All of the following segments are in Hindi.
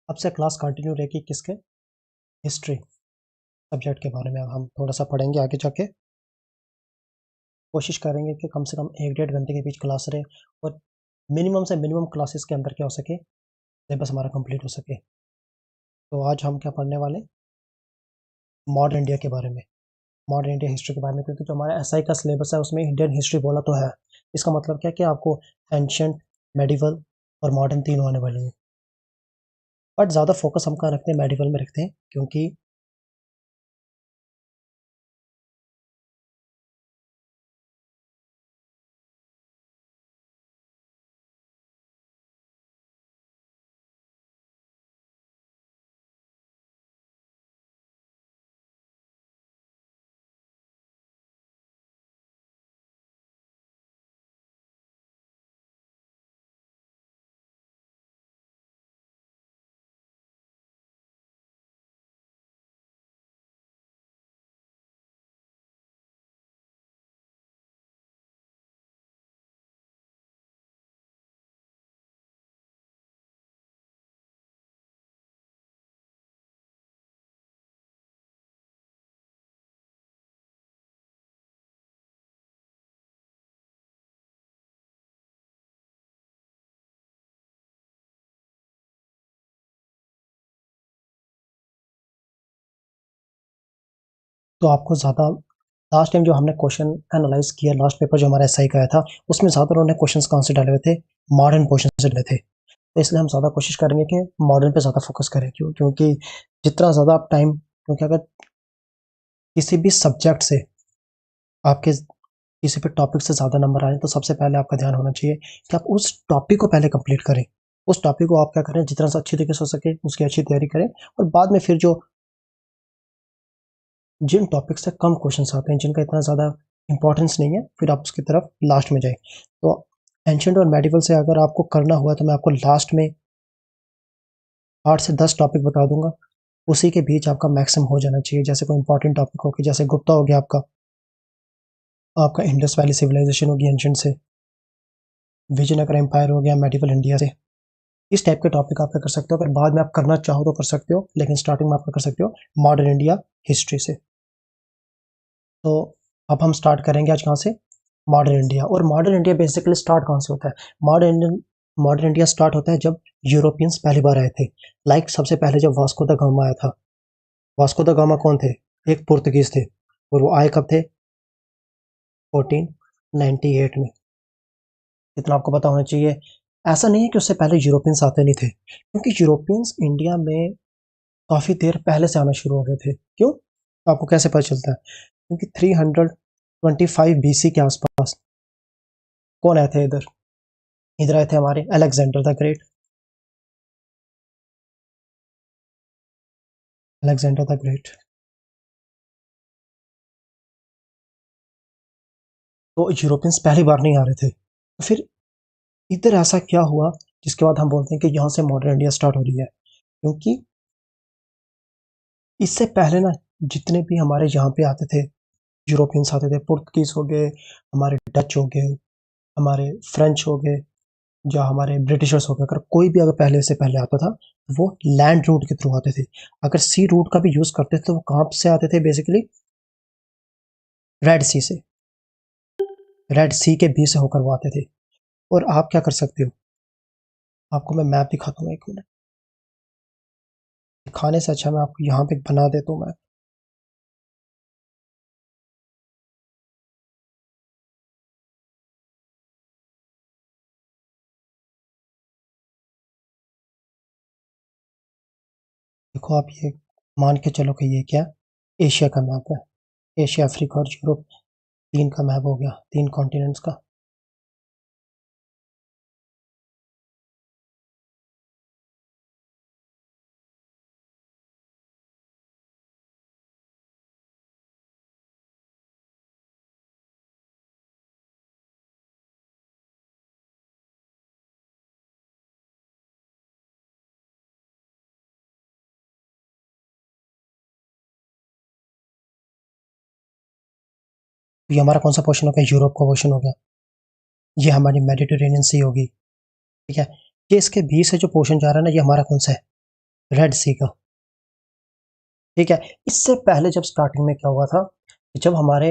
अब से क्लास कंटिन्यू रहेगी किसके? हिस्ट्री सब्जेक्ट के बारे में अब हम थोड़ा सा पढ़ेंगे आगे जाके। कोशिश करेंगे कि कम से कम 1-1.5 घंटे के बीच क्लास रहे और मिनिमम से मिनिमम क्लासेस के अंदर क्या हो सके, सिलेबस हमारा कंप्लीट हो सके। तो आज हम क्या पढ़ने वाले? मॉडर्न इंडिया के बारे में, मॉडर्न इंडिया हिस्ट्री के बारे में, क्योंकि जो हमारा एसआई का सिलेबस है उसमें इंडियन हिस्ट्री बोला तो है। इसका मतलब क्या है कि आपको एंशंट, मेडिवल और मॉडर्न तीनों आने वाले हैं। बट ज़्यादा फोकस हम कहाँ रखते हैं? मेडिवल में रखते हैं, क्योंकि तो आपको ज़्यादा लास्ट टाइम जो हमने क्वेश्चन एनालाइज किया, लास्ट पेपर जो हमारा एसआई का आया था, उसमें ज़्यादा उन्होंने क्वेश्चंस कहाँ से डाले हुए थे? मॉडर्न पोर्शन से डाले थे। तो इसलिए हम ज़्यादा कोशिश करेंगे कि मॉडर्न पे ज़्यादा फोकस करें। क्योंकि जितना ज़्यादा आप टाइम, क्योंकि अगर किसी भी सब्जेक्ट से आपके किसी भी टॉपिक से ज़्यादा नंबर आए तो सबसे पहले आपका ध्यान होना चाहिए कि आप उस टॉपिक को पहले कंप्लीट करें। उस टॉपिक को आप क्या करें, जितना सा अच्छी तरीके से हो सके उसकी अच्छी तैयारी करें, और बाद में फिर जो जिन टॉपिक से कम क्वेश्चंस आते हैं, जिनका इतना ज़्यादा इंपॉर्टेंस नहीं है, फिर आप उसकी तरफ लास्ट में जाएं। तो एंशंट और मेडिवल से अगर आपको करना हुआ तो मैं आपको लास्ट में 8 से 10 टॉपिक बता दूंगा, उसी के बीच आपका मैक्सिमम हो जाना चाहिए। जैसे कोई इंपॉर्टेंट टॉपिक हो गया, जैसे गुप्ता हो गया आपका, आपका इंडस वैली सिविलाइजेशन होगी एंशंट से, विजयनगर एम्पायर हो गया मेडिवल इंडिया से। इस टाइप के टॉपिक आप क्या कर सकते हो, अगर बाद में आप करना चाहो तो कर सकते हो, लेकिन स्टार्टिंग में आप क्या कर सकते हो? मॉडर्न इंडिया हिस्ट्री से। तो अब हम स्टार्ट करेंगे आज कहाँ से? Modern India. और मॉडर्न इंडिया बेसिकली स्टार्ट कहाँ से होता है? मॉडर्न इंडिया स्टार्ट होता है जब यूरोपियंस पहली बार आए थे। लाइक सबसे पहले जब वास्को द गामा आया था। वास्को द गामा कौन थे? एक पुर्तगीज थे, और वो आए कब थे? 1498 में। इतना आपको पता होना चाहिए। ऐसा नहीं है कि उससे पहले यूरोपियंस आते नहीं थे, क्योंकि यूरोपियंस इंडिया में काफ़ी देर पहले से आना शुरू हो गए थे। क्यों? आपको कैसे पता चलता है? क्योंकि 325 बीसी के आसपास कौन आए थे इधर? इधर आए थे हमारे Alexander the great. Alexander the great. तो यूरोपियंस पहली बार नहीं आ रहे थे, तो फिर इधर ऐसा क्या हुआ जिसके बाद हम बोलते हैं कि यहाँ से मॉडर्न इंडिया स्टार्ट हो रही है? क्योंकि इससे पहले ना, जितने भी हमारे यहाँ पे आते थे, यूरोपियंस आते थे, पुर्तगीज हो गए, हमारे डच हो गए, हमारे फ्रेंच हो गए, या हमारे ब्रिटिशर्स हो गए, अगर कोई भी अगर पहले से पहले आता था तो वो लैंड रूट के थ्रू आते थे। अगर सी रूट का भी यूज करते थे तो वो कहाँ से आते थे? बेसिकली रेड सी से, रेड सी के बीच से होकर वो आते थे। और आप क्या कर सकते हो? आपको मैं मैप दिखाता हूँ, 1 मिनट। दिखाने से अच्छा मैं आपको यहाँ पे बना देता हूँ मैप। देखो आप ये मान के चलो कि ये क्या? एशिया का मैप है। एशिया, अफ्रीका और यूरोप, तीन का मैप हो गया, 3 कॉन्टिनेंट्स का। तो ये हमारा कौन सा पोर्शन हो गया? यूरोप का पोर्शन हो गया। ये हमारी मेडिटेरेनियन सी होगी, ठीक है। ये इसके बीच से जो पोर्शन जा रहा है ना, ये हमारा कौन सा है? रेड सी का। ठीक है, इससे पहले जब स्टार्टिंग में क्या हुआ था, जब हमारे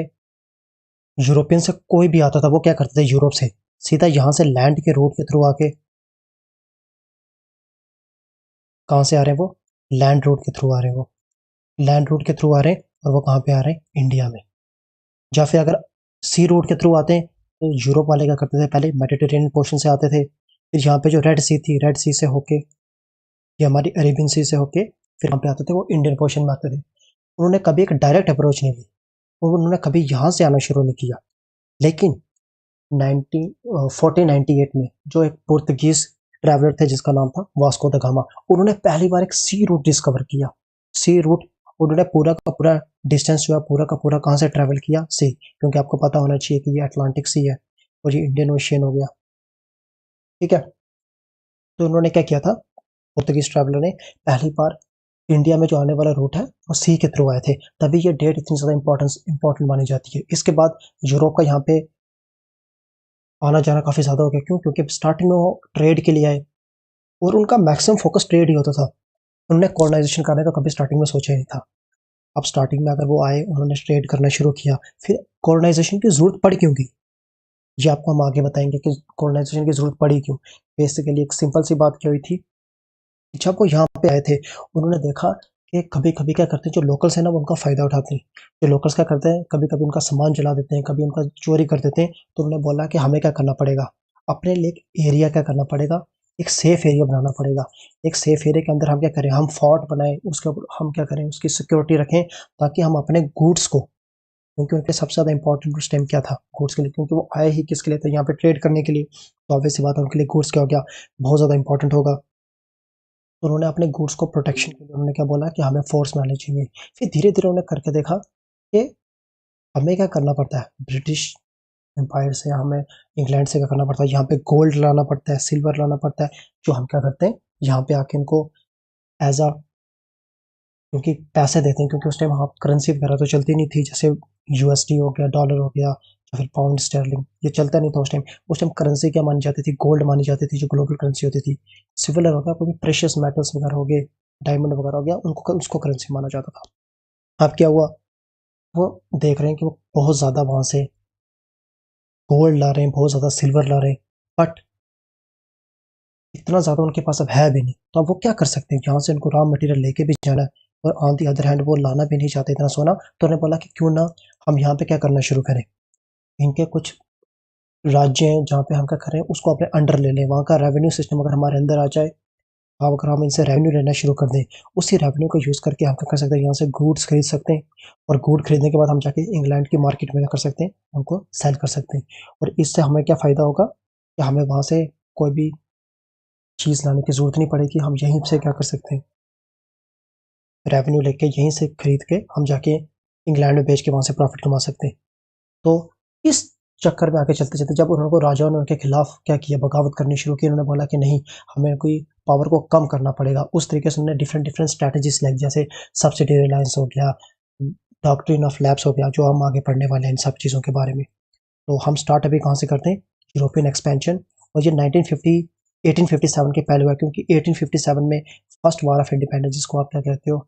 यूरोपियन से कोई भी आता था वो क्या करते थे, यूरोप से सीधा यहाँ से लैंड के रूट के थ्रू आके, कहाँ से आ रहे हैं वो, लैंड रूट के थ्रू आ रहे हैं वो, लैंड रूट के थ्रू आ रहे हैं, और वो कहाँ पे आ रहे हैं, इंडिया में। या फिर अगर सी रूट के थ्रू आते हैं तो यूरोप वाले क्या करते थे, पहले मेडिटेरेनियन पोर्शन से आते थे, फिर यहाँ पे जो रेड सी थी, रेड सी से होके, ये हमारी अरेबियन सी से होके फिर यहाँ पे आते थे, वो इंडियन पोर्शन में आते थे। उन्होंने कभी एक डायरेक्ट अप्रोच नहीं ली, उन्होंने कभी यहाँ से आना शुरू नहीं किया। लेकिन 1498 में जो एक पुर्तगीज ट्रैवलर थे जिसका नाम था वास्को द गामा, उन्होंने पहली बार एक सी रूट डिस्कवर किया। सी रूट, उन्होंने पूरा का पूरा डिस्टेंस जो है पूरा का पूरा कहाँ से ट्रैवल किया, सी, क्योंकि आपको पता होना चाहिए कि ये अटलांटिक सी है और ये इंडियन ओशियन हो गया। ठीक है, तो उन्होंने क्या किया था, पुर्तगीज ट्रैवलर ने पहली बार इंडिया में जो आने वाला रूट है वो सी के थ्रू आए थे, तभी ये डेट इतनी ज़्यादा इंपॉर्टेंट मानी जाती है। इसके बाद यूरोप का यहाँ पे आना जाना काफ़ी ज़्यादा हो गया, क्यों, क्योंकि स्टार्टिंग में वो ट्रेड के लिए आए और उनका मैक्सिमम फोकस ट्रेड ही होता था। उन्होंने कॉलोनाइजेशन करने का कभी स्टार्टिंग में सोचा ही नहीं था। अब स्टार्टिंग में अगर वो आए, उन्होंने ट्रेड करना शुरू किया, फिर कॉलोनाइजेशन की ज़रूरत पड़ क्यों गई, ये आपको हम आगे बताएंगे कि कॉलोनाइजेशन की ज़रूरत पड़ी क्यों। बेसिकली एक सिंपल सी बात क्या हुई थी, जब वो यहाँ पे आए थे उन्होंने देखा कि कभी कभी क्या करते हैं जो लोकल्स हैं ना, वो उनका फ़ायदा उठाते हैं। जो लोकल्स क्या करते हैं, कभी कभी उनका सामान जला देते हैं, कभी उनका चोरी कर देते हैं। तो उन्होंने बोला कि हमें क्या करना पड़ेगा, अपने लिए एक एरिया क्या करना पड़ेगा, एक सेफ एरिया बनाना पड़ेगा। एक सेफ एरिया के अंदर हम क्या करें, हम फोर्ट बनाएं, उसके ऊपर हम क्या करें, उसकी सिक्योरिटी रखें, ताकि हम अपने गुड्स को, क्योंकि उनके सबसे ज़्यादा इंपॉर्टेंट उस टाइम क्या था, गुड्स के लिए, क्योंकि वो आए ही किसके लिए थे, यहाँ पे ट्रेड करने के लिए। तो ऑब्वियस सी बात है उनके लिए गुड्स क्या हो गया, बहुत ज़्यादा इंपॉर्टेंट होगा। तो उन्होंने अपने गुड्स को प्रोटेक्शन के लिए उन्होंने क्या बोला कि हमें फोर्स बनाने चाहिए। फिर धीरे-धीरे उन्होंने करके देखा कि हमें क्या करना पड़ता है, ब्रिटिश एम्पायर से हमें, इंग्लैंड से क्या करना पड़ता है, यहाँ पे गोल्ड लाना पड़ता है, सिल्वर लाना पड़ता है, जो हम क्या करते हैं, यहाँ पे आके इनको एज़ अ, क्योंकि पैसे देते हैं, क्योंकि उस टाइम वहाँ करेंसी वगैरह तो चलती नहीं थी, जैसे यूएसडी हो गया, डॉलर हो गया, या फिर पाउंड स्टर्लिंग, ये चलता नहीं था उस टाइम। उस टाइम करेंसी क्या मानी जाती थी, गोल्ड मानी जाती थी, जो ग्लोबल करेंसी होती थी। सिल्वर हो गया, कोई प्रेशियस मेटल्स वगैरह हो गए, डायमंड वगैरह हो गया, उनको उसको करेंसी माना जाता था। अब क्या हुआ, वो देख रहे हैं कि वो बहुत ज़्यादा वहाँ से गोल्ड ला रहे हैं, बहुत ज़्यादा सिल्वर ला रहे हैं, बट इतना ज़्यादा उनके पास अब है भी नहीं। तो अब वो क्या कर सकते हैं, यहाँ से उनको रॉ मटेरियल लेके भी जाना है, और ऑन दी अदर हैंड वो लाना भी नहीं चाहते इतना सोना। तो उन्होंने बोला कि क्यों ना हम यहाँ पे क्या करना शुरू करें, इनके कुछ राज्य हैं जहाँ पे हम क्या करें, उसको अपने अंडर ले लें, वहाँ का रेवेन्यू सिस्टम अगर हमारे अंदर आ जाए, अब अगर हम इनसे रेवेन्यू लेना शुरू कर दें, उसी रेवेन्यू को यूज़ करके हम क्या कर सकते हैं, यहाँ से गुड्स खरीद सकते हैं, और गुड खरीदने के बाद हम जाके इंग्लैंड की मार्केट में क्या कर सकते हैं, उनको सेल कर सकते हैं। और इससे हमें क्या फ़ायदा होगा कि हमें वहाँ से कोई भी चीज़ लाने की ज़रूरत नहीं पड़ेगी, हम यहीं से क्या कर सकते हैं, रेवेन्यू लेके यहीं से खरीद के हम जाके इंग्लैंड में बेच के वहाँ से प्रॉफिट कमा सकते हैं। तो इस चक्कर में आगे चलते-चलते जब उनको राजाओं ने उनके खिलाफ क्या किया, बगावत करनी शुरू की, उन्होंने बोला कि नहीं, हमें कोई पावर को कम करना पड़ेगा। उस तरीके से उन्होंने डिफरेंट डिफरेंट स्ट्रैटेजीज़ लाई, जैसे सब्सिडी रिलायंस हो गया, डॉक्ट्रिन ऑफ लैप्स हो गया, जो हम आगे पढ़ने वाले हैं इन सब चीज़ों के बारे में। तो हम स्टार्ट अभी कहाँ से करते हैं, यूरोपियन एक्सपेंशन। और ये 1857 के पहले हुआ, क्योंकि 1857 में फर्स्ट वार ऑफ इंडिपेंडेंस, जिसको आप क्या कहते हो,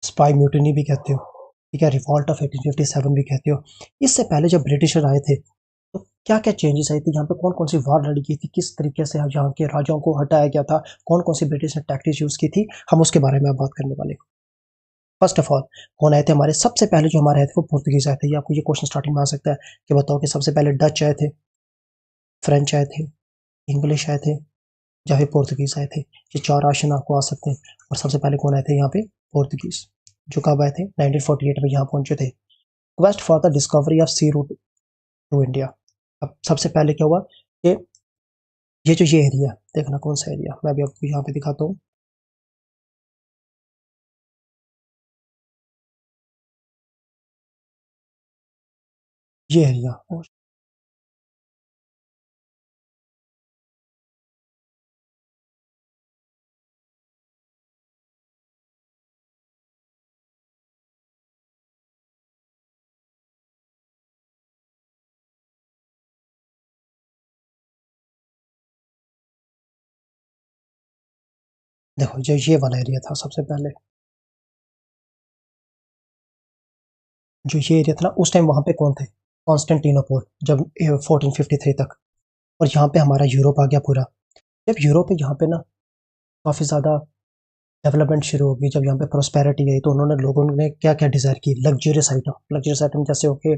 स्पाई म्यूटिनी भी कहते हो, ठीक है, रिवॉल्ट ऑफ 1857 भी कहते हो। इससे पहले जब ब्रिटिशर आए थे तो क्या क्या चेंजेस आई थी, यहाँ पे कौन कौन सी वार लड़ी गई थी, किस तरीके से यहाँ के राजाओं को हटाया गया था, कौन कौन सी ब्रिटिश ने टैक्टिक्स यूज़ की थी, हम उसके बारे में अब बात करने वाले हैं। फर्स्ट ऑफ ऑल, कौन आए थे हमारे, सबसे पहले जो हमारे आए थे वो पुर्तगीज आए थे। ये आपको ये क्वेश्चन स्टार्टिंग में आ सकता है कि बताओ कि सबसे पहले डच आए थे, फ्रेंच आए थे, इंग्लिश आए थे, या फिर पोर्तुगीज आए थे। ये चार ऑप्शन आपको आ सकते हैं। और सबसे पहले कौन आए थे यहाँ पे, पोर्तुगीज, जो कब आए थे, 1948 में यहाँ पहुंचे थे। Quest for the discovery of sea route to India. अब सबसे पहले क्या हुआ कि ये एरिया देखना, कौन सा एरिया, मैं अभी आपको यहाँ पे दिखाता हूँ। ये एरिया, देखो जो ये वाला एरिया था सबसे पहले, जो ये एरिया था ना उस टाइम वहाँ पे कौन थे? कॉन्स्टेंटिनोपल, जब 1453 तक। और यहाँ पे हमारा यूरोप आ गया पूरा। जब यूरोप है यहाँ पे ना काफ़ी ज़्यादा डेवलपमेंट शुरू होगी, जब यहाँ पे प्रोस्पेरिटी आई तो उन्होंने लोगों ने क्या-क्या डिज़ायर की, लग्ज़रियस आइटम जैसे हो के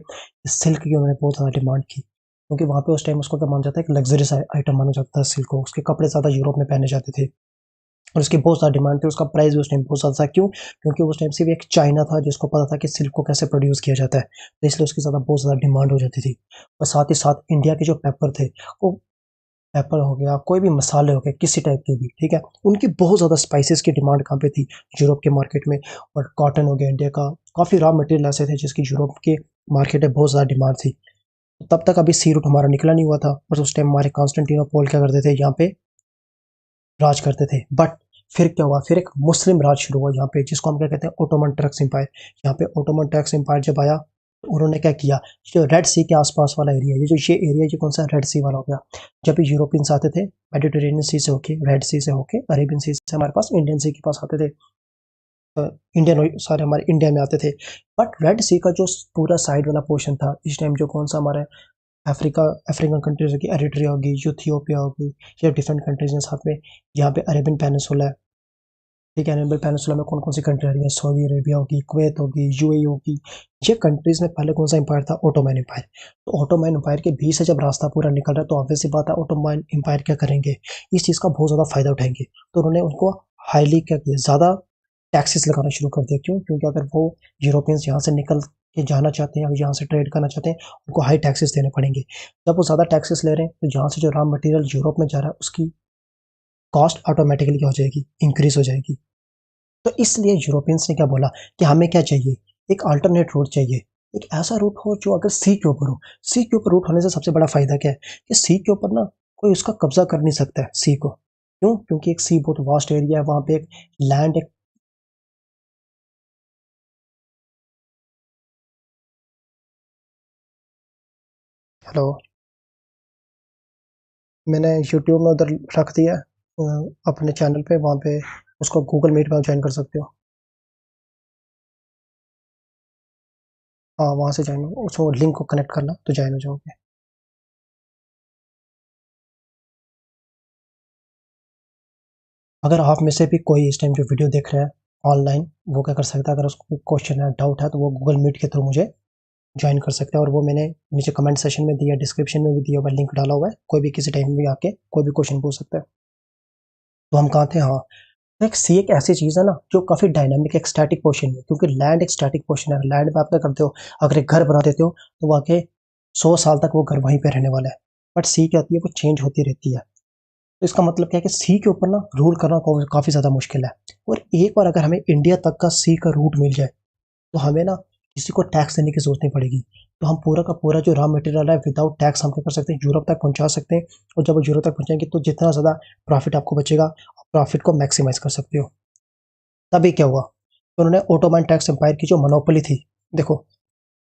सिल्क की उन्होंने बहुत ज़्यादा डिमांड की। क्योंकि वहाँ पे उस टाइम उसको क्या माना जाता है, एक लग्ज़रियस आइटम माना जाता है सिल्क को, उसके कपड़े ज़्यादा यूरोप में पहने जाते थे और उसकी बहुत ज़्यादा डिमांड थी, उसका प्राइस भी उस टाइम बहुत ज़्यादा था। क्यों? क्योंकि उस टाइम सिर्फ़ एक चाइना था जिसको पता था कि सिल्क को कैसे प्रोड्यूस किया जाता है, तो इसलिए उसकी बहुत ज़्यादा डिमांड हो जाती थी। और साथ ही साथ इंडिया के जो पेपर थे, वो पेपर हो गया, कोई भी मसाले हो गए, किसी टाइप के भी, ठीक है? उनकी बहुत ज़्यादा स्पाइसेस की डिमांड कहाँ पे थी? यूरोप के मार्केट में। और कॉटन हो गया इंडिया का, काफ़ी रॉ मटेरियल ऐसे थे जिसकी यूरोप के मार्केट में बहुत ज़्यादा डिमांड थी। तब तक अभी सी रूट हमारा निकला नहीं हुआ था, बस उस टाइम हमारे कॉन्स्टेंटिनोपल क्या करते थे, यहाँ पे राज करते थे। बट फिर क्या हुआ? फिर एक मुस्लिम राज शुरू हुआ यहाँ पे, जिसको हम क्या कहते हैं, ओटोमन टर्क्स एम्पायर। यहाँ पे ओटोमन टर्क्स एम्पायर जब आया तो उन्होंने क्या किया, जो रेड सी के आसपास वाला एरिया, ये एरिया ये कौन सा रेड सी वाला हो गया। जब भी यूरोपियंस आते थे मेडिटेरेनियन सी से होके, रेड सी से होके, अरेबियन सी से हमारे पास इंडियन सी के पास आते थे, इंडियन सारे हमारे इंडिया में आते थे। बट रेड सी का जो पूरा साइड वाला पोर्शन था इस टाइम, जो कौन सा हमारा अफ्रीकन कंट्रीज होगी, एरिट्रिया होगी, यूथियोपिया होगी, ये डिफरेंट कंट्रीज हैं साथ में। यहाँ पे अरेबियन पेनिसुला है, ठीक है? अरेबियन पेनिसुला में कौन कौन सी कंट्री आ रही है? सऊदी अरेबिया होगी, कुवैत होगी, यूएई होगी। ये कंट्रीज में पहले कौन सा एम्पायर था? Ottoman empire. तो ओटोमैन एम्पायर के बीच से जब रास्ता पूरा निकल रहा है तो ऑब्वियस सी बात है ओटोमैन एम्पायर क्या करेंगे, इस चीज़ का बहुत ज़्यादा फायदा उठाएंगे। तो उन्होंने उनको हाईली क्या किया, ज़्यादा टैक्सेस लगाना शुरू कर दिया। क्यों? क्योंकि अगर वो यूरोपियंस यहाँ से निकल के जाना चाहते हैं, अगर यहाँ से ट्रेड करना चाहते हैं, उनको हाई टैक्सेस देने पड़ेंगे। जब वो ज़्यादा टैक्सेस ले रहे हैं तो यहाँ से जो रॉ मटेरियल यूरोप में जा रहा है उसकी कॉस्ट ऑटोमेटिकली क्या हो जाएगी, इंक्रीज हो जाएगी। तो इसलिए यूरोपियंस ने क्या बोला कि हमें क्या चाहिए, एक अल्टरनेट रूट चाहिए। एक ऐसा रूट हो जो अगर सी के ऊपर हो। सी के ऊपर रूट होने से सबसे बड़ा फायदा क्या है कि सी के ऊपर ना कोई उसका कब्जा कर नहीं सकता है सी को। क्यों? क्योंकि एक सी बहुत वास्ट एरिया है, वहां पे एक लैंड, एक हेलो, मैंने यूट्यूब में उधर रख दिया है, अपने चैनल पे, वहाँ पे उसको गूगल मीट में ज्वाइन कर सकते हो। हाँ, वहाँ से ज्वाइन हो, उसको लिंक को कनेक्ट करना तो ज्वाइन हो जाओगे। अगर आप में से भी कोई इस टाइम जो वीडियो देख रहा है ऑनलाइन, वो क्या कर सकता है, अगर उसको क्वेश्चन है, डाउट है, तो वो गूगल मीट के थ्रू मुझे ज्वाइन कर सकते हैं। और वो मैंने नीचे कमेंट सेशन में दिया, डिस्क्रिप्शन में भी दिया हुआ, लिंक डाला हुआ है, कोई भी किसी टाइम भी आके कोई भी क्वेश्चन पूछ सकता है। तो हम कहाँ थे? हाँ, तो एक सी एक ऐसी चीज़ है ना जो काफ़ी डायनामिक, एक स्टैटिक पोर्शन है, क्योंकि लैंड एक स्टैटिक पोर्शन है। लैंड में आप क्या करते हो, अगर एक घर बना देते हो तो वहाँ के 100 साल तक वो घर वहीं पे रहने वाला है। बट सी क्या होती है, वो चेंज होती रहती है। तो इसका मतलब क्या है कि सी के ऊपर ना रूल करना काफ़ी ज़्यादा मुश्किल है। और एक बार अगर हमें इंडिया तक का सी का रूट मिल जाए तो हमें ना किसी को टैक्स देने की ज़रूरत नहीं पड़ेगी। तो हम पूरा का पूरा जो रॉ मटेरियल है विदाउट टैक्स हम क्या कर सकते हैं, यूरोप तक पहुँचा सकते हैं। और जब वो यूरोप तक पहुँचाएँगे तो जितना ज़्यादा प्रॉफ़िट आपको बचेगा, प्रॉफ़िट को मैक्सिमाइज़ कर सकते हो। तभी क्या हुआ, तो उन्होंने ओटोमन टैक्स एम्पायर की जो मोनोपोली थी, देखो,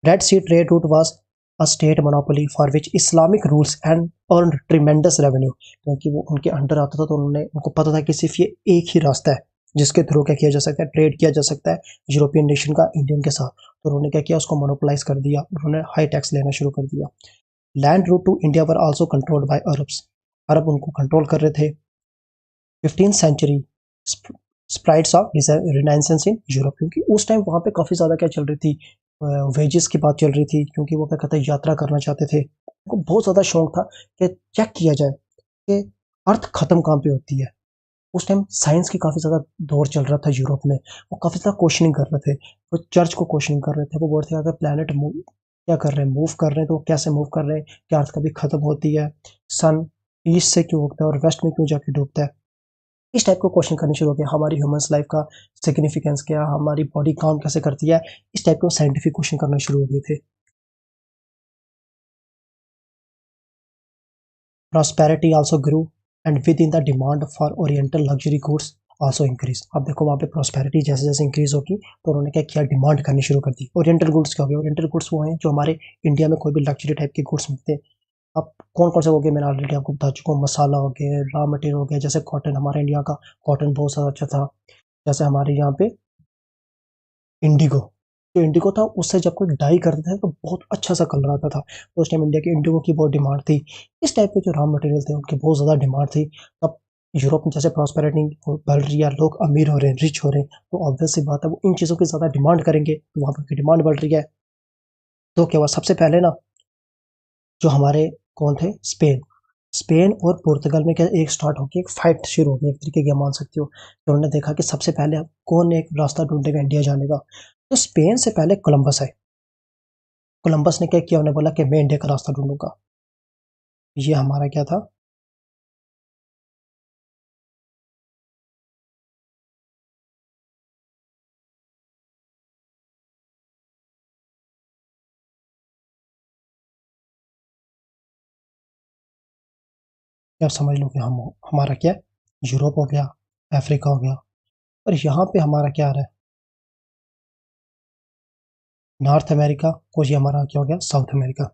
Red Sea trade route was a state monopoly for which Islamic rules and earn tremendous revenue. क्योंकि वो उनके अंडर आता था तो उनको पता था कि सिर्फ ये एक ही रास्ता है जिसके थ्रू क्या किया जा सकता है, ट्रेड किया जा सकता है यूरोपियन नेशन का इंडियन के साथ। तो उन्होंने क्या किया, उसको मोनोपोलाइज कर दिया, उन्होंने हाई टैक्स लेना शुरू कर दिया। Land route to India were also controlled by Arabs. अरब उनको कंट्रोल कर रहे थे। 15th century spirits of renaissance in Europe, क्योंकि उस टाइम वहाँ पे काफ़ी ज़्यादा क्या चल रही थी, वेजेस की बात चल रही थी, क्योंकि वो क्या कहते हैं, यात्रा करना चाहते थे। उनको बहुत ज़्यादा शौक था कि चेक किया जाए कि अर्थ खत्म कहाँ पे होती है। उस टाइम साइंस की काफ़ी ज़्यादा दौर चल रहा था यूरोप में, वो काफ़ी ज़्यादा क्वेश्चनिंग कर रहे थे, वो चर्च को क्वेश्चनिंग कर रहे थे। वो बोल रहे थे अगर प्लानट मूव क्या कर रहे हैं, मूव कर रहे हैं तो कैसे मूव कर रहे हैं, क्या अर्थ कभी खत्म होती है, सन ईस्ट से क्यों उगता है और वेस्ट में क्यों जाके डूबता है। इस टाइप को क्वेश्चन करने शुरू हो गया, हमारी ह्यूमन्स लाइफ का सिग्निफिकेंस क्या है, हमारी बॉडी काम कैसे करती है। इस टाइप के साइंटिफिक क्वेश्चन करना शुरू हो गए थे। Prosperity also grew and with in the demand for oriental luxury goods also increase. अब देखो वहाँ पे प्रॉस्पेरिटी जैसे जैसे इंक्रीज होगी तो उन्होंने क्या किया, डिमांड करनी शुरू कर दी। ओरिएंटल गुड्स क्या हो गया, ओरिएंटल गुड्स वो हैं जो हमारे इंडिया में कोई भी लग्जरी टाइप के गुड्स मिलते हैं, अब कौन कौन से हो गए मैंने ऑलरेडी आपको बता चुका हूँ, मसाला हो गया, रॉ मटेरियल हो गया, जैसे कॉटन, हमारे इंडिया का कॉटन बहुत ज़्यादा अच्छा था। जैसे हमारे यहाँ पे इंडिगो, जो इंडिगो था उससे जब कोई डाई करते थे तो बहुत अच्छा सा कलर आता था, तो उस टाइम इंडिया की इंडिगो की बहुत डिमांड थी। इस टाइप के जो रॉ मटेरियल थे उनकी बहुत ज़्यादा डिमांड थी। तब यूरोप में जैसे प्रॉस्पेरिटी बढ़ रही है, लोग अमीर हो रहे हैं, रिच हो रहे हैं, तो ऑब्वियस सी बात है वो इन चीज़ों की ज़्यादा डिमांड करेंगे, तो वहाँ पर की डिमांड बढ़ रही है। तो क्या हुआ, सबसे पहले ना जो हमारे कौन थे, स्पेन, स्पेन और पुर्तगाल में क्या एक स्टार्ट होगी, एक फाइट शुरू होगी एक तरीके की, आप मान सकते हो। तो उन्होंने देखा कि सबसे पहले कौन एक रास्ता ढूंढेगा इंडिया जाने का, तो स्पेन से पहले कोलंबस आए। कोलंबस ने क्या किया, उन्हें बोला कि मैं इंडिया का रास्ता ढूंढूंगा। ये हमारा क्या था, आप समझ लो कि हम हमारा क्या, यूरोप हो गया, अफ्रीका हो गया, और यहाँ पे हमारा क्या आ रहा है, नॉर्थ अमेरिका, और ये हमारा क्या हो गया, साउथ अमेरिका।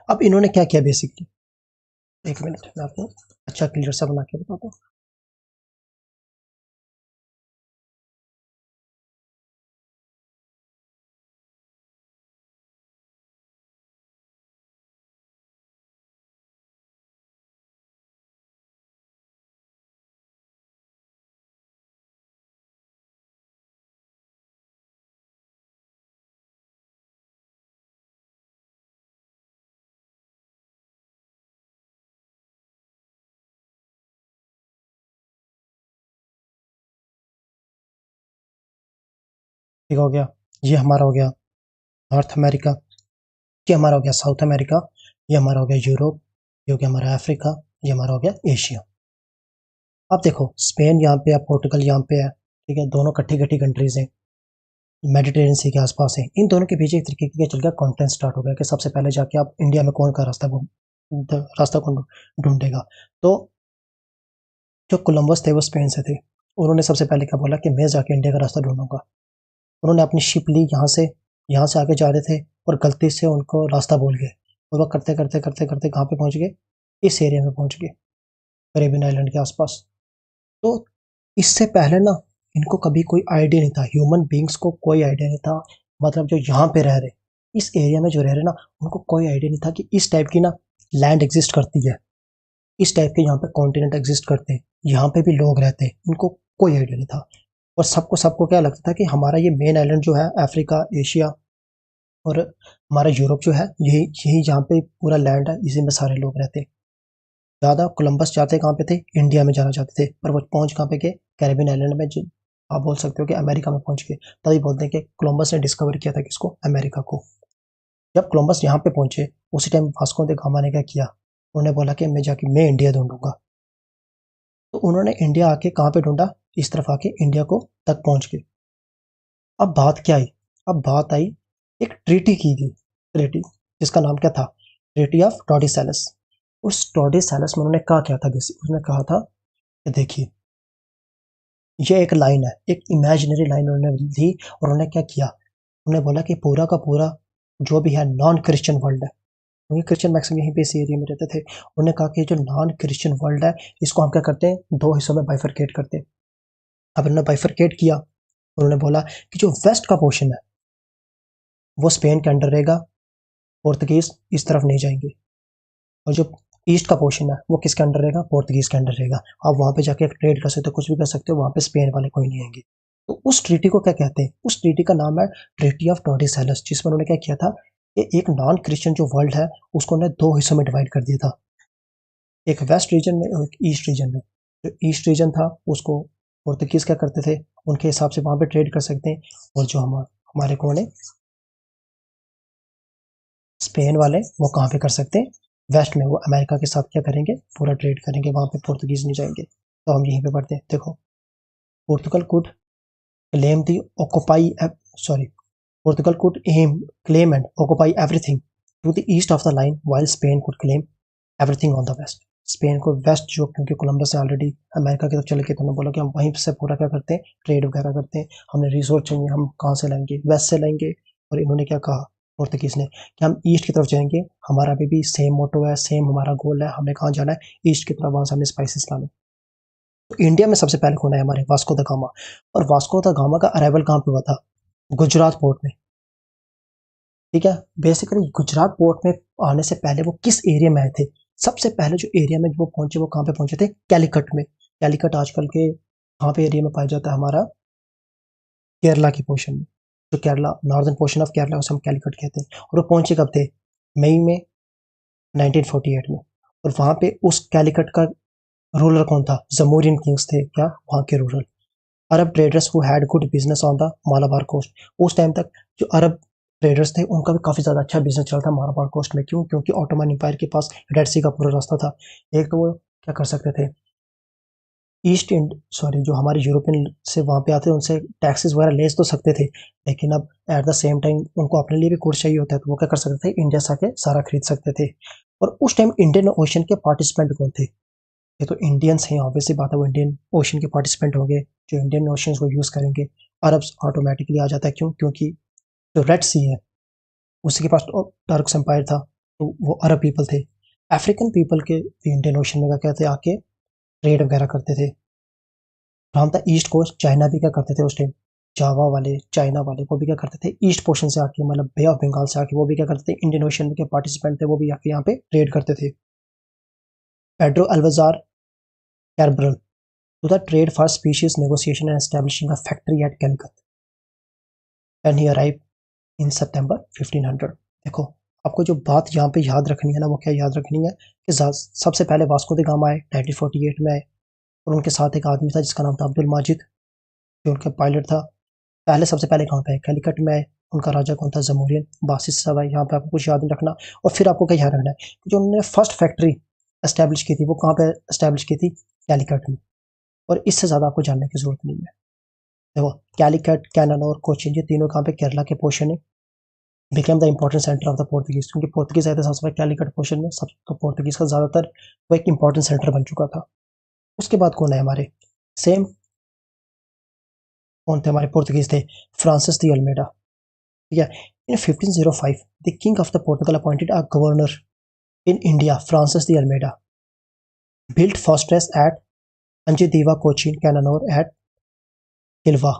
अब इन्होंने क्या किया बेसिकली, एक मिनट मैं आपको अच्छा क्लियर सा बना के बताता हूँ। ठीक हो गया, ये हमारा हो गया नॉर्थ अमेरिका, ये हमारा हो गया साउथ अमेरिका, ये हमारा हो गया यूरोप, ये हो गया हमारा अफ्रीका, ये हमारा हो गया एशिया। अब देखो स्पेन यहाँ पे है, पोर्टुगल यहाँ पे है, ठीक है, दोनों कट्ठी कट्ठी कंट्रीज हैं, मेडिटेरियन सी के आसपास है। इन दोनों के बीच एक तरीके का चल गया कॉन्टेंट स्टार्ट हो गया कि सबसे पहले जाके आप इंडिया में कौन का रास्ता कौन ढूंढेगा। तो जो कोलंबस थे वो स्पेन से थे, उन्होंने सबसे पहले क्या बोला कि मैं जाके इंडिया का रास्ता ढूंढूंगा। उन्होंने अपनी शिप ली, यहाँ से आगे जा रहे थे और गलती से उनको रास्ता भूल गए, और वह करते करते करते करते कहाँ पे पहुंच गए, इस एरिया में पहुंच गए, करेबियन आइलैंड के आसपास। तो इससे पहले ना इनको कभी कोई आइडिया नहीं था, ह्यूमन बींग्स को कोई आइडिया नहीं था, मतलब जो यहाँ पे रह रहे, इस एरिया में जो रह रहे ना, उनको कोई आइडिया नहीं था कि इस टाइप की ना लैंड एग्जिस्ट करती है, इस टाइप के यहाँ पे कॉन्टिनेंट एग्जिस्ट करते हैं, यहाँ पे भी लोग रहते हैं, इनको कोई आइडिया नहीं था। और सबको सबको क्या लगता था कि हमारा ये मेन आइलैंड जो है अफ्रीका, एशिया और हमारा यूरोप जो है, यही यही जहाँ पे पूरा लैंड है, इसी में सारे लोग रहते हैं। ज़्यादा कोलंबस जाते कहाँ पे थे, इंडिया में जाना चाहते थे, पर वो पहुंच कहाँ पे गए, कैरेबियन आइलैंड में, आप बोल सकते हो कि अमेरिका में पहुंच गए। तभी बोलते हैं कि कोलंबस ने डिस्कवर किया था किसको, अमेरिका को। जब कोलंबस यहाँ पे पहुंचे, उसी टाइम वास्को द गामा ने क्या किया, उन्होंने बोला कि मैं इंडिया ढूंढूंगा। तो उन्होंने इंडिया आके कहाँ पे ढूंढा, इस तरफ आके इंडिया को तक पहुंच गए। अब बात क्या आई, अब बात आई एक ट्रीटी की गई, ट्रीटी जिसका नाम क्या था, ट्रीटी ऑफ टॉर्डेसैलस। उस टॉर्डेसैलस में उन्होंने कहा क्या था, बेसिक उन्होंने कहा था कि देखिए ये एक लाइन है, एक इमेजिनरी लाइन उन्होंने दी, और उन्होंने क्या किया, उन्होंने बोला कि पूरा का पूरा जो भी है नॉन क्रिश्चियन वर्ल्ड है, क्योंकि क्रिश्चियन मैक्सिमम यहीं पे इस एरिया में रहते थे, उन्होंने कहा कि जो नॉन क्रिश्चियन वर्ल्ड है इसको हम क्या करते हैं, दो हिस्सों में बाइफरकेट करते हैं। अब उन्होंने बाइफरकेट किया, उन्होंने बोला कि जो वेस्ट का पोर्शन है वो स्पेन के अंडर रहेगा, पोर्तुगीज इस तरफ नहीं जाएंगे, और जो ईस्ट का पोर्शन है वो किसके अंडर रहेगा, पोर्तुगीज के अंडर रहेगा। आप वहां पे जाके ट्रेड कर सकते हो, कुछ भी कर सकते हो, वहां पे स्पेन वाले कोई नहीं आएंगे। तो उस ट्रीटी को क्या कहते हैं, उस ट्रीटी का नाम है ट्रीटी ऑफ टॉर्डेसैलस, जिसमें उन्होंने क्या किया था कि एक नॉन क्रिश्चियन जो वर्ल्ड है उसको उन्होंने दो हिस्सों में डिवाइड कर दिया था, एक वेस्ट रीजन में और एक ईस्ट रीजन में। जो ईस्ट रीजन था उसको पोर्तुगीज क्या करते थे, उनके हिसाब से वहां पे ट्रेड कर सकते हैं, और जो हमारे कौन है, स्पेन वाले, वो कहाँ पे कर सकते हैं, वेस्ट में, वो अमेरिका के साथ क्या करेंगे, पूरा ट्रेड करेंगे, वहां पे पोर्तुगीज नहीं जाएंगे। तो हम यहीं पे पढ़ते हैं, देखो, Portugal could claim the occupy, sorry, Portugal could um claim and occupy everything to the east of the line, while Spain could claim everything on the west. Spain को वेस्ट, जो क्योंकि कोलंबस से ऑलरेडी अमेरिका की तरफ चले गए, तो उन्होंने बोला कि हम वहीं से पूरा क्या करते हैं, ट्रेड वगैरह करते हैं, हमें रिसोर्स चाहिए, हम कहाँ से लाएंगे, वेस्ट से लाएंगे। और इन्होंने क्या कहा, पोर्तुगीज ने कि हम ईस्ट की तरफ जाएंगे, हमारा अभी भी सेम मोटो है, सेम हमारा गोल है, हमने कहाँ जाना है, ईस्ट की तरफ, वहां से हमने स्पाइसेस लाना। तो इंडिया में सबसे पहले कौन है हमारे, वास्को द गामा। और वास्को द गामा का अराइवल कहाँ पे हुआ था, गुजरात पोर्ट में। ठीक है, बेसिकली गुजरात पोर्ट में आने से पहले वो किस एरिया में आए थे, सबसे पहले जो एरिया में वो पहुंचे वो कहाँ पे पहुंचे थे, कैलिकट में। कैलिकट आजकल के कहाँ पे एरिया में पाया जाता है, हमारा केरला की पोर्शन में, जो Kerala northern portion of Kerala उसे हम कैलिकट कहते हैं। और वो पहुंचे कब थे, मई में 1948 में। और वहां पे उस कैलिकट का रूलर कौन था, जमोरियन किंग्स थे क्या वहां के ruler, Arab traders who had good business on the Malabar coast. उस टाइम तक जो अरब ट्रेडर्स थे उनका भी काफी ज्यादा अच्छा बिजनेस चल रहा था मालाबार कोस्ट में। क्यों, क्योंकि ऑटोमन एम्पायर के पास रेड सी का पूरा रास्ता था। एक तो वो क्या कर सकते थे, ईस्ट इंड सॉरी जो हमारे यूरोपियन से वहां पे आते थे उनसे टैक्सेस वगैरह ले तो सकते थे, लेकिन अब एट द सेम टाइम उनको अपने लिए भी गुड्स चाहिए होता है, तो वो क्या कर सकते थे, इंडिया से आके सारा खरीद सकते थे। और उस टाइम इंडियन ओशन के पार्टिसिपेंट कौन थे, ये तो इंडियंस हैं, ऑब्वियसली बात है, वो इंडियन ओशन के पार्टिसिपेंट होंगे जो इंडियन ओशन को यूज करेंगे। अरब ऑटोमेटिकली आ जाता है, क्यों, क्योंकि जो रेड सी है उसी के पास तो टर्क्स एम्पायर था, तो वो अरब पीपल थे। अफ्रीकन पीपल के इंडियन ओशन में क्या कहते आके ट्रेड वगैरह करते थे। हम था ईस्ट कोस्ट, चाइना भी क्या करते थे उस टाइम, जावा वाले चाइना वाले वो भी क्या करते थे, ईस्ट पोर्शन से आके मतलब बे ऑफ बंगाल से आके वो भी क्या करते थे, इंडियन ओशन के पार्टिसिपेंट थे, वो भी आके यहाँ पे ट्रेड करते थे। Pedro Alvares Cabral to the trade for species negotiation and establishing a factory at Calicut, and he arrived in September 1500। देखो, आपको जो बात यहाँ पे याद रखनी है ना, वो क्या याद रखनी है कि सबसे पहले वास्को द गामा आए 1948 में आए, और उनके साथ एक आदमी था जिसका नाम था अब्दुल माजिद, जो उनका पायलट था। पहले सबसे पहले कहाँ पे आए, कैलिकट में आए। उनका राजा कौन था, जमूरियन बासिस सब आए। यहाँ पे आपको कुछ याद नहीं रखना। और फिर आपको क्या याद रखना है, जो उन्होंने फर्स्ट फैक्ट्री एस्टेब्लिश की थी वो कहाँ पे एस्टेब्लिश की थी, कैलिकट में। और इससे ज़्यादा आपको जानने की जरूरत नहीं है। देखो, कैलिकट, कैनान और कोचिन, ये तीनों कहाँ पे, केरला के पोर्शन है। Became the important centre of the Portuguese, क्योंकि पोर्तुगीज आए थे सबसे पहले कैलिकट पोर्शन में, सब तो पोर्तुगीज का ज्यादातर वो एक इंपॉर्टेंट सेंटर बन चुका था। उसके बाद कौन है हमारे, सेम कौन थे हमारे पोर्तुगीज थे, फ्रांसिस दी अल्मेडा। ठीक है, in 1505 the king of the Portugal appointed a governor in India, Francis de Almeida built fortress at Anjadiva, Cochin, Cannanore at Kilwa.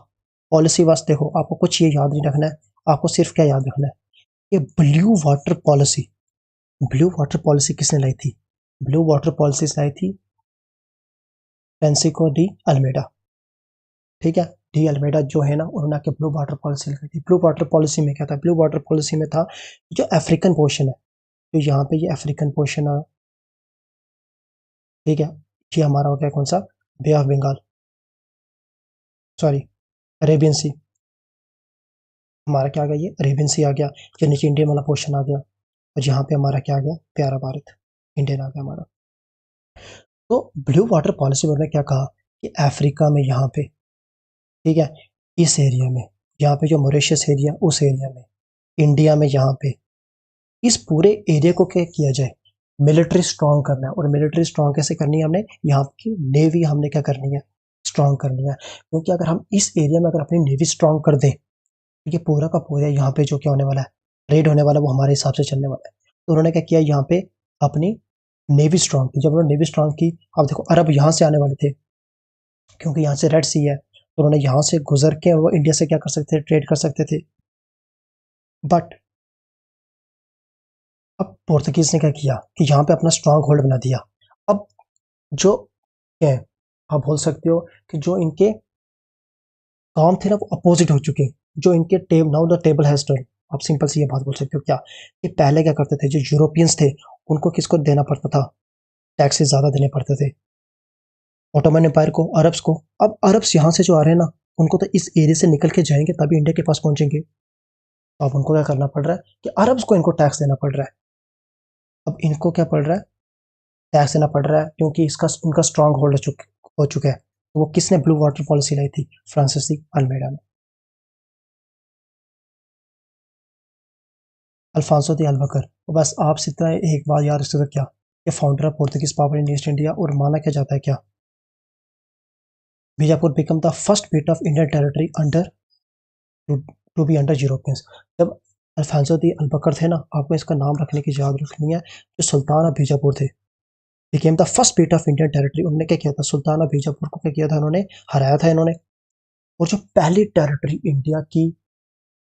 Policy वास्ते हो, आपको कुछ ये याद नहीं रखना है, आपको सिर्फ क्या याद रखना है, ये blue water policy. Blue water policy किसने लाई थी, ब्लू वाटर पॉलिसी लाई थी फ्रांसिस्को डी अल्मेडा। ठीक है, डी अल्मेडा जो है ना, उन्होंने आके ब्लू वाटर पॉलिसी लाई थी। ब्लू वाटर पॉलिसी में क्या था, ब्लू वाटर पॉलिसी में था जो अफ्रीकन पोर्शन है, तो यहाँ पे ये अफ्रीकन पोर्शन है। ठीक है, ये हमारा हो गया कौन सा, बे ऑफ बंगाल, सॉरी अरेबियन सी। हमारा क्या आ गया, ये अरेबियन सी आ गया। जो नीचे इंडियन वाला पोर्शन आ गया, और यहाँ पे हमारा क्या आ गया, प्यारा भारत इंडियन आ गया हमारा। तो ब्लू वाटर पॉलिसी में उन्होंने क्या कहा कि अफ्रीका में यहाँ पे, ठीक है, इस एरिया में, यहाँ पे जो मॉरिशस एरिया, उस एरिया में, इंडिया में, यहाँ पे इस पूरे एरिया को क्या किया जाए, मिलिट्री स्ट्रांग करना है। और मिलिट्री स्ट्रांग कैसे करनी है हमने, यहाँ की नेवी हमने क्या करनी है, स्ट्रांग करनी है। क्योंकि अगर हम इस एरिया में अगर अपनी नेवी स्ट्रांग कर दें, तो ये पूरा का पूरा यहाँ पे जो क्या होने वाला है, रेड होने वाला है, वो हमारे हिसाब से चलने वाला है। तो उन्होंने क्या किया, यहाँ पे अपनी नेवी स्ट्रांग की। जब उन्होंने नेवी स्ट्रांग की, अब देखो अरब यहाँ से आने वाले थे, क्योंकि यहाँ से रेड सी है, तो उन्होंने यहाँ से गुजर के वो इंडिया से क्या कर सकते थे, ट्रेड कर सकते थे। बट अब पोर्तुगीज ने क्या किया कि यहाँ पे अपना स्ट्रांग होल्ड बना दिया। अब जो है, आप बोल सकते हो कि जो इनके काम थे ना वो अपोजिट हो चुके, जो इनके now the table has turn. आप सिंपल सी ये बात बोल सकते हो क्या, कि पहले क्या करते थे, जो यूरोपियंस थे उनको किसको देना पड़ता था, टैक्सेस ज्यादा देने पड़ते थे, ऑटोमन एम्पायर को, अरब्स को। अब अरब्स यहाँ से जो आ रहे हैं ना, उनको तो इस एरिया से निकल के जाएंगे तभी इंडिया के पास पहुंचेंगे। तो अब उनको क्या करना पड़ रहा है कि अरब्स को इनको टैक्स देना पड़ रहा है। अब इनको क्या पड़ रहा है, टैक्स देना पड़ रहा है, क्योंकि इसका इनका स्ट्रांग होल्ड हो चुका है। तो वो किसने ब्लू वाटर पॉलिसी लाई थी, फ्रांसिस दी अल्मेडा ने। अल्फांसो दी अल्बकर। तो बस आपसे इतना एक बात याद रखिएगा क्या, ये founder of Portuguese power in east India, और माना क्या जाता है क्या, Bijapur become the first bit of Indian territory under to be under Europeans. जब अल्फांसो दी अलबकर थे ना, आपको इसका नाम रखने की याद रखनी है, जो सुल्तान ऑफ बीजापुर थे, became the first state of Indian territory. उन्होंने क्या किया था, सुल्तान ऑफ बीजापुर को क्या किया था, उन्होंने हराया था इन्होंने। और जो पहली टेरिटरी इंडिया की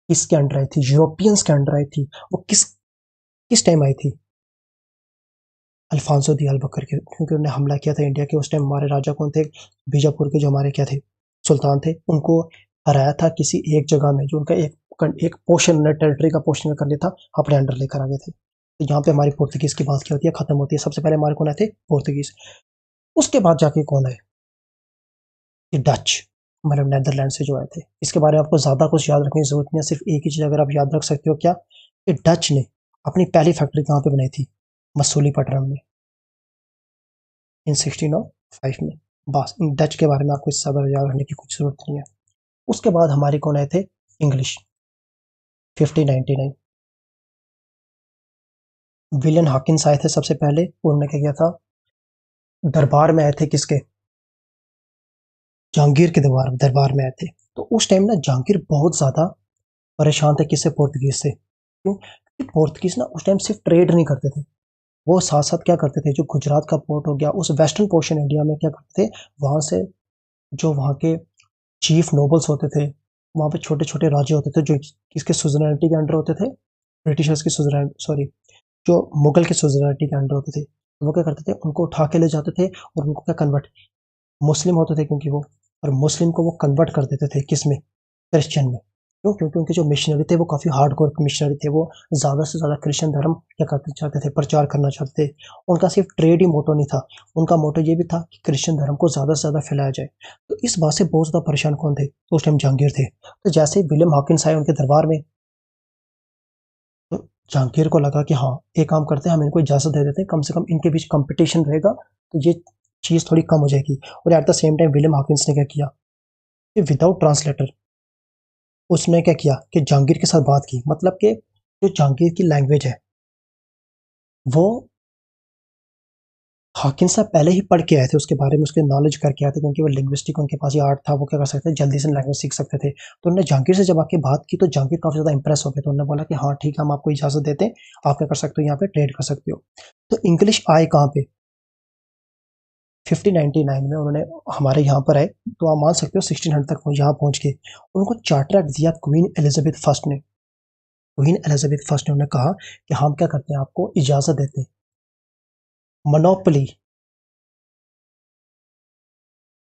किसके अंडर आई थी, यूरोपियंस के अंडर आई थी, वो किस किस टाइम आई थी, अल्फांसो दी अलबकर के, क्योंकि उन्होंने हमला किया था इंडिया के। उस टाइम हमारे राजा कौन थे, बीजापुर के जो हमारे क्या थे, सुल्तान थे, उनको हराया था किसी एक जगह में, जो उनका एक पोर्शन टेरिटरी का पोर्शन कर लिया था, अपने अंडर लेकर आ गए थे। तो यहाँ पे हमारी पोर्तुगीज की बात क्या होती है, खत्म होती है। सबसे पहले हमारे कौन आए थे, पोर्तुगीज। उसके बाद जाके कौन आए, ये डच, मतलब नेदरलैंड से जो आए थे। इसके बारे में आपको ज्यादा कुछ याद रखने की जरूरत नहीं है, सिर्फ एक ही चीज अगर आप याद रख सकते हो क्या, कि डच ने अपनी पहली फैक्ट्री कहाँ पे बनाई थी, मसूलीपट्टनम में, इन 1605 में। बस इन डच के बारे में आपको इससे ज्यादा याद रखने की कुछ जरूरत नहीं है। उसके बाद हमारे कौन आए थे, इंग्लिश, 1599। विलियम हॉकिंस आए थे सबसे पहले। उन्होंने क्या किया था, दरबार में आए थे किसके, जहांगीर के दरबार दरबार में आए थे। तो उस टाइम ना जहांगीर बहुत ज्यादा परेशान थे, किससे, पोर्तुगीज से। क्यों, क्योंकि पोर्तुगीज ना उस टाइम सिर्फ ट्रेड नहीं करते थे, वो साथ साथ क्या करते थे, जो गुजरात का पोर्ट हो गया, उस वेस्टर्न पोर्शन इंडिया में क्या करते थे, वहां से जो वहाँ के चीफ नोबल्स होते थे, वहाँ पे छोटे छोटे राज्य होते थे, जो किसके सुजरैनिटी के अंडर होते थे, ब्रिटिशर्स की सुजरैन सॉरी, जो मुगल के सुजरैनिटी के अंडर होते थे। वो क्या करते थे, उनको उठा के ले जाते थे और उनको क्या कन्वर्ट, मुस्लिम होते थे क्योंकि वो, और मुस्लिम को वो कन्वर्ट कर देते थे किस में, क्रिश्चियन में। क्यों, क्योंकि उनके जो मिशनरी थे वो काफी हार्डकोर मिशनरी थे, वो ज्यादा से ज्यादा क्रिश्चियन धर्म क्या करते चाहते थे, प्रचार करना चाहते थे। उनका सिर्फ ट्रेड ही मोटो नहीं था, उनका मोटो ये भी था कि क्रिश्चियन धर्म को ज्यादा से ज्यादा फैलाया जाए। तो इस बात से बहुत ज्यादा परेशान कौन थे, तो उस टाइम जहांगीर थे। तो जैसे ही विलियम हॉकिंस आए उनके दरबार में, तो जहांगीर को लगा कि हाँ, एक काम करते हैं, हम इनको इजाजत दे देते हैं, कम से कम इनके बीच कंपटीशन रहेगा, तो ये चीज थोड़ी कम हो जाएगी। और at the same time William Hawkins ने क्या किया, कि विदाउट ट्रांसलेटर उसने क्या किया, कि जहांगीर के साथ बात की, मतलब कि जो जहांगीर की लैंग्वेज है, वो हॉकिंस साहब पहले ही पढ़ के आए थे, उसके बारे में उसके नॉलेज करके आए थे, क्योंकि वो लिंग्विस्टिक उनके पास ये आर्ट था, वो क्या कर सकते थे, जल्दी से लैंग्वेज सीख सकते थे। तो उन्होंने जहांगीर से जब आके बात की, तो जहांगीर काफी ज्यादा इंप्रेस हो गए, तो उन्होंने बोला कि हाँ ठीक है, हम आपको इजाजत देते हैं, आप क्या कर सकते हो, यहाँ पे ट्रेड कर सकते हो। तो इंग्लिश आए कहाँ पे, 1599 में उन्होंने हमारे यहाँ पर आए, तो आप मान सकते हो 1600 तक वो यहाँ पहुंच गए। उनको चार्टर एक्ट दिया क्वीन एलिजाबेथ फर्स्ट ने। क्वीन एलिजाबेथ फर्स्ट ने उन्हें कहा कि हम क्या करते हैं, आपको इजाजत देते हैं, मोनोपोली,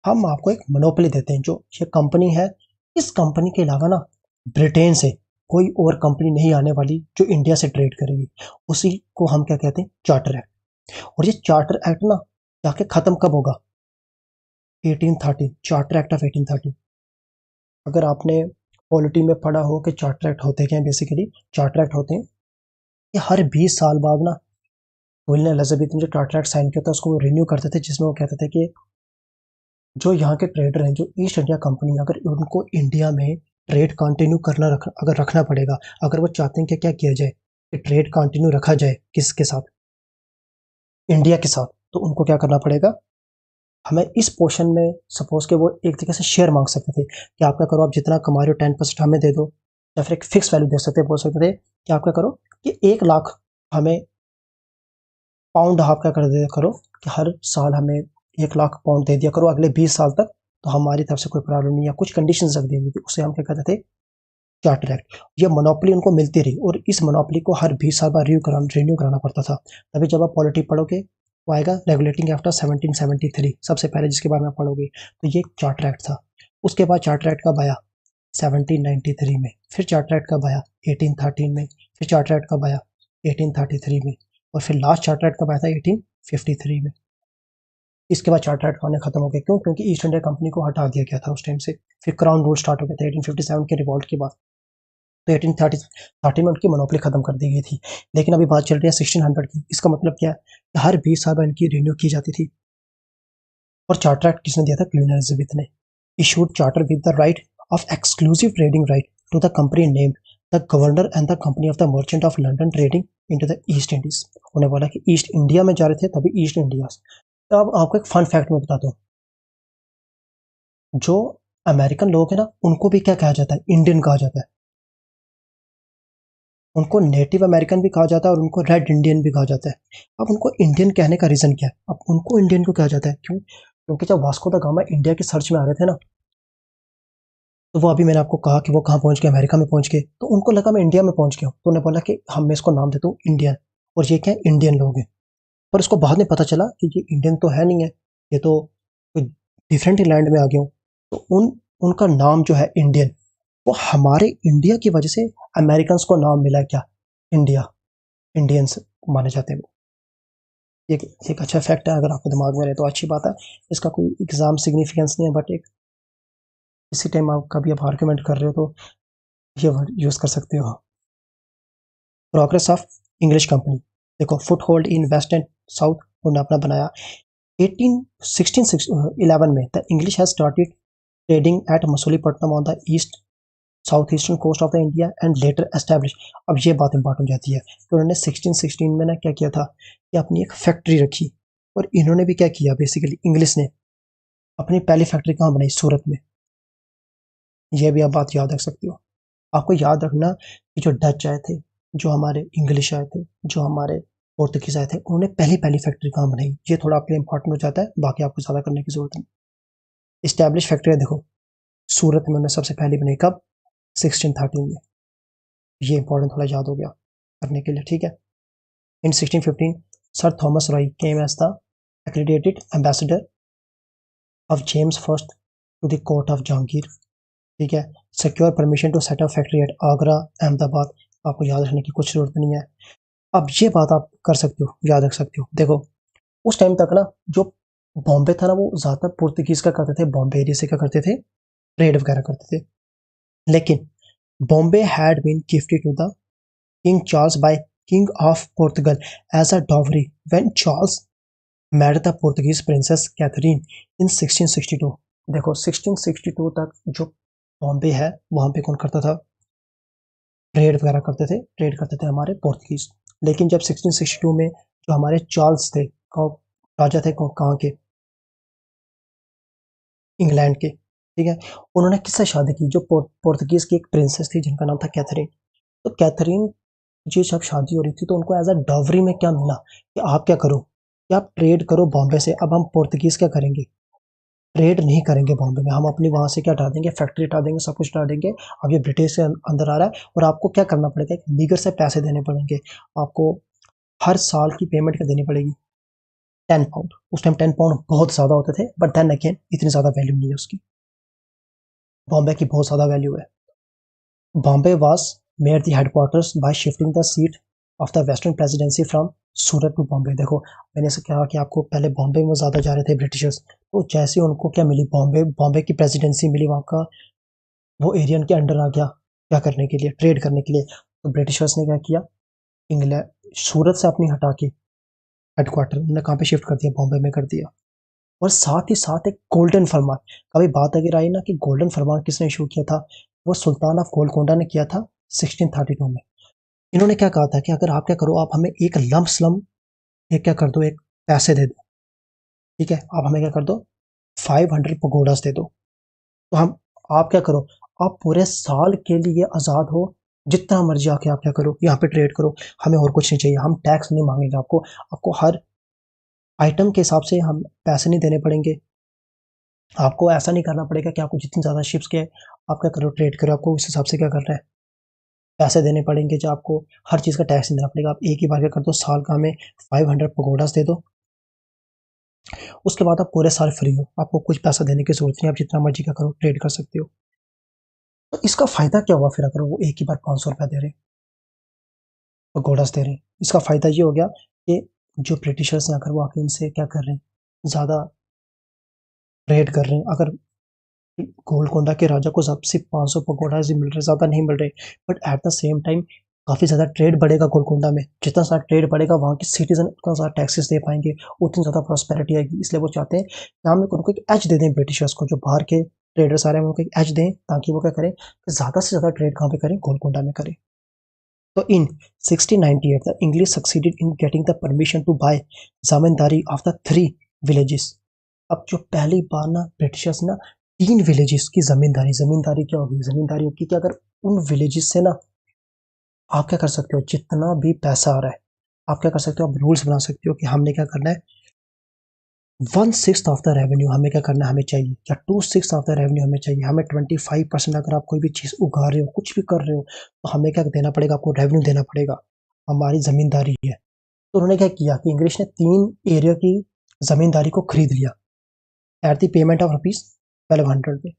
हम आपको एक मोनोपोली देते हैं, जो ये कंपनी है, इस कंपनी के अलावा ना ब्रिटेन से कोई और कंपनी नहीं आने वाली जो इंडिया से ट्रेड करेगी। उसी को हम क्या कहते हैं, चार्टर एक्ट। और ये चार्टर एक्ट ना जाके खत्म कब होगा, 1813, चार्टर एक्ट ऑफ 1813। अगर आपने पॉलिटी में पढ़ा हो कि चार्टर एक्ट होते क्या हैं, बेसिकली चार्टर एक्ट होते हैं कि हर 20 साल बाद ना क्वीन एलिजाबेथ ने जो चार्टर एक्ट साइन किया था, उसको वो रिन्यू करते थे, जिसमें वो कहते थे कि जो यहाँ के ट्रेडर हैं, जो ईस्ट इंडिया कंपनी, अगर उनको इंडिया में ट्रेड कंटिन्यू अगर रखना पड़ेगा, अगर वो चाहते हैं कि क्या किया जाए, कि ट्रेड कंटिन्यू रखा जाए किसके साथ, इंडिया के साथ, तो उनको क्या करना पड़ेगा, हमें इस पोर्शन में, सपोज के वो एक तरीके से शेयर मांग सकते थे कि आप क्या करो, आप जितना कमा रहे हो 10% हमें दे दो, या फिर एक फिक्स वैल्यू दे सकते, बोल सकते थे कि आप क्या करो, कि 1 लाख हमें पाउंड, आप क्या कर दिया करो, कि हर साल हमें 1 लाख पाउंड दे दिया करो अगले 20 साल तक, तो हमारी तरफ से कोई प्रॉब्लम नहीं है। कुछ कंडीशन रख दी थी, उसे हम क्या कहते थे, चार्टर एक्ट। ये मोनोपोली उनको मिलती रही, और इस मोनोपोली को हर 20 साल बाद रिन्यू कराना पड़ता था। तभी जब आप पॉलिटी पढ़ोगे, वो आएगा रेगुलेटिंग एक्ट ऑफ 1773, सबसे पहले जिसके बारे में आप पढ़ोगे, तो ये चार्टर एक्ट था। उसके बाद चार्टर एक्ट कब आया, 1793 में। फिर चार्टर एक्ट कब आया, 1813 में। फिर चार्टर एक्ट कब आया, 1833 में। और फिर लास्ट चार्टर एक्ट कब आया था, 1853 में। इसके बाद चार्टर एक्ट आने खत्म हो गए, क्यों, क्योंकि ईस्ट इंडिया कंपनी को हटा दिया गया था उस टाइम से। फिर क्राउन रूल स्टार्ट हो गया था 1857 के रिवॉल्ट के बाद। तो 1830 में उनकी मोनोपोली खत्म कर दी गई थी। लेकिन अभी बात चल रही है 1600 की। इसका मतलब क्या है, कि हर 20 साल में इनकी रिन्यू की जाती थी। और चार्टर एक्ट किसने दिया था, क्वीन एलिजाबेथ ने। Issued charter with the right of exclusive trading right to the company named the governor and the company of the merchant of London trading into the East Indies. उन्हें बोला कि ईस्ट इंडिया में जा रहे थे, तभी ईस्ट इंडिया। तो अब आपको एक फन फैक्ट मैं बताता हूँ, जो अमेरिकन लोग हैं ना, उनको भी क्या कहा जाता है, इंडियन कहा जाता है। उनको नेटिव अमेरिकन भी कहा जाता है और उनको रेड इंडियन भी कहा जाता है। अब उनको इंडियन कहने का रीज़न क्या है? अब उनको इंडियन क्यों कहा जाता है? क्यों? क्योंकि जब वास्को द गामा इंडिया की सर्च में आ रहे थे ना, तो वो अभी मैंने आपको कहा कि वो कहाँ पहुँच गए, अमेरिका में पहुँच गए, तो उनको लगा मैं इंडिया में पहुँच गया हूँ, तो उन्होंने बोला कि हम मैं इसको नाम देता हूँ इंडियन, और ये क्या है, इंडियन लोग हैं। पर उसको बाद में पता चला कि ये इंडियन तो है नहीं है, ये तो कोई डिफरेंट ही लैंड में आ गया हूँ। तो उनका नाम जो है इंडियन, वो हमारे इंडिया की वजह से अमेरिकन को नाम मिला है क्या, इंडिया, इंडियंस माने जाते हैं वो। एक एक अच्छा फैक्ट है, अगर आपको दिमाग में रहे तो अच्छी बात है। इसका कोई एग्जाम सिग्निफिकेंस नहीं है, बट एक इसी टाइम आप कभी आप आर्ग्यूमेंट कर रहे हो तो ये वर्ड यूज कर सकते हो। प्रोग्रेस ऑफ इंग्लिश कंपनी, देखो foothold in west and south उन्होंने अपना बनाया। 11 में the English has started trading at Masulipatnam on the east south eastern coast of the India and later establish. अब ये बात इंपॉर्टेंट हो जाती है कि उन्होंने 1616 में ना क्या किया था कि अपनी एक फैक्ट्री रखी, और इन्होंने भी क्या किया, बेसिकली इंग्लिश ने अपनी पहली फैक्ट्री कहाँ बनाई, सूरत में। यह भी आप बात याद रख सकते हो। आपको याद रखना कि जो डच आए थे, जो हमारे इंग्लिश आए थे, जो हमारे पोर्तुगीज आए थे, उन्होंने पहली पहली फैक्ट्री कहाँ बनाई, ये थोड़ा आपके लिए इंपॉर्टेंट हो जाता है, बाकी आपको ज़्यादा करने की जरूरत नहीं। इस्टेब्लिश फैक्ट्री देखो, सूरत में उन्होंने सबसे पहली बनाई, कब, 1613 में। ये इंपॉर्टेंट थोड़ा याद हो गया करने के लिए, ठीक है। In 1615 sir Thomas Roe came as the accredited ambassador of James first to the court of Jahangir, ठीक है। Secure permission to set up factory at Agra, Ahmedabad. आपको याद रखने की कुछ जरूरत नहीं है। अब ये बात आप कर सकते हो, याद रख सकते हो। देखो उस टाइम तक ना जो बॉम्बे था ना, वो ज़्यादातर पुर्तगीज का करते थे, बॉम्बे एरिया से क्या करते थे, ट्रेड वगैरह करते थे। लेकिन Bombay had been gifted to the king Charles by king of Portugal as a dowry when Charles married the Portuguese princess Catherine in 1662। देखो 1662 तक जो बॉम्बे है, वहां पे कौन करता था, ट्रेड वगैरह करते थे, ट्रेड करते थे हमारे पोर्तुगीज। लेकिन जब 1662 में जो हमारे चार्ल्स थे, राजा थे कहाँ के, इंग्लैंड के, ठीक है, उन्होंने किससे शादी की, जो पोर्तुगीज की एक प्रिंसेस थी जिनका नाम था कैथरीन। तो कैथरीन जी जब शादी हो रही थी, तो उनको एज अ डॉवरी में क्या मिला कि आप क्या करो, कि आप ट्रेड करो बॉम्बे से। अब हम पोर्तुगीज क्या करेंगे, ट्रेड नहीं करेंगे बॉम्बे में, हम अपनी वहां से क्या हटा देंगे, फैक्ट्री हटा देंगे, सब कुछ हटा देंगे। अब ये ब्रिटिश से अंदर आ रहा है, और आपको क्या करना पड़ेगा, लीगर से पैसे देने पड़ेंगे आपको, हर साल की पेमेंट क्या देनी पड़ेगी, 10 पाउंड। उस टाइम 10 पाउंड बहुत ज़्यादा होते थे, बट देन अगेन इतनी ज़्यादा वैल्यू नहीं है उसकी, बॉम्बे की बहुत ज़्यादा वैल्यू है। Bombay was made the headquarters by shifting the seat of the western presidency from Surat to Bombay. देखो मैंने से कहा कि आपको पहले बॉम्बे में ज़्यादा जा रहे थे ब्रिटिशर्स, तो जैसे उनको क्या मिली, बॉम्बे बॉम्बे की प्रेसिडेंसी मिली, वहाँ का वो एरियन के अंडर आ गया, क्या करने के लिए, ट्रेड करने के लिए। तो ब्रिटिशर्स ने क्या किया, इंग्लैंड सूरत से अपनी हटा के हेडक्वार्टर उन्होंने कहाँ पे शिफ्ट कर दिया, बॉम्बे में कर दिया। और साथ ही साथ एक गोल्डन फरमान, कभी बात अगर आई ना कि गोल्डन फरमान किसने इशू किया था, वो सुल्तान ऑफ गोलकोंडा ने किया था 1632 में। इन्होंने क्या कहा था कि अगर आप क्या करो, आप हमें एक लंप स्लम, एक क्या कर दो, एक पैसे दे दो, ठीक है, आप हमें क्या कर दो, 500 पगोडास दे दो। तो हम, आप क्या करो, आप पूरे साल के लिए आज़ाद हो, जितना मर्जी आके आप क्या करो, यहाँ पे ट्रेड करो, हमें और कुछ नहीं चाहिए, हम टैक्स नहीं मांगेंगे आपको, आपको हर आइटम के हिसाब से हम पैसे नहीं देने पड़ेंगे, आपको ऐसा नहीं करना पड़ेगा कि आपको जितनी ज़्यादा शिप्स के आप क्या करो, ट्रेड करो, आपको उस हिसाब से क्या करना है, पैसे देने पड़ेंगे, जो आपको हर चीज़ का टैक्स नहीं देना पड़ेगा। आप एक ही बार क्या कर दो, साल का हमें 500 पगोडास दे दो, उसके बाद आप पूरे साल फ्री हो, आपको कुछ पैसा देने की जरूरत नहीं, आप जितना मर्जी क्या करो, ट्रेड कर सकते हो। तो इसका फायदा क्या हुआ फिर, अगर वो एक ही बार 500 रुपया दे रहे, पगोडास दे रहे, इसका फायदा ये हो गया कि जो ब्रिटिशर्स हैं, अगर वो आके इनसे क्या कर रहे हैं, ज़्यादा ट्रेड कर रहे हैं, अगर गोलकोंडा के राजा को सब सिर्फ 500 पगोडाज ही मिल रहे, ज़्यादा नहीं मिल रहे, but at the same time काफ़ी ज़्यादा ट्रेड बढ़ेगा गोलकोंडा में, जितना सारा ट्रेड बढ़ेगा वहाँ के सिटीजन उतना ज़्यादा टैक्सेस दे पाएंगे, उतनी ज़्यादा प्रॉस्पेरिटी आएगी। इसलिए वो चाहते हैं कि हम उनको एक एज दे दें, ब्रिटिशर्स को, जो बाहर के ट्रेडर्स आ रहे हैं उनको एक एज दें, ताकि वो क्या करें, कि ज़्यादा से ज़्यादा ट्रेड कहाँ पे करें, गोलकोंडा में करें। तो in 1698 the English succeeded in getting the permission to buy zamindari of the 3 villages. अब जो पहली बार ना ब्रिटिशर्स ना 3 विलेजेस की जमींदारी, जमींदारी क्या होगी, जमींदारी होगी कि अगर उन विलेजेस से ना आप क्या कर सकते हो, जितना भी पैसा आ रहा है आप क्या कर सकते हो, आप रूल्स बना सकते हो कि हमने क्या करना है, 1/6 ऑफ द रेवेन्यू हमें क्या करना है, हमें चाहिए, या 2/6 ऑफ द रेवेन्यू हमें चाहिए, हमें 25%, अगर आप कोई भी चीज़ उगा रहे हो, कुछ भी कर रहे हो, तो हमें क्या देना पड़ेगा, आपको रेवेन्यू देना पड़ेगा, हमारी ज़मींदारी है। तो उन्होंने क्या किया कि इंग्लिश ने 3 एरिया की ज़मींदारी को खरीद लिया at the payment of rupees 1200 में।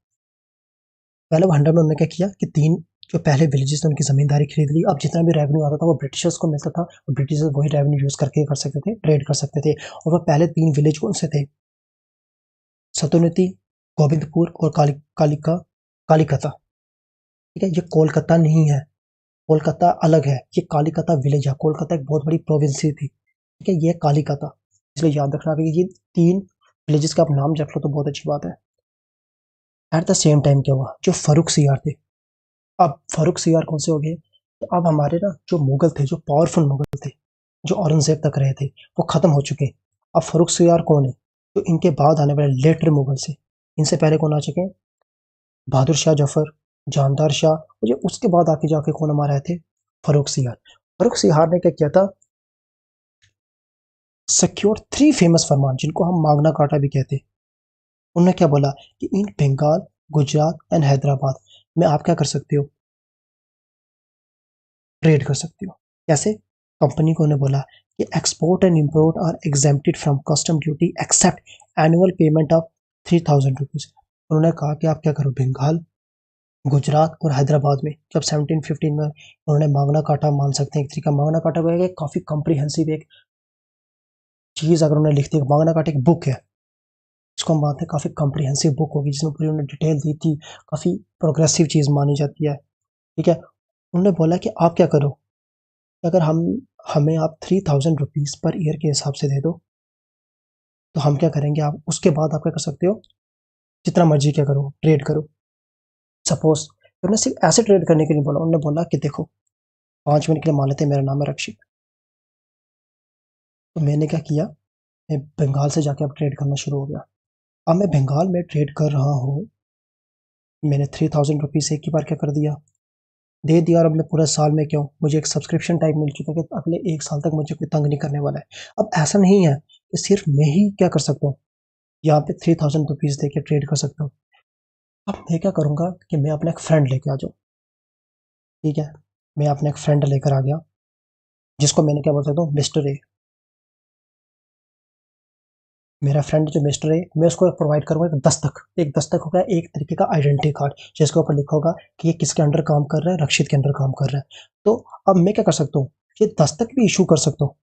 1200 में उन्होंने क्या किया कि 3 जो पहले विलेजेस थे उनकी ज़मींदारी खरीद ली। अब जितना भी रेवेन्यू आता था वो ब्रिटिशर्स को मिलता था और ब्रिटिशर्स वही रेवेन्यू यूज़ करके कर सकते थे, ट्रेड कर सकते थे। और वो पहले 3 विलेज कौन से थे, सतुनिति, गोविंदपुर और कालिकता। ठीक है, ये कोलकाता नहीं है, कोलकाता अलग है, ये कालिकता विलेज है। कोलकाता एक बहुत बड़ी प्रोविंस थी, ठीक है, ये कालिकता, इसलिए याद रखना कि ये 3 विलेजेस का आप नाम रख लो तो बहुत अच्छी बात है। एट द सेम टाइम क्या हुआ, जो फर्रुख सियार थे, अब फर्रुख सियार कौन से हो गए, तो अब हमारे ना जो मुगल थे, जो पावरफुल मुगल थे, जो औरंगजेब तक रहे थे, वो खत्म हो चुके। अब फर्रुख सियार कौन है, जो इनके बाद आने वाले लेटर मुगल से, इनसे पहले कौन आ चुके, बहादुर शाह जफर, जानदार शाह, और जो उसके बाद आके जाके कौन हमारे आए थे, फर्रुख सियार। फर्रुख सियार ने क्या किया था, सिक्योर 3 फेमस फरमान, जिनको हम मांगना काटा भी कहते हैं। उन्होंने क्या बोला कि इन बंगाल, गुजरात एंड हैदराबाद में आप क्या कर सकते हो, ट्रेड कर सकते हो। कैसे, कंपनी को उन्हें बोला कि export and import are exempted from custom duty except annual payment of 3000 rupees. उन्होंने कहा कि आप क्या करो, बंगाल, गुजरात और हैदराबाद में, जब 1715 में उन्होंने मांगना काटा, मान सकते हैं एक तरीका मांगना काटा हुआ है, काफी कॉम्प्रिहेंसिव एक चीज अगर उन्होंने लिख दी, मांगना काटा एक बुक है, इसको हम मानते हैं काफी कॉम्प्रिहेंसिव बुक होगी, जिसमें पूरी उन्होंने डिटेल दी थी, काफी प्रोग्रेसिव चीज मानी जाती है। ठीक है, उन्होंने बोला कि आप क्या करो, अगर हमें आप 3000 रुपीज पर ईयर के हिसाब से दे दो, तो हम क्या करेंगे, आप उसके बाद आप क्या कर सकते हो, जितना मर्जी क्या करो, ट्रेड करो। सपोज उन्होंने सिर्फ ऐसे ट्रेड करने के लिए बोला, उन्होंने बोला कि देखो 5 मिनट के लिए मान लेते हैं मेरा नाम है रक्षित, तो मैंने क्या किया, मैं बंगाल से जाके अब ट्रेड करना शुरू हो गया। अब मैं बंगाल में ट्रेड कर रहा हूँ, मैंने 3000 रुपीज एक ही बार क्या कर दिया, दे दिया, और अब मैं पूरा साल में क्यों, मुझे एक सब्सक्रिप्शन टाइप मिल चुका है कि अगले 1 साल तक मुझे कोई तंग नहीं करने वाला है। अब ऐसा नहीं है कि सिर्फ मैं ही क्या कर सकता हूँ, यहाँ पे 3000 रुपीज दे के ट्रेड कर सकता हूँ। अब मैं क्या करूँगा कि मैं अपना एक फ्रेंड लेके आ जाऊँ। ठीक है, मैं अपना एक फ्रेंड लेकर आ गया, जिसको मैंने क्या बोल सकता हूँ, मिस्टर ए। मेरा फ्रेंड जो मिस्टर है, मैं उसको प्रोवाइड करूँगा एक दस्तक होगा, एक तरीके का आइडेंटिटी कार्ड, जिसके ऊपर लिखा होगा कि ये किसके अंडर काम कर रहा है, रक्षित के अंडर काम कर रहा है। तो अब मैं क्या कर सकता हूँ, ये दस्तक भी इशू कर सकता हूँ,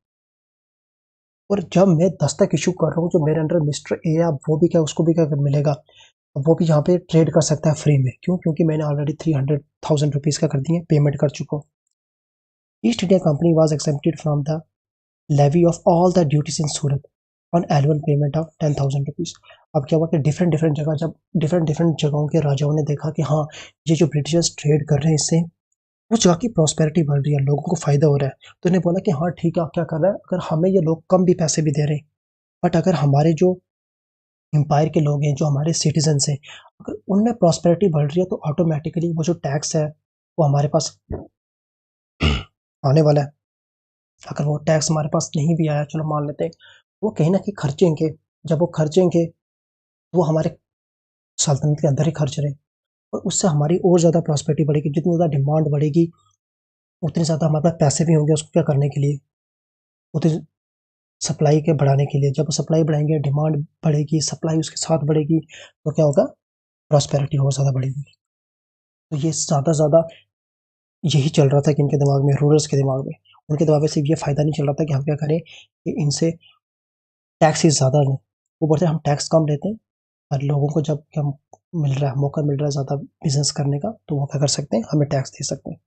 और जब मैं दस्तक इशू कर रहा हूँ, जो मेरे अंडर मिस्टर ए है, अब वो भी क्या, उसको भी क्या मिलेगा, अब वो भी यहाँ पे ट्रेड कर सकता है फ्री में। क्यों, क्योंकि मैंने ऑलरेडी 300,000 रुपीज का कर दिए, पेमेंट कर चुका हूँ। East India company was accepted from the levy of all the duties in Surat on annual payment of 10,000 rupees. अब क्या हुआ कि डिफरेंट डिफरेंट जगह, जब डिफरेंट डिफरेंट जगहों के राजाओं ने देखा कि हाँ, ये जो ब्रिटिशर्स ट्रेड कर रहे हैं, इससे उस जगह की प्रॉस्पेरिटी बढ़ रही है, लोगों को फायदा हो रहा है, तो उन्हें बोला कि हाँ ठीक है, आप क्या कर रहे हैं, अगर हमें ये लोग कम भी पैसे भी दे रहे हैं, बट अगर हमारे जो एम्पायर के लोग हैं, जो हमारे सिटीजन हैं, अगर उनमें प्रॉस्पेरिटी बढ़ रही है, तो ऑटोमेटिकली वो जो टैक्स है वो हमारे पास आने वाला है। अगर वो टैक्स हमारे पास नहीं भी आया, चलो मान लेते हैं, वो कहीं ना कहीं खर्चेंगे, जब वो खर्चेंगे तो वो हमारे सल्तनत के अंदर ही खर्च रहे, और उससे हमारी और ज़्यादा प्रॉस्पेरिटी बढ़ेगी, जितनी ज़्यादा डिमांड बढ़ेगी उतनी ज़्यादा हमारे पास पैसे भी होंगे उसको क्या करने के लिए, उतनी सप्लाई के बढ़ाने के लिए। जब सप्लाई बढ़ाएंगे, डिमांड बढ़ेगी, सप्लाई उसके साथ बढ़ेगी, तो क्या होगा, प्रॉस्पेरिटी और ज़्यादा बढ़ेगी। तो ये ज़्यादा से ज़्यादा यही चल रहा था कि इनके दिमाग में, रूलर्स के दिमाग में, उनके दिमाग में सिर्फ ये फ़ायदा नहीं चल रहा था कि हम क्या करें कि इनसे टैक्स ही ज़्यादा लें, वो बोलते हैं हम टैक्स कम लेते हैं, और लोगों को जब क्या मिल रहा है, मौका मिल रहा है ज़्यादा बिजनेस करने का, तो वो क्या कर सकते हैं, हमें टैक्स दे सकते हैं।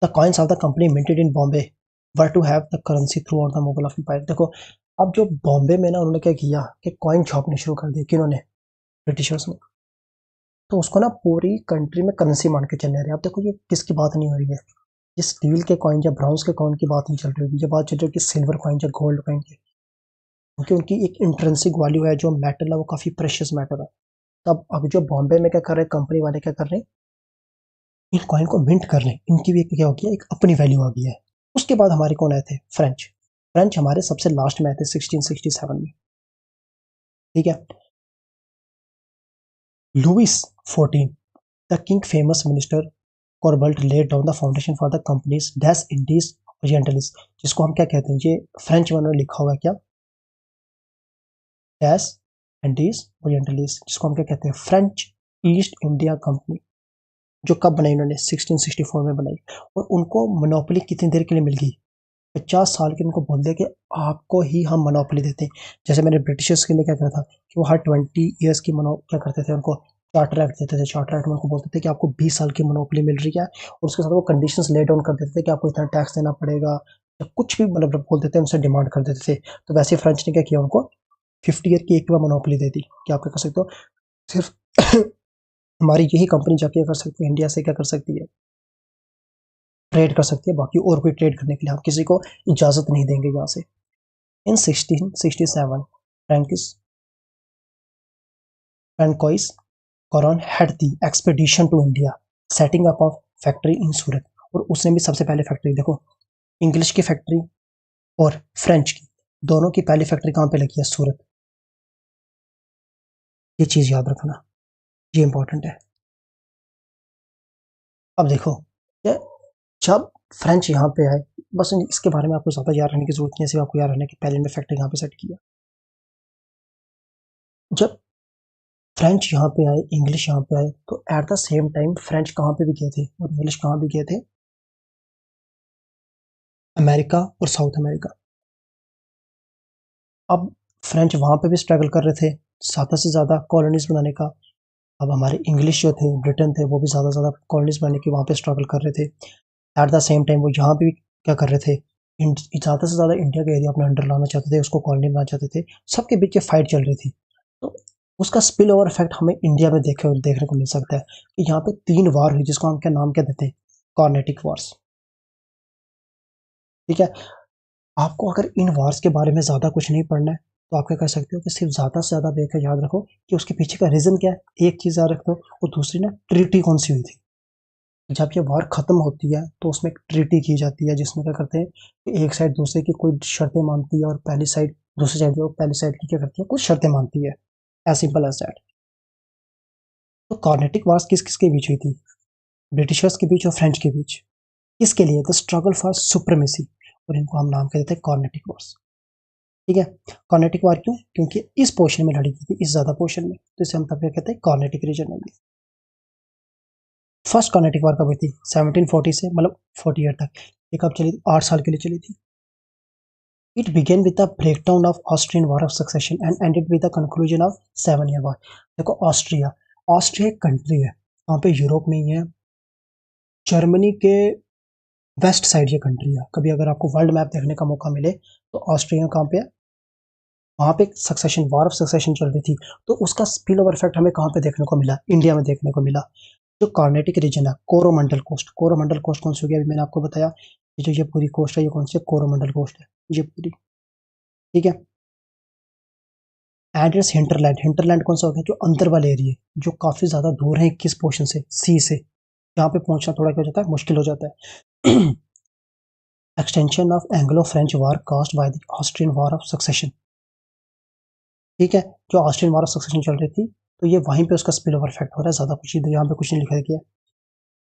The coins of the company minted in Bombay were to have the currency throughout the Mughal of empire. देखो, अब जो बॉम्बे में ना उन्होंने क्या किया कि कॉइन छापने शुरू कर दिए, किन्होंने, ब्रिटिशर्स ने, तो उसको ना पूरी कंट्री में करेंसी मान के चलने रहे। अब देखो ये किसकी बात नहीं हो रही है, ये स्टील के कॉइन या ब्राउन्स के कॉइन की बात नहीं चल रही होगी, ये बात चल रही है कि सिल्वर कॉइन या गोल्ड कॉइन की, क्योंकि उनकी एक इंट्रेंसिक वैल्यू है, जो मेटल है वो काफ़ी प्रेशियस मेटल है। तब अब जो बॉम्बे में क्या कर रहे हैं, कंपनी वाले क्या कर रहे हैं, इन कॉइन को मिंट कर लें, इनकी भी एक क्या हो गया, एक अपनी वैल्यू आ गई है। उसके बाद हमारे कौन आए थे, फ्रेंच। फ्रेंच हमारे सबसे लास्ट में आए थे 1667 में, ठीक है। Louis 14, the king famous minister Colbert laid down the foundation for the Compagnie des Indes Orientales, जिसको हम क्या कहते हैं, ये फ्रेंच में लिखा हुआ है क्या, डैश इंडीज ओरिएंटलिस, जिसको हम क्या कहते हैं, फ्रेंच ईस्ट इंडिया कंपनी, जो कब बनाई उन्होंने, 1664 में बनाई। और उनको मोनोपोली कितनी देर के लिए मिल गई, 50 साल के। उनको बोल दिया कि आपको ही हम मोनोपोली देते हैं। जैसे मैंने ब्रिटिशर्स के लिए क्या कहा था कि वो हर 20 ईयर्स की क्या करते थे, उनको चार्टर एक्ट देते थे। चार्टर एक्ट में उनको बोलते थे कि आपको 20 साल की मोनोपोली मिल रही है, और उसके साथ वो कंडीशंस ले डाउन कर देते थे कि आपको इतना टैक्स देना पड़ेगा, या कुछ भी मतलब बोल देते थे, उनसे डिमांड कर देते थे। तो वैसे फ्रेंच ने क्या किया, उनको 50 ईयर की एक बार मोनोपोली दे दी कि आप क्या कर सकते हो, सिर्फ हमारी यही कंपनी जाके कर सकती है, इंडिया से क्या कर सकती है, ट्रेड कर सकती है, बाकी और कोई ट्रेड करने के लिए हम किसी को इजाजत नहीं देंगे यहाँ से। In 1667 Francis François Caron had the expedition to India setting up of factory in Surat. और उसने भी सबसे पहले फैक्ट्री, देखो इंग्लिश की फैक्ट्री और फ्रेंच की, दोनों की पहली फैक्ट्री कहाँ पे लगी है, सूरत। ये चीज याद रखना, ये इंपॉर्टेंट है। अब देखो, ये जब फ्रेंच यहाँ पे आए, बस इसके बारे में आपको ज़्यादा याद रहने की जरूरत नहीं है, सिर्फ आपको याद रहना कि पहले ने फैक्ट्री यहाँ पे सेट किया। जब फ्रेंच यहाँ पे आए, इंग्लिश यहाँ पे आए, तो at the same time French कहाँ पे भी गए थे और इंग्लिश कहाँ भी गए थे, अमेरिका और साउथ अमेरिका। अब फ्रेंच वहाँ पे भी स्ट्रगल कर रहे थे ज़्यादा से ज़्यादा कॉलोनीज बनाने का। अब हमारे इंग्लिश जो थे, ब्रिटेन थे, वो भी ज़्यादा से ज़्यादा कॉलोनीज बनाने की वहाँ पे स्ट्रगल कर रहे थे। एट द सेम टाइम वो यहाँ पे भी क्या कर रहे थे, ज़्यादा से ज़्यादा इंडिया का एरिया अपने अंडर लाना चाहते थे, उसको कॉलोनी बनाना चाहते थे। सबके बीच ये फाइट चल रही थी। तो उसका स्पिल ओवर इफेक्ट हमें इंडिया में देखने को मिल सकता है कि यहाँ पे 3 वार हुई, जिसको हम क्या नाम क्या देते हैं, कॉर्नेटिक वॉर्स, ठीक है। आपको अगर इन वार्स के बारे में ज़्यादा कुछ नहीं पढ़ना है, तो आप क्या कर सकते हो कि सिर्फ ज़्यादा से ज़्यादा देखकर याद रखो कि उसके पीछे का रीज़न क्या है, एक चीज़ याद रखो। और दूसरी ना, ट्रीटी कौन सी हुई थी। जब ये वार खत्म होती है तो उसमें एक ट्रीटी की जाती है, जिसमें क्या करते हैं कि एक साइड दूसरे की कोई शर्तें मानती है, और पहली साइड दूसरी साइड जो पहली साइड की क्या करती है, कुछ शर्तें मानती है। As simple as that. तो कॉर्नेटिक वार्स किस किस के बीच हुई थी, ब्रिटिशर्स के बीच और फ्रेंच के बीच। किसके लिए, द स्ट्रगल फॉर सुप्रीमेसी, और इनको हम नाम कहते हैं कॉर्नेटिक वॉर्स, ठीक है। कॉर्नेटिक वार क्यों, क्योंकि इस पोर्शन में लड़ी गई थी, इस ज्यादा पोर्शन में, तो इसे हम तब क्या कहते हैं, कॉर्नेटिक रीजन में। फर्स्ट कॉर्नेटिक वार कब हुई थी, 1740 से मतलब 48 तक। ये कब चली, 8 साल के लिए चली थी। It began with the breakdown of Austrian war of succession and ended with the conclusion of 7 year war. देखो ऑस्ट्रिया, ऑस्ट्रिया एक कंट्री है, वहाँ पे यूरोप में ही है, जर्मनी के वेस्ट साइड ये कंट्री है। कभी अगर आपको वर्ल्ड मैप देखने का मौका मिले तो ऑस्ट्रिया कहाँ पे है, वहाँ पे सक्सेशन, वॉर ऑफ सक्सेशन चल रही थी। तो उसका स्पिल ओवर इफेक्ट हमें कहाँ पे देखने को मिला, इंडिया में देखने को मिला। जो कार्नेटिक रीजन है, कोरोमंडल कोस्ट, कोरोमंडल कोस्ट कौन सी होगी, अभी मैंने आपको बताया, ये जो ये पूरी कोस्ट है, ये कौन सी है, कोरोमंडल कोस्ट है ये पूरी, ठीक है। एंड इट्स हिंटरलैंड, हिंटरलैंड कौन सा हो गया, जो अंदर वाले एरिया, जो काफी ज्यादा दूर है किस पोर्शन से, सी से, यहाँ पे पहुंचना थोड़ा क्या हो जाता है, मुश्किल हो जाता है। Extension of Anglo French war cast by the Austrian war of succession, ठीक है। जो ऑस्ट्रियन वॉर ऑफ सक्सेशन चल रही थी, तो ये वहीं पे उसका स्पिल ओवर इफेक्ट हो रहा है, ज्यादा कुछ यहाँ पे कुछ नहीं लिखा गया।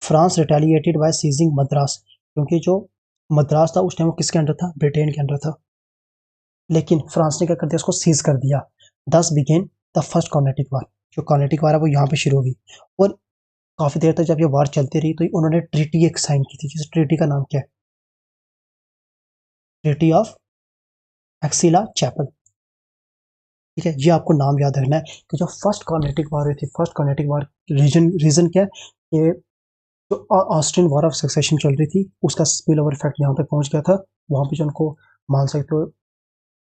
France retaliated by seizing Madras, क्योंकि जो मद्रास था उस टाइम वो किसके अंडर था, ब्रिटेन के अंडर था। लेकिन फ्रांस ने क्या कर दिया, उसको सीज कर दिया। दस बिगेन द फर्स्ट कॉर्नेटिक वार, जो कॉर्नेटिक वार है वो यहाँ पे शुरू होगी। और काफी देर तक जब ये वार चलती रही, तो उन्होंने ट्रीटी एक साइन की थी, जिस ट्रीटी का नाम क्या है, ट्रीटी ऑफ एक्सिला चैपल, ठीक है। ये आपको नाम याद रखना है कि जो फर्स्ट कॉर्नेटिक वार हुई थी, फर्स्ट कॉर्नेटिक वार रीजन क्या है कि जो ऑस्ट्रियन वॉर ऑफ सक्सेशन चल रही थी, उसका स्पिल ओवर इफेक्ट यहाँ पे पहुंच गया था। वहां पे जो उनको मान सकते हो,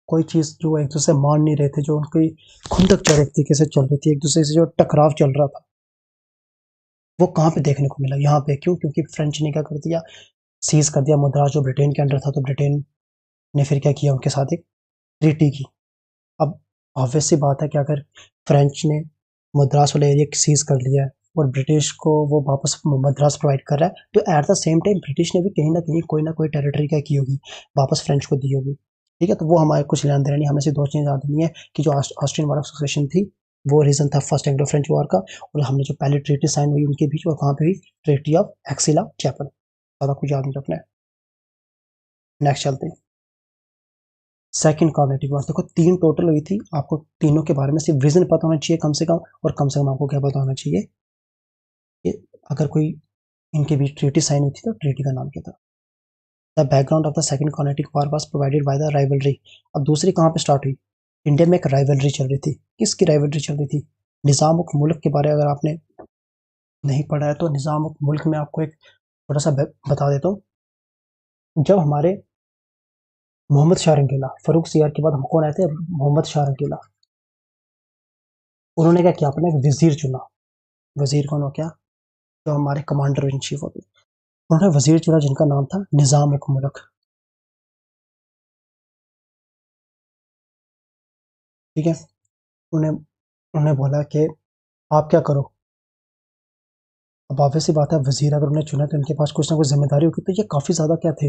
कोई चीज जो एक दूसरे से मान नहीं रहे थे, जो उनकी खुंदक चढ़ एक तरीके से चल रही थी, एक दूसरे से जो टकराव चल रहा था, वो कहाँ पे देखने को मिला, यहाँ पे। क्यों, क्योंकि फ्रेंच ने क्या कर दिया, सीज कर दिया मद्रास, जो ब्रिटेन के अंडर था। तो ब्रिटेन ने फिर क्या किया, उनके साथ एक ट्रीटी की। अब ऑब्वियस सी बात है कि अगर फ्रेंच ने मद्रास वाला एरिया सीज कर लिया है और ब्रिटिश को वो वापस मद्रास प्रोवाइड कर रहा है, तो at the same time British ने भी कहीं ना कोई टेरिटरी क्या की होगी, वापस फ्रेंच को दी होगी। ठीक है, तो वो हमारे कुछ लेना देना नहीं, हमें सिर्फ दो चीज़ें याद नहीं है कि जो ऑस्ट्रियन वॉर ऑफ सक्सेशन थी वो रीजन था फर्स्ट एंग्लो फ्रेंच वॉर का, और हमने जो पहली ट्रीटी साइन हुई उनके बीच, और वहाँ पे हुई ट्रीटी ऑफ एक्सिला चैपल। ज़्यादा कुछ याद नहीं रखना है। नेक्स्ट चलते हैं सेकंड कॉग्निटिव वॉर। देखो 3 टोटल हुई थी, आपको तीनों के बारे में सिर्फ रीजन पता होना चाहिए कम से कम, और कम से कम आपको क्या पता होना चाहिए कि अगर कोई इनके बीच ट्रीटी साइन हुई थी तो ट्रीटी का नाम क्या था। The background of the second Carnatic war was provided by the rivalry. अब दूसरी कहाँ पे स्टार्ट हुई, इंडिया में एक राइवलरी चल रही थी। किसकी राइवलरी चल रही थी, निज़ाम उल मुल्क के बारे में अगर आपने नहीं पढ़ा है तो निज़ाम उल मुल्क में आपको एक थोड़ा सा बता देता हूँ। जब हमारे मोहम्मद शाह रंगीला, फरूख सियार के बाद हम कौन आए थे, मोहम्मद शाह रंगीला, उन्होंने क्या किया, अपना एक वजीर चुना। वजीर कौन हो क्या, जो हमारे कमांडर इन चीफ होते, उन्होंने वजीर चुना जिनका नाम था निज़ाम उल मुल्क। ठीक है, उन्हें उन्होंने बोला कि आप क्या करो। अब ऑब्वियस सी बात है, वजीर अगर उन्हें चुना तो उनके पास कुछ ना कुछ जिम्मेदारी होगी, तो ये काफ़ी ज़्यादा क्या थे,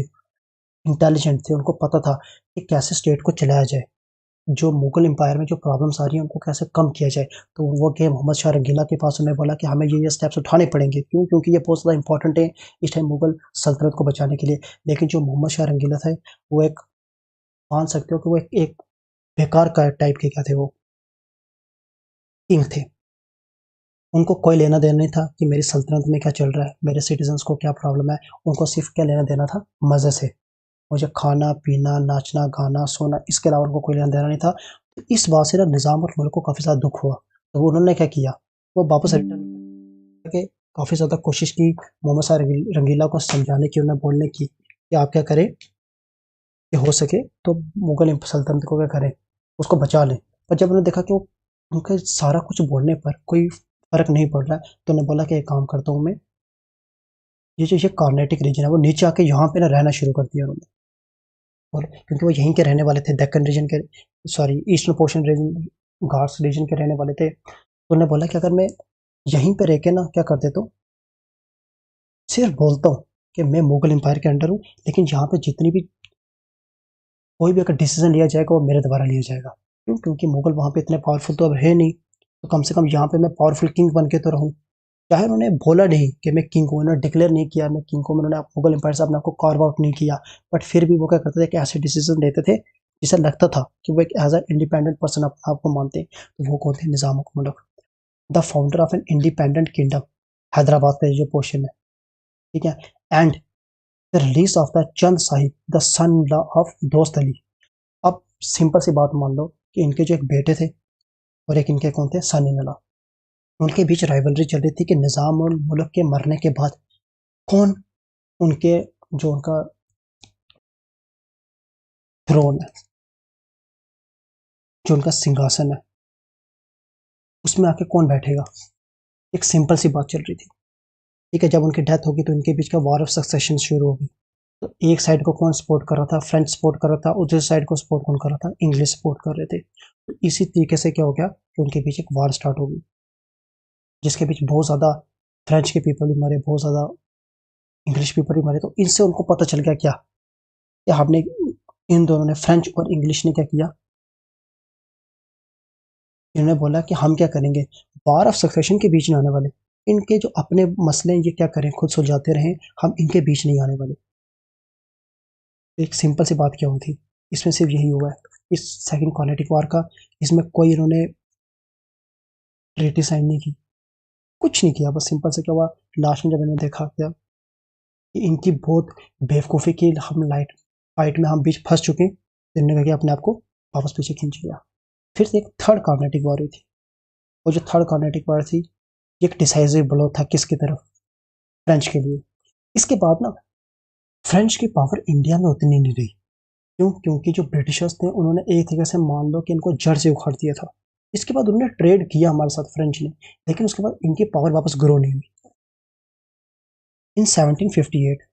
इंटेलिजेंट थे। उनको पता था कि कैसे स्टेट को चलाया जाए, जो मुगल एम्पायर में जो प्रॉब्लम्स आ रही हैं उनको कैसे कम किया जाए। तो वो गए मोहम्मद शाह रंगीला के पास, उन्हें बोला कि हमें ये स्टेप्स उठाने पड़ेंगे। क्यों, क्योंकि ये बहुत ज़्यादा इंपॉर्टेंट है इस टाइम मुगल सल्तनत को बचाने के लिए। लेकिन जो मोहम्मद शाह रंगीला थे, वो एक, मान सकते हो कि वो एक बेकार का टाइप के क्या थे, वो किंग थे। उनको कोई लेना देना नहीं था कि मेरी सल्तनत में क्या चल रहा है, मेरे सिटीजन्स को क्या प्रॉब्लम है। उनको सिर्फ क्या लेना देना था, मज़े से, मुझे खाना पीना नाचना गाना सोना, इसके अलावा उनको कोई लेना देना नहीं था। तो इस बात से ना निज़ाम और मुल्क को काफ़ी ज़्यादा दुख हुआ। तो उन्होंने क्या किया, वो वापस रिटर्न करके काफ़ी ज़्यादा कोशिश की मोहम्मद शाह रंगीला को समझाने की, उन्हें बोलने की कि आप क्या करें कि हो सके तो मुगल सल्तनत को क्या करें, उसको बचा लें। पर जब उन्होंने देखा कि वो उनके सारा कुछ बोलने पर कोई फ़र्क नहीं पड़ रहा है, तो उन्होंने बोला कि एक काम करता हूँ मैं, ये कार्नेटिक रीजन है वो नीचे आके यहाँ पे ना रहना शुरू कर दिया उन्होंने। और क्योंकि वो यहीं के रहने वाले थे, दक्कन रीजन के, sorry eastern portion region, Ghats region के रहने वाले थे। तो उन्होंने बोला कि अगर मैं यहीं पे रह के ना क्या कर देता हूँ, सिर्फ बोलता हूँ कि मैं मुगल एम्पायर के अंडर हूँ, लेकिन यहाँ पे जितनी भी कोई भी अगर डिसीजन लिया जाएगा वो मेरे द्वारा लिया जाएगा। क्यों, क्योंकि मुगल वहाँ पे इतने पावरफुल तो अब है नहीं, तो कम से कम यहाँ पे मैं पावरफुल किंग बन के तो रहूँ। चाहे उन्होंने बोला नहीं कि मैं किंग हूँ, उन्होंने डिक्लेयर नहीं किया मैं किंग हूँ, उन्होंने मुगल एम्पायर से अपने आपको कार्व आउट नहीं किया, बट फिर भी वो क्या करते थे कि ऐसे डिसीजन लेते थे जिसे लगता था कि वो एक एज अ इंडिपेंडेंट पर्सन अपने आप को मानते हैं। तो वो कौन थे, निज़ाम उल मुल्क, the founder of an independent kingdom, Hyderabad का जो पोर्शन है। ठीक है, and the release of the Chand Sahib, the son of दोस्त अली। अब सिंपल सी बात मान लो कि इनके जो एक बेटे थे और एक इनके कौन थे, सन इन लॉ, उनके बीच राइवलरी चल रही थी कि निज़ाम उल मुल्क के मरने के बाद कौन उनके, जो उनका थ्रोन है, जो उनका सिंहासन है, उसमें आके कौन बैठेगा। एक सिंपल सी बात चल रही थी। ठीक है, जब उनकी डेथ होगी तो इनके बीच का वॉर ऑफ सक्सेशन शुरू होगी। तो एक साइड को कौन सपोर्ट कर रहा था, फ्रेंच सपोर्ट कर रहा था, दूसरी साइड को सपोर्ट कौन कर रहा था, इंग्लिश सपोर्ट कर रहे थे। तो इसी तरीके से क्या हो गया कि उनके बीच एक वॉर स्टार्ट होगी, जिसके बीच बहुत ज़्यादा फ्रेंच के पीपल भी मरे, बहुत ज़्यादा इंग्लिश पीपल भी मरे। तो इनसे उनको पता चल गया क्या, कि हमने, इन दोनों ने, फ्रेंच और इंग्लिश ने क्या किया, इन्होंने बोला कि हम क्या करेंगे, वॉर ऑफ सक्सेशन के बीच में आने वाले, इनके जो अपने मसले हैं ये क्या करें, खुद सुलझाते रहें, हम इनके बीच नहीं आने वाले। एक सिंपल सी बात क्या हुई थी, इसमें सिर्फ यही हुआ है इस सेकंड कॉर्नेटिक वॉर का। इसमें कोई इन्होंने ट्रीटी साइन नहीं की, कुछ नहीं किया, बस सिंपल से क्या हुआ, लास्ट में जब इन्होंने देखा क्या कि इनकी बहुत बेवकूफ़ी की, हम लाइट फाइट में हम बीच फंस चुके हैं, तो इन्होंने क्या अपने आप को वापस पीछे खींच लिया। फिर से एक थर्ड कॉर्नेटिक वॉर हुई थी। वो जो थर्ड कॉर्नेटिक वॉर थी, ये एक डिसाइसिव ब्लो था किसकी तरफ, फ्रेंच के लिए। इसके बाद ना फ्रेंच की पावर इंडिया में उतनी नहीं रही। क्यों, क्योंकि जो ब्रिटिशर्स थे उन्होंने एक तरीके से मान लो कि इनको जड़ से उखाड़ दिया था। इसके बाद उन्होंने ट्रेड किया हमारे साथ फ्रेंच ने, लेकिन उसके बाद इनकी पावर वापस ग्रो नहीं हुई। In 1758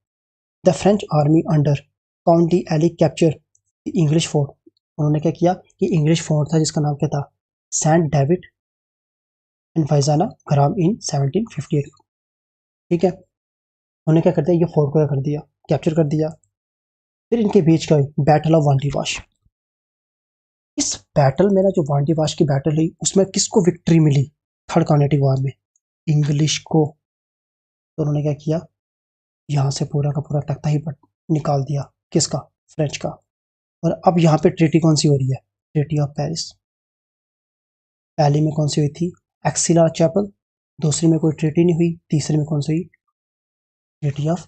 the French army under count de Lally capture English fort. उन्होंने क्या किया कि इंग्लिश फोर्ट था जिसका नाम क्या था, सेंट डेविड एंड फैजाना ग्राम इन 1758। ठीक है, उन्होंने क्या कर दिया, ये फोर्ट को कर दिया, कैप्चर कर दिया। फिर इनके बीच का बैटल ऑफ वांडीवाश। इस बैटल में ना, जो वांडीवाश की बैटल हुई, उसमें किसको विक्ट्री मिली थर्ड कार्नेटिक वार में? इंग्लिश को। तो उन्होंने क्या किया, यहाँ से पूरा का पूरा तख्ता ही निकाल दिया, किसका? फ्रेंच का। और अब यहाँ पे ट्रीटी कौन सी हो रही है? Treaty of Paris. पहली में कौन सी हुई थी? Aix-la-Chapelle. दूसरी में कोई ट्रीटी नहीं हुई। तीसरी में कौन सी हुई? Treaty of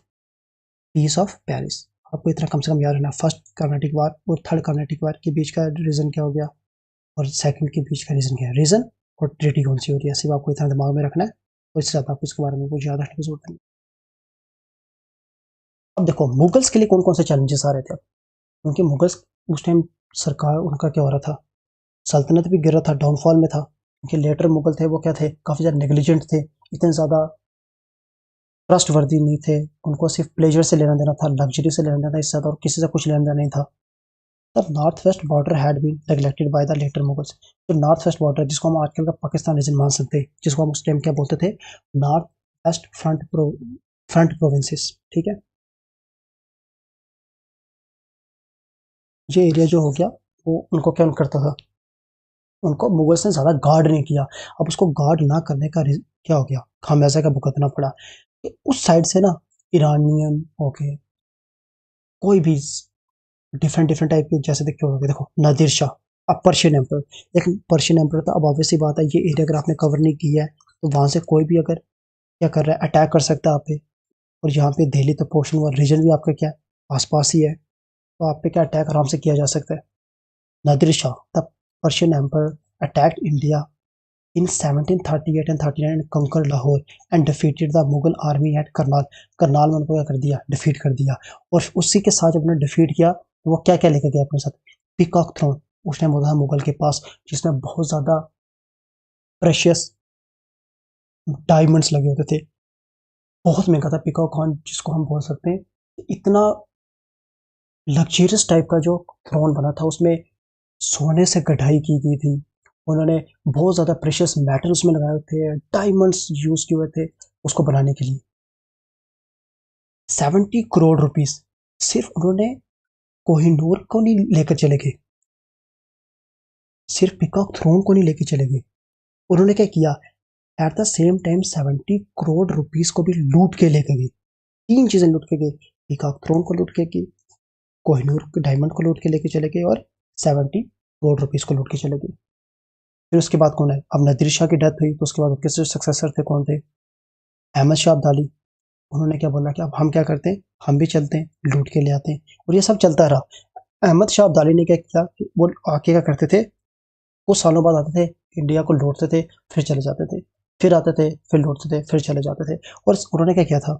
peace of Paris. आपको इतना कम से कम याद रखना, फर्स्ट कार्नेटिक वार और थर्ड कार्नेटिक वार के बीच का रीजन क्या हो गया, और सेकंड के बीच का रीजन क्या है, रीजन और ट्रीटी कौन सी हो रही है, सिर्फ आपको इतना दिमाग में रखना है, और इससे ज़्यादा आपको इसके बारे में कुछ याद रखने की जरूरत नहीं। अब देखो, मुगल्स के लिए कौन कौन से चैलेंजेस आ रहे थे अब, क्योंकि मुगल्स उस टाइम सरकार उनका क्या हो रहा था, सल्तनत भी गिर रहा था, डाउनफॉल में था। क्योंकि लेटर मुगल थे वो क्या थे, काफ़ी ज़्यादा नेग्लिजेंट थे, इतने ज़्यादा ट्रस्ट वर्दी नहीं थे, उनको सिर्फ प्लेजर से लेना देना था, लग्जरी से लेना देना था, इससे ज़्यादा और किसी से कुछ लेना देना नहीं था। The north west border had been neglected by the later Mughals. जो नॉर्थ वेस्ट बॉर्डर, जिसको हम आजकल का पाकिस्तान रीजन मान सकते हैं, जिसको हम उस टाइम क्या बोलते थे, नॉर्थ वेस्ट फ्रंट प्रोविंसेस। ठीक है, ये एरिया जो हो गया, वो उनको क्या करता था, उनको मुगल्स ने ज़्यादा गार्ड नहीं किया। अब उसको गार्ड ना करने का क्या हो गया, खामियाजा का भुगतना पड़ा। कि उस साइड से ना ईरानियन हो गए, कोई भी डिफरेंट डिफरेंट टाइप के, जैसे देखो देखो नादिर शाह, अब पर्शियन एम्पर, एक पर्शियन एम्पर था। अब ऑब्वियसली बात है, ये एरिया अगर आपने कवर नहीं किया है, तो वहाँ से कोई भी अगर क्या कर रहा है, अटैक कर सकता है आप पे। और यहाँ पे दिल्ली तो पोर्शन हुआ, रीजन भी आपका क्या है, आसपास ही है, तो आप पे क्या अटैक आराम से किया जा सकता है। Nadir Shah the Persian emperor attacked India in 1738 and 39 and conquered Lahore and defeated the Mughal army at Karnal. Karnal में उनको क्या कर दिया, डिफीट कर दिया। और उसी के साथ जब उन्होंने डिफीट किया, तो वो क्या क्या लेकर गया अपने साथ? पीकॉक थ्रोन उस टाइम होता था मुगल के पास, जिसमें बहुत ज़्यादा प्रेशियस डायमंड्स लगे होते थे। बहुत महंगा था पीकॉक थ्रोन, जिसको हम बोल सकते हैं इतना लग्जरियस टाइप का जो थ्रोन बना था, उसमें सोने से कढ़ाई की गई थी। उन्होंने बहुत ज़्यादा प्रेशियस मेटल उसमें लगाए थे, डायमंड्स यूज़ किए हुए थे उसको बनाने के लिए। 70 करोड़ रुपीस सिर्फ उन्होंने कोहिनूर को नहीं लेकर चले गए, सिर्फ पीकॉक थ्रोन को नहीं लेकर चले गए, उन्होंने क्या किया, at the same time 70 crore rupees को भी लूट के लेकर गए। तीन चीज़ें लूट के गए, पीकॉक थ्रोन को लूट के गए, कोहिनूर के डायमंड को लूट के लेके चले गए, और 70 करोड़ रुपीस को लूट के चले गए। फिर उसके बाद कौन है, अब नदीर शाह की डेथ हुई, तो उसके बाद किसके सक्सेसर थे, कौन थे? अहमद शाह अब्दाली। उन्होंने क्या बोला कि अब हम क्या करते हैं, हम भी चलते हैं, लूट के ले आते हैं, और ये सब चलता रहा। अहमद शाह अब्दाली ने क्या किया, वो आके क्या करते थे, कुछ सालों बाद आते थे, इंडिया को लूटते थे, फिर चले जाते थे, फिर आते थे, फिर लूटते थे, फिर चले जाते थे। और उन्होंने क्या किया था,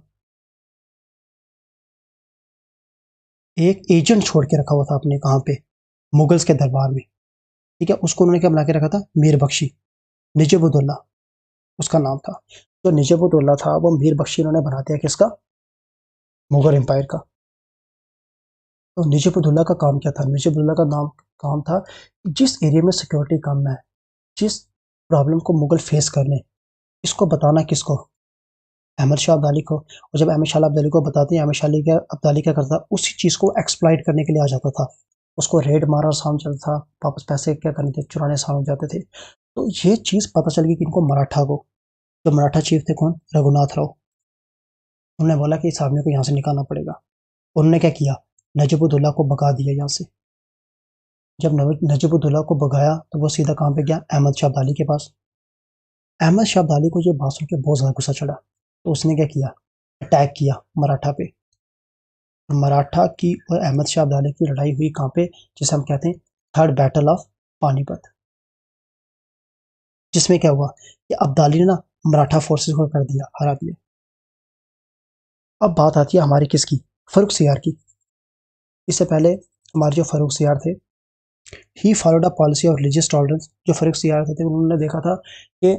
एक एजेंट छोड़ के रखा हुआ था अपने, कहाँ पे, मुगल्स के दरबार में। ठीक है, उसको उन्होंने क्या बना के रखा था, मीर बख्शी, निजामुद्दौला उसका नाम था। जो निजामुद्दौला था, वो मीर बख्शी इन्होंने बना दिया किसका, मुगल एम्पायर का। तो निजामुद्दौला का काम क्या था, निजामुद्दौला का नाम काम था, जिस एरिया में सिक्योरिटी कम है, जिस प्रॉब्लम को मुगल फेस कर लें, इसको बताना किसको, अहमद शाह अब्दाली को। और जब अहमद शाह अब्दाली को बताते हैं, अब्दाली क्या करता, उसी चीज़ को एक्सप्लॉइट करने के लिए आ जाता था, उसको रेड मारा आसान चलता था, वापस पैसे क्या करने थे, चुराने आसान हो जाते थे। तो ये चीज़ पता चल गई कि इनको मराठा को, जो मराठा चीफ थे कौन, रघुनाथ राव, उन्होंने बोला कि इस आदमी को यहाँ से निकालना पड़ेगा। उन्होंने क्या किया, नजबुद्दौला को भगा दिया यहाँ से। जब नजबुद्दौला को भगाया, तो वो सीधा कहाँ पे गया, अहमद शाह अब्दाली के पास। अहमद शाह अब्दाली को ये बात सुन के बहुत ज़्यादा गुस्सा चढ़ा, तो उसने क्या किया, अटैक किया मराठा पे। मराठा की और अहमद शाह अब्दाली की लड़ाई हुई कहाँ पे, जिसे हम कहते हैं थर्ड बैटल ऑफ पानीपत। जिसमें क्या हुआ कि अब्दाली ने ना मराठा फोर्सेस को कर दिया, हरा दिया। अब बात आती है हमारी किसकी, फर्रुख सियार की। इससे पहले हमारे जो फर्रुख सियार थे, he followed a policy of religious tolerance. जो फर्रुख सियार थे, उन्होंने देखा था कि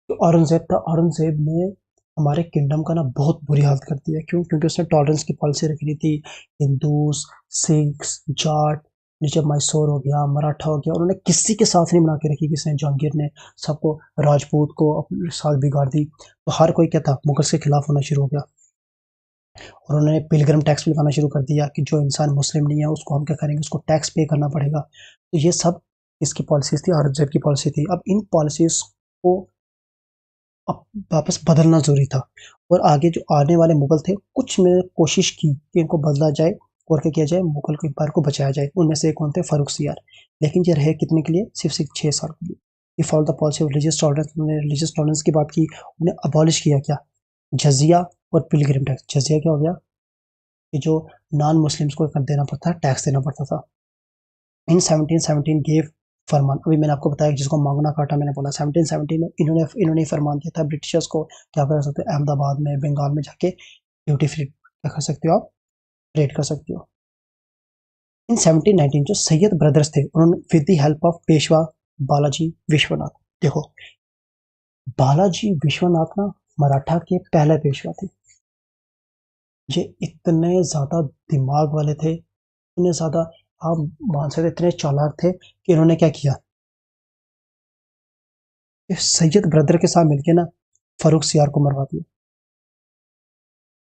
औरंगजेब था, औरंगजेब ने हमारे किंगडम का ना बहुत बुरी हालत कर दिया। क्यों? क्योंकि उसने टॉलरेंस की पॉलिसी रखी थी, हिंदूज, सिख्स, जाट, नीचे मैसूर हो गया, मराठा हो गया, उन्होंने किसी के साथ नहीं बना के रखी, किसने, जहांगीर ने सबको, राजपूत को अपने साथ बिगाड़ दी। तो हर कोई क्या था, मुगल के खिलाफ होना शुरू हो गया। और उन्होंने पिलग्रिम टैक्स भी लगाना शुरू कर दिया कि जो इंसान मुस्लिम नहीं है उसको हम क्या करेंगे, उसको टैक्स पे करना पड़ेगा। तो ये सब इसकी पॉलिसीज थी, औरंगजेब की पॉलिसी थी। अब इन पॉलिसीज को अब वापस बदलना जरूरी था। और आगे जो आने वाले मुगल थे, कुछ में कोशिश की कि इनको बदला जाए और क्या किया जाए, मुगल के एम्पायर को बचाया जाए। उनमें से एक कौन थे, फारूक सियार। लेकिन ये रहे कितने के लिए, सिर्फ 6 साल के लिए। ये follow the policy of religious tolerance. उन्होंने रिलीजियस टॉलरेंस की बात की, उन्हें अबॉलिश किया क्या, जजिया और पिलग्रिम टैक्स। जजिया क्या हो गया कि जो नॉन मुस्लिम्स को कर देना पड़ता, टैक्स देना पड़ता था। इन 1717 गेव फरमान, अभी मैंने आपको बताया जिसको मांगना काटा मैंने बोला, 1717 में इन्होंने फरमान दिया था ब्रिटिशर्स को, क्या कर सकते हो, अहमदाबाद में, बंगाल में जाके ड्यूटी फ्री क्या कर सकते हो आप, ट्रेड कर सकते हो। इन 1719 जो सैयद ब्रदर्स थे, उन्होंने with the help of Peshwa Balaji Vishwanath, देखो बालाजी विश्वनाथ ना मराठा के पहले पेशवा थे। ये इतने ज्यादा दिमाग वाले थे, इतने ज्यादा, आप मान सकते इतने चालाक थे कि इन्होंने क्या किया, सैयद ब्रदर के साथ मिलके ना फारूक सियार को मरवा दिया।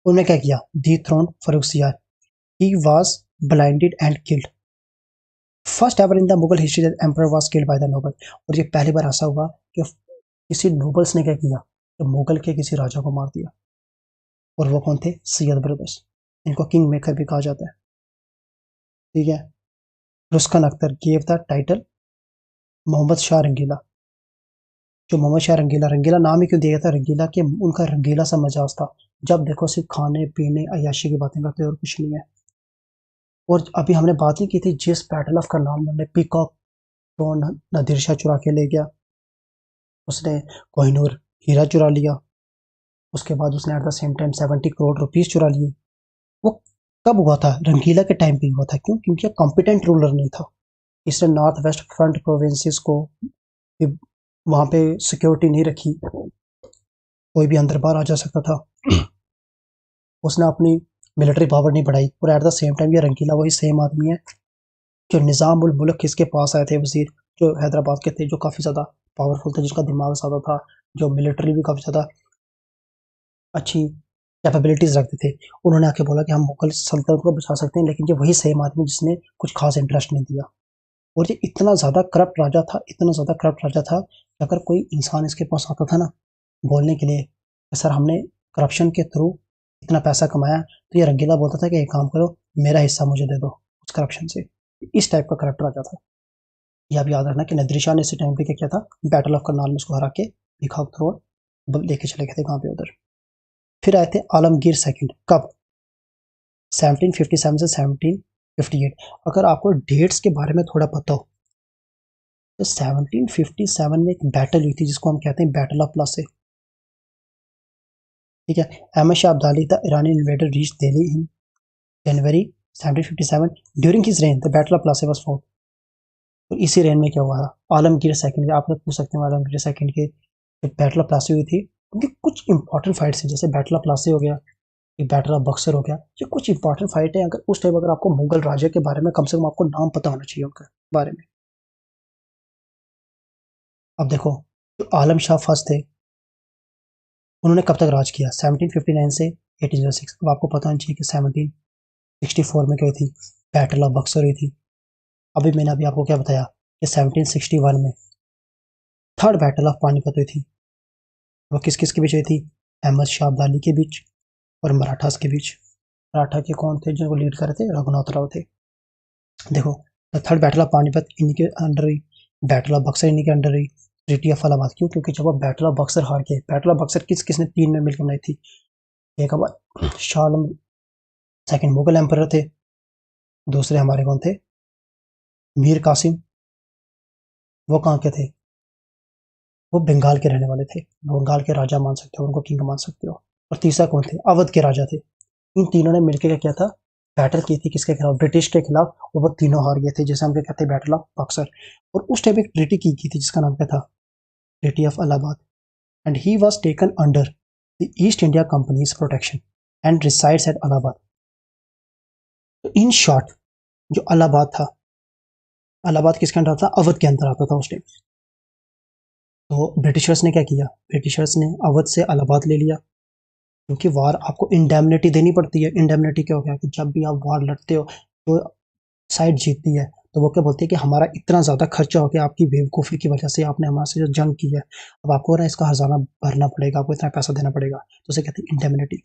उन्होंने क्या किया, दी throne Farrukh Siyar, he was blinded and killed. First ever in the Mughal history that emperor was killed by the noble. और ये पहली बार ऐसा हुआ कि किसी नोबल्स ने क्या किया, तो मुगल के किसी राजा को मार दिया। और वो कौन थे, सैयद ब्रदर्स। इनको किंग मेकर भी कहा जाता है, ठीक है। Roshan Akhtar gave the title Mohammad Shah Rangeela. जो मोहम्मद शाह रंगीला, रंगीला नाम ही क्यों दिया था, रंगीला के उनका रंगीला सा मजाज था। जब देखो सिर्फ खाने पीने अय्याशी की बातें करते और कुछ नहीं है। और अभी हमने बात ही की थी, जिस बैटल ऑफ करनाल में पीकॉक को नादिर शाह चुरा के ले गया, उसने कोहिनूर हीरा चुरा लिया, उसके बाद उसने at the same time 70 crore rupees चुरा लिए। वो कब हुआ था, रंगीला के टाइम पे हुआ था। क्यों, क्योंकि कॉम्पिटेंट रूलर नहीं था। इसने नॉर्थ वेस्ट फ्रंट प्रोविंसेस को वहां पे सिक्योरिटी नहीं रखी, कोई भी अंदर बाहर आ जा सकता था। उसने अपनी मिलिट्री पावर नहीं बढ़ाई। और एट द सेम टाइम ये रंगीला वही सेम आदमी है जो निज़ाम उल मुल्क किसके पास आए थे, वजीर, जो हैदराबाद के थे, जो काफ़ी ज़्यादा पावरफुल थे, जिसका दिमाग ज़्यादा था, जो मिलिट्री भी काफ़ी ज़्यादा अच्छी कैपेबिलिटीज रखते थे। उन्होंने आके बोला कि हम मुगल सल्तनत को बचा सकते हैं, लेकिन ये वही सेम आदमी जिसने कुछ खास इंटरेस्ट नहीं दिया। और ये इतना ज़्यादा करप्ट राजा था, इतना ज़्यादा करप्ट राजा था कि अगर कोई इंसान इसके पास आता था ना बोलने के लिए कि सर हमने करप्शन के थ्रू इतना पैसा कमाया, तो ये रंगीला बोलता था कि एक काम करो, मेरा हिस्सा मुझे दे दो उस करप्शन से। इस टाइप का करप्ट राजा था। ये आप याद रखना कि नादिर शाह ने इसी टाइम पे क्या किया था, बैटल ऑफ करनाल में उसको हरा के पीकॉक थ्रोन लेके चले गए थे कहाँ पे, उधर। फिर आए थे आलमगीर सेकंड, कब, 1757 से 1758। अगर आपको डेट्स के बारे में थोड़ा पता हो तो 1757 में एक बैटल हुई थी जिसको हम कहते हैं बैटल ऑफ प्लासी, ठीक है। Ahmad Shah Abdali the Irani invader reach Delhi in January 1757। During his reign the battle of Plassey was fought. और इसी रेन में क्या हुआ था, आलमगीर सेकंड, आप लोग पूछ सकते हैं आलमगीर सेकंड के बैटल ऑफ प्लासी हुई थी, क्योंकि कुछ इंपॉर्टेंट फाइट्स हैं, जैसे बैटल ऑफ प्लासी हो गया, एक बैटल ऑफ बक्सर हो गया। ये कुछ इंपॉर्टेंट फाइट है। अगर उस टाइम अगर आपको मुगल राजा के बारे में कम से कम आपको नाम पता होना चाहिए उनके बारे में। अब देखो, जो आलम शाह फर्स्ट थे, उन्होंने कब तक राज किया, 1759 से 1806। अब आपको पता होना चाहिए कि 1764 में क्या हुई थी, बैटल ऑफ बक्सर हुई थी। अभी मैंने अभी आपको क्या बताया कि 1761 में थर्ड बैटल ऑफ पानीपत हुई थी। वो किस किस के बीच हुई थी, अहमद शाह अब्दाली के बीच और मराठास के बीच। मराठा के कौन थे जिनको लीड कर रहे थे, रघुनाथ राव थे। देखो, the third battle of Panipat इन्हीं के अंडर हुई, बैटल ऑफ बक्सर इन्हीं के अंडर हुई, ट्रीटी ऑफ इलाहाबाद। क्यों, क्योंकि जब वो बैटल ऑफ बक्सर हार गए, बैटल ऑफ बक्सर किसने तीन में मिलकर बनाई थी, एक हमारे शाह आलम सेकंड मुगल एम्पर थे, दूसरे हमारे कौन थे, मीर कासिम, वो कहाँ के थे, वो बंगाल के रहने वाले थे, बंगाल के राजा मान सकते हो, उनको किंग मान सकते हो। और तीसरा कौन थे, अवध के राजा थे। इन तीनों ने मिलकर क्या किया था, बैटल की थी किसके खिलाफ, ब्रिटिश के खिलाफ। और वो तीनों हार गए थे, जैसे हम क्या कहते हैं बैटल ऑफ बक्सर। और उस टाइम एक ट्रीटी की थी जिसका नाम क्या था, treaty of Allahabad. And he was taken under the East India company's protection and resides at Allahabad. तो इन शॉर्ट, जो इलाहाबाद था इलाहाबाद किसके अंदर आता था? अवध के अंदर आता था उस टाइम। तो ब्रिटिशर्स ने क्या किया? ब्रिटिशर्स ने अवध से इलाहाबाद ले लिया, क्योंकि वार आपको इंडेमनिटी देनी पड़ती है। इंडेमनिटी क्या हो गया कि जब भी आप वार लड़ते हो तो साइड जीतती है, तो वो क्या बोलते हैं कि हमारा इतना ज़्यादा खर्चा हो गया आपकी बेवकूफ़ी की वजह से, आपने हमारे से जो जंग की है, अब आपको ना इसका हर्जाना भरना पड़ेगा, आपको इतना पैसा देना पड़ेगा, तो उसे कहते हैं इंडेमनिटी।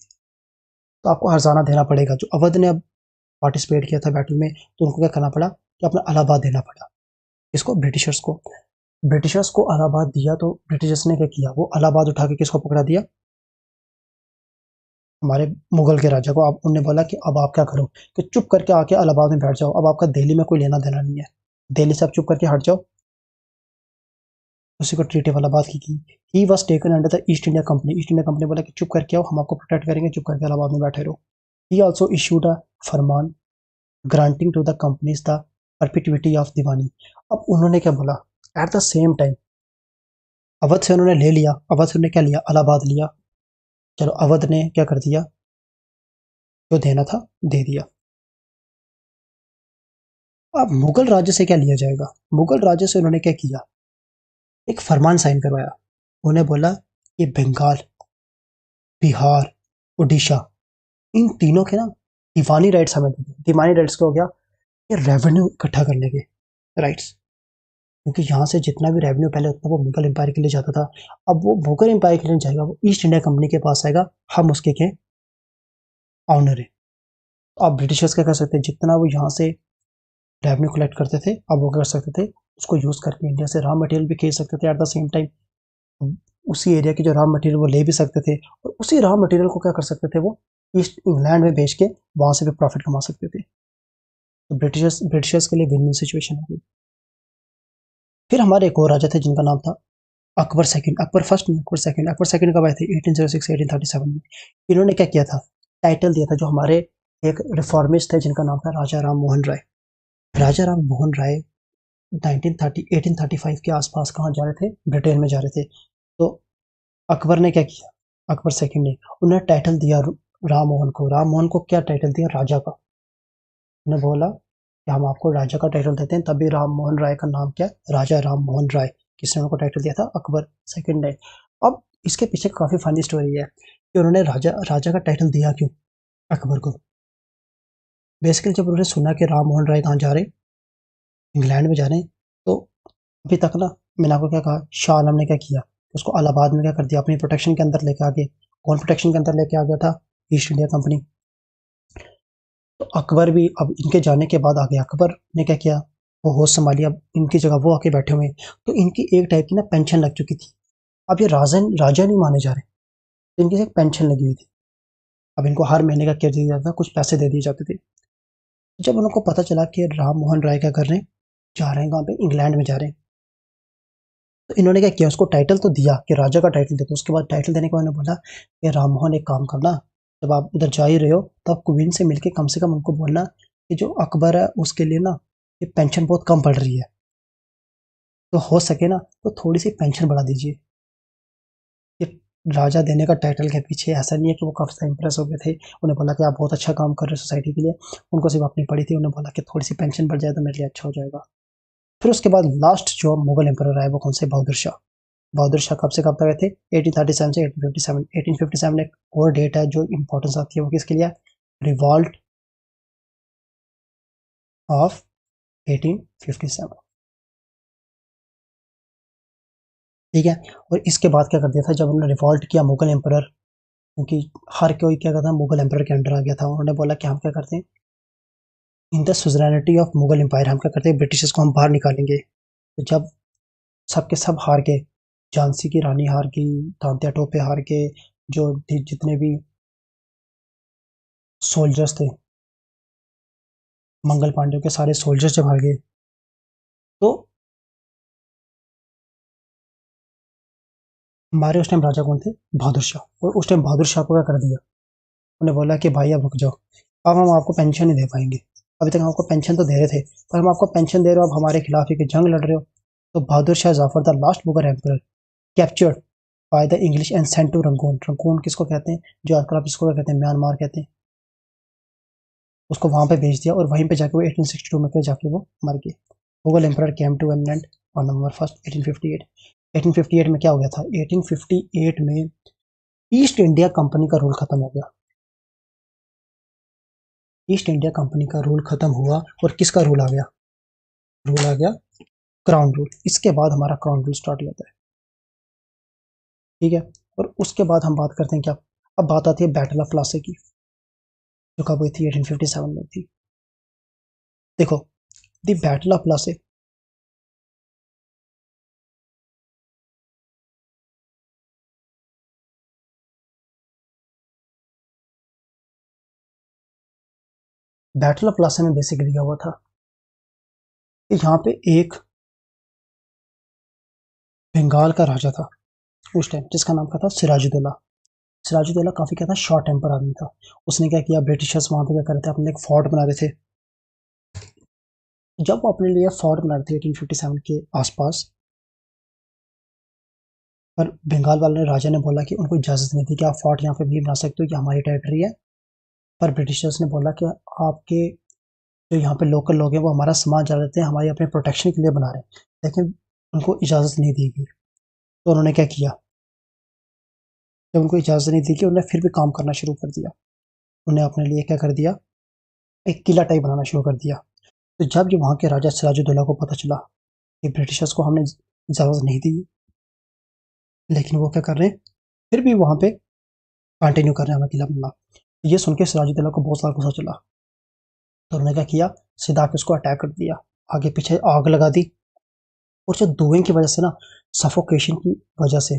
तो आपको हर्जाना देना पड़ेगा। जो अवध ने अब पार्टिसिपेट किया था बैटल में, तो उनको क्या करना पड़ा कि अपना इलाहाबाद देना पड़ा। इसको ब्रिटिशर्स को। ब्रिटिशर्स को इलाहाबाद दिया, तो ब्रिटिशर्स ने क्या किया? वो इलाहाबाद उठा के किसको पकड़ा दिया? हमारे मुगल के राजा को। आप उनने बोला कि अब आप क्या करो कि चुप करके आके इलाहाबाद में बैठ जाओ, अब आपका दिल्ली में कोई लेना देना नहीं है, दिल्ली से आप चुप करके हट जाओ। उसी को ट्रीटी ऑफ इलाहाबाद की। ही was taken under the East India company. East India company बोला कि चुप करके आओ, हम आपको प्रोटेक्ट करेंगे, चुप करके इलाहाबाद में बैठे रहो। He also issued a farman granting to the company's the perpetuity of Diwani. अब उन्होंने क्या बोला? At the same time Awadh से उन्होंने ले लिया, अवध से उन्होंने क्या लिया? इलाहाबाद लिया। चलो अवध ने क्या कर दिया? जो देना था दे दिया। अब मुगल राज्य से क्या लिया जाएगा? मुगल राज्य से उन्होंने क्या किया? एक फरमान साइन करवाया। उन्हें बोला कि बंगाल, बिहार, उड़ीसा, इन तीनों के ना दीवानी राइट्स हमें दे। दीवानी राइट्स क्या हो गया? ये रेवेन्यू इकट्ठा करने के राइट्स, क्योंकि यहाँ से जितना भी रेवेन्यू पहले होता था वो मुगल एम्पायर के लिए जाता था, अब वो मुगल एम्पायर के लिए जाएगा, वो ईस्ट इंडिया कंपनी के पास आएगा, हम उसके के ऑनर है। तो आप ब्रिटिशर्स क्या कर सकते हैं? जितना वो यहाँ से रेवेन्यू कलेक्ट करते थे, अब वो कर सकते थे उसको यूज़ करके इंडिया से रॉ मटेरियल भी खरीद सकते थे। एट द सेम टाइम उसी एरिया की जो रॉ मटेरियल वो ले भी सकते थे, और उसी रॉ मटेरियल को क्या कर सकते थे? वो ईस्ट इंग्लैंड में बेच के वहाँ से भी प्रॉफिट कमा सकते थे। तो ब्रिटिशर्स ब्रिटिशर्स के लिए विन विन सिचुएशन हो गई। फिर हमारे एक और राजा थे जिनका नाम था अकबर सेकंड। अकबर फर्स्ट नहीं, अकबर सेकंड। अकबर सेकंड कब आए थे? 1806 1837 में। इन्होंने क्या किया था? टाइटल दिया था। जो हमारे एक रिफॉर्मिस्ट थे जिनका नाम था राजा राम मोहन राय। राजा राम मोहन राय 1930 1835 के आसपास कहाँ जा रहे थे? ब्रिटेन में जा रहे थे। तो अकबर ने क्या किया? अकबर सेकंड ने उन्हें टाइटल दिया राम मोहन को। राम मोहन को क्या टाइटल दिया? राजा का। उन्हें बोला कि हम आपको राजा का टाइटल देते हैं, तभी राम मोहन राय का नाम क्या? राजा राम मोहन राय। किसने उनको टाइटल दिया था? अकबर सेकंड ने। अब इसके पीछे काफ़ी फनी स्टोरी है कि उन्होंने राजा राजा का टाइटल दिया क्यों अकबर को? बेसिकली जब उन्होंने सुना कि राम मोहन राय कहाँ जा रहे, इंग्लैंड में जा रहे हैं, तो अभी तक ना, मैंने आपको क्या कहा, शाह आलम ने क्या किया? उसको इलाहाबाद में क्या कर दिया? अपनी प्रोटेक्शन के अंदर लेके आ गए। कौन प्रोटेक्शन के अंदर लेके आ गया था? East India company. तो अकबर भी अब इनके जाने के बाद आ गया। अकबर ने क्या किया? वो होश संभाली, अब इनकी जगह वो आके बैठे हुए हैं। तो इनकी एक टाइप की ना पेंशन लग चुकी थी। अब ये राजा राजा नहीं माने जा रहे, तो इनकी एक पेंशन लगी हुई थी। अब इनको हर महीने का क्या दिया जाता था? कुछ पैसे दे दिए जाते थे। जब उनको पता चला कि राम मोहन राय क्या कर रहे हैं, जा रहे हैं कहाँ पे? इंग्लैंड में जा रहे हैं, तो इन्होंने क्या किया? उसको टाइटल तो दिया कि राजा का टाइटल दे। तो उसके बाद टाइटल देने के बाद इन्होंने बोला कि राम मोहन एक काम करना, जब आप उधर जा ही रहे हो तो आप क्वीन से मिलके कम से कम उनको बोलना कि जो अकबर है उसके लिए ना ये पेंशन बहुत कम पड़ रही है, तो हो सके ना तो थोड़ी सी पेंशन बढ़ा दीजिए। ये राजा देने का टाइटल के पीछे ऐसा नहीं है कि वो काफ़ी ज़्यादा इंप्रेस हो गए थे। उन्हें बोला कि आप बहुत अच्छा काम कर रहे हो सोसाइटी के लिए। उनको सिर्फ अपनी पड़ी थी। उन्हें बोला कि थोड़ी सी पेंशन बढ़ जाए तो मेरे लिए अच्छा हो जाएगा। फिर उसके बाद लास्ट जो मुगल एम्पर आए वो कौन से? बहादुर शाह। बहादुर शाह कब से कब तक आए थे? 1837 से 1857। 1857 एक और डेट है जो इंपॉर्टेंस आती है, वो किसके लिए? Revolt of 1857। ठीक है। और इसके बाद क्या कर दिया था? जब उन्होंने रिवॉल्ट किया मुगल एम्पर, क्योंकि हर कोई क्या करता, मुगल एम्पर के अंडर आ गया था, उन्होंने बोला कि हम क्या करते हैं, in the suzerainty of Mughal empire, हम क्या करते हैं, ब्रिटिशर्स को हम बाहर निकालेंगे। तो जब सब के सब हार गए, झांसी की रानी हार गई, तांत्या टोपे हार गए, जो जितने भी सोल्जर्स थे, मंगल पांडे के सारे सोल्जर्स जब हार गए, तो हमारे उस टाइम राजा कौन थे? बहादुर शाह। और उस टाइम बहादुर शाह को क्या कर दिया? उन्हें बोला कि भाई अब रुक जाओ, अब हम आपको पेंशन नहीं दे पाएंगे। अभी तक हम आपको पेंशन तो दे रहे थे, पर हम आपको पेंशन दे रहे हो, अब हमारे खिलाफ ही जंग लड़ रहे हो। तो Bahadur Shah Zafar the last Mughal emperor captured by the English and sent to Rangoon. Rangoon किसको कहते हैं? जो आजकल आप इसको क्या कहते हैं, म्यांमार कहते हैं। उसको वहां पे भेज दिया और वहीं पे जाके वो 1862 में जाके वो मर गए। Mughal emperor came to an end on November 1 1858। 1858 में क्या हो गया था? 1858 में ईस्ट इंडिया कंपनी का रूल खत्म हो गया। ईस्ट इंडिया कंपनी का रूल खत्म हुआ और किसका रूल आ गया? रूल आ गया क्राउन रूल। इसके बाद हमारा क्राउन रूल स्टार्ट होता है, ठीक है। और उसके बाद हम बात करते हैं क्या? अब बात आती है बैटल ऑफ प्लासी की, जो कब हुई थी? 1857 में थी। देखो, the battle of Plassey, battle of Plassey में बेसिकली क्या हुआ था कि यहाँ पे एक बंगाल का राजा था उस टाइम, जिसका नाम क्या था? सिराजुद्दौला। सिराजुद्दौला काफी क्या था? शॉर्ट टेम्पर आदमी था। उसने क्या किया? ब्रिटिशर्स वहां पे क्या कर रहे थे? अपने एक फोर्ट बना रहे थे। जब वो अपने लिए फोर्ट बना रहे थे 1857 के आसपास, पर बंगाल वाले राजा ने बोला कि उनको इजाजत नहीं थी कि आप फोर्ट यहाँ पे भी बना सकते हो, कि हमारी टेरिटरी है। पर ब्रिटिशर्स ने बोला कि आपके जो यहाँ पे लोकल लोग हैं वो हमारा सामान जा देते हैं, हमारी अपने प्रोटेक्शन के लिए बना रहे हैं, लेकिन उनको इजाज़त नहीं दी गई। तो उन्होंने क्या किया? जब उनको इजाज़त नहीं दी गई, उन्होंने फिर भी काम करना शुरू कर दिया। उन्हें अपने लिए क्या कर दिया? एक किला टाइप बनाना शुरू कर दिया। तो जब ये वहाँ के राजा सिराजुद्दौला को पता चला कि ब्रिटिशर्स को हमने इजाज़त नहीं दी, लेकिन वो क्या कर रहे हैं, फिर भी वहाँ पे कंटिन्यू कर रहे हैं हमें किला बनना, ये सुन के सिराजुद्दौला को बहुत सारा गुस्सा चला। तो उन्होंने क्या किया? सीधा आके उसको अटैक कर दिया, आगे पीछे आग लगा दी। और जो धुएं की वजह से ना, सफोकेशन की वजह से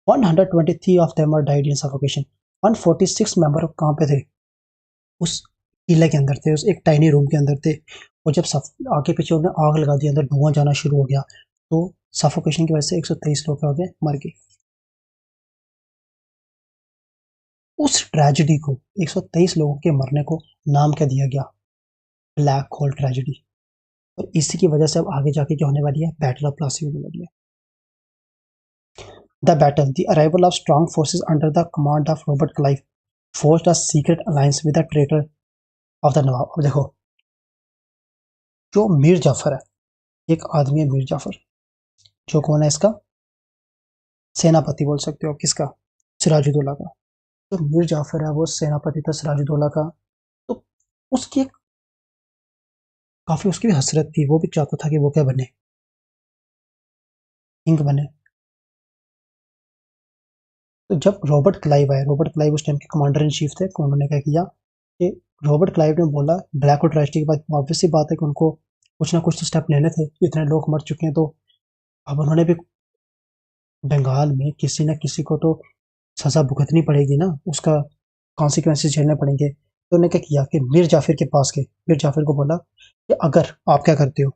123 of them are died in suffocation. 146 member कहाँ पे थे? उस किले के अंदर थे, उस एक टाइनी रूम के अंदर थे। और जब आगे पीछे उन्हें आग लगा दी, अंदर धुआं जाना शुरू हो गया, तो सफोकेशन की वजह से 123 लोग हो गए, मर गए। उस ट्रेजेडी को, 123 लोगों के मरने को नाम क्या दिया गया? Black hole tragedy. और इसी की वजह से अब आगे जाके क्या होने वाली है? बैटल ऑफ प्लासी होने वाली है। The battle, the arrival of strong forces under the command of Robert Clive, forged a secret alliance with the traitor of the Nawab। अब देखो, जो मीर जाफर है, एक आदमी है मीर जाफर, जो कौन है? इसका सेनापति बोल सकते हो। किसका? सिराजुद्दौला का। तो मीर जाफर है, वो सेनापति था सिराजुद्दौला का। तो उसकी काफी उसकी भी हसरत थी, वो भी चाहता था कि वो क्या बने? किंग बने। तो जब रॉबर्ट क्लाइव आए, रॉबर्ट क्लाइव उस टाइम के कमांडर इन चीफ थे, तो उन्होंने क्या किया कि रॉबर्ट क्लाइव ने बोला, ब्लैक और ट्रेजेडी के बाद ऑब्वियस सी बात है कि उनको कुछ ना कुछ तो स्टेप लेने थे, इतने लोग मर चुके हैं। तो अब उन्होंने भी बंगाल में किसी न किसी को तो सजा भुगतनी पड़ेगी ना, उसका कॉन्सिक्वेंसेस झेलने पड़ेंगे। तो उन्होंने क्या किया कि मीर जाफिर के पास गए, मीर जाफिर को बोला कि अगर आप क्या करते हो,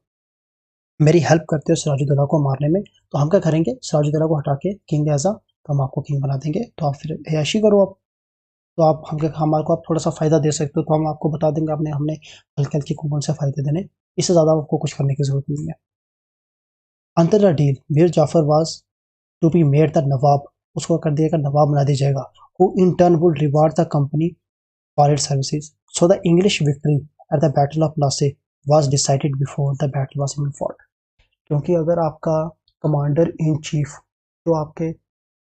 मेरी हेल्प करते हो सिराजुद्दौला को मारने में, तो हम क्या करेंगे? सिराजुद्दौला को हटा के किंग एजा, तो हम आपको किंग बना देंगे, तो आप फिर ऐशी करो आप। तो आप हम हमारे को आप थोड़ा सा फायदा दे सकते हो, तो हम आपको बता देंगे आपने हमने हल्के हल्के कौन से फायदे देने, इससे ज्यादा आपको कुछ करने की जरूरत नहीं है। Under the deal, Mir Jafar was to be made the nawab, उसको कर दिया नवाब बना दिया जाएगा, who in turn would reward the company for its services. So the English victory at the battle of Plassey was decided before the battle was even fought. क्योंकि अगर आपका कमांडर इन चीफ, जो आपके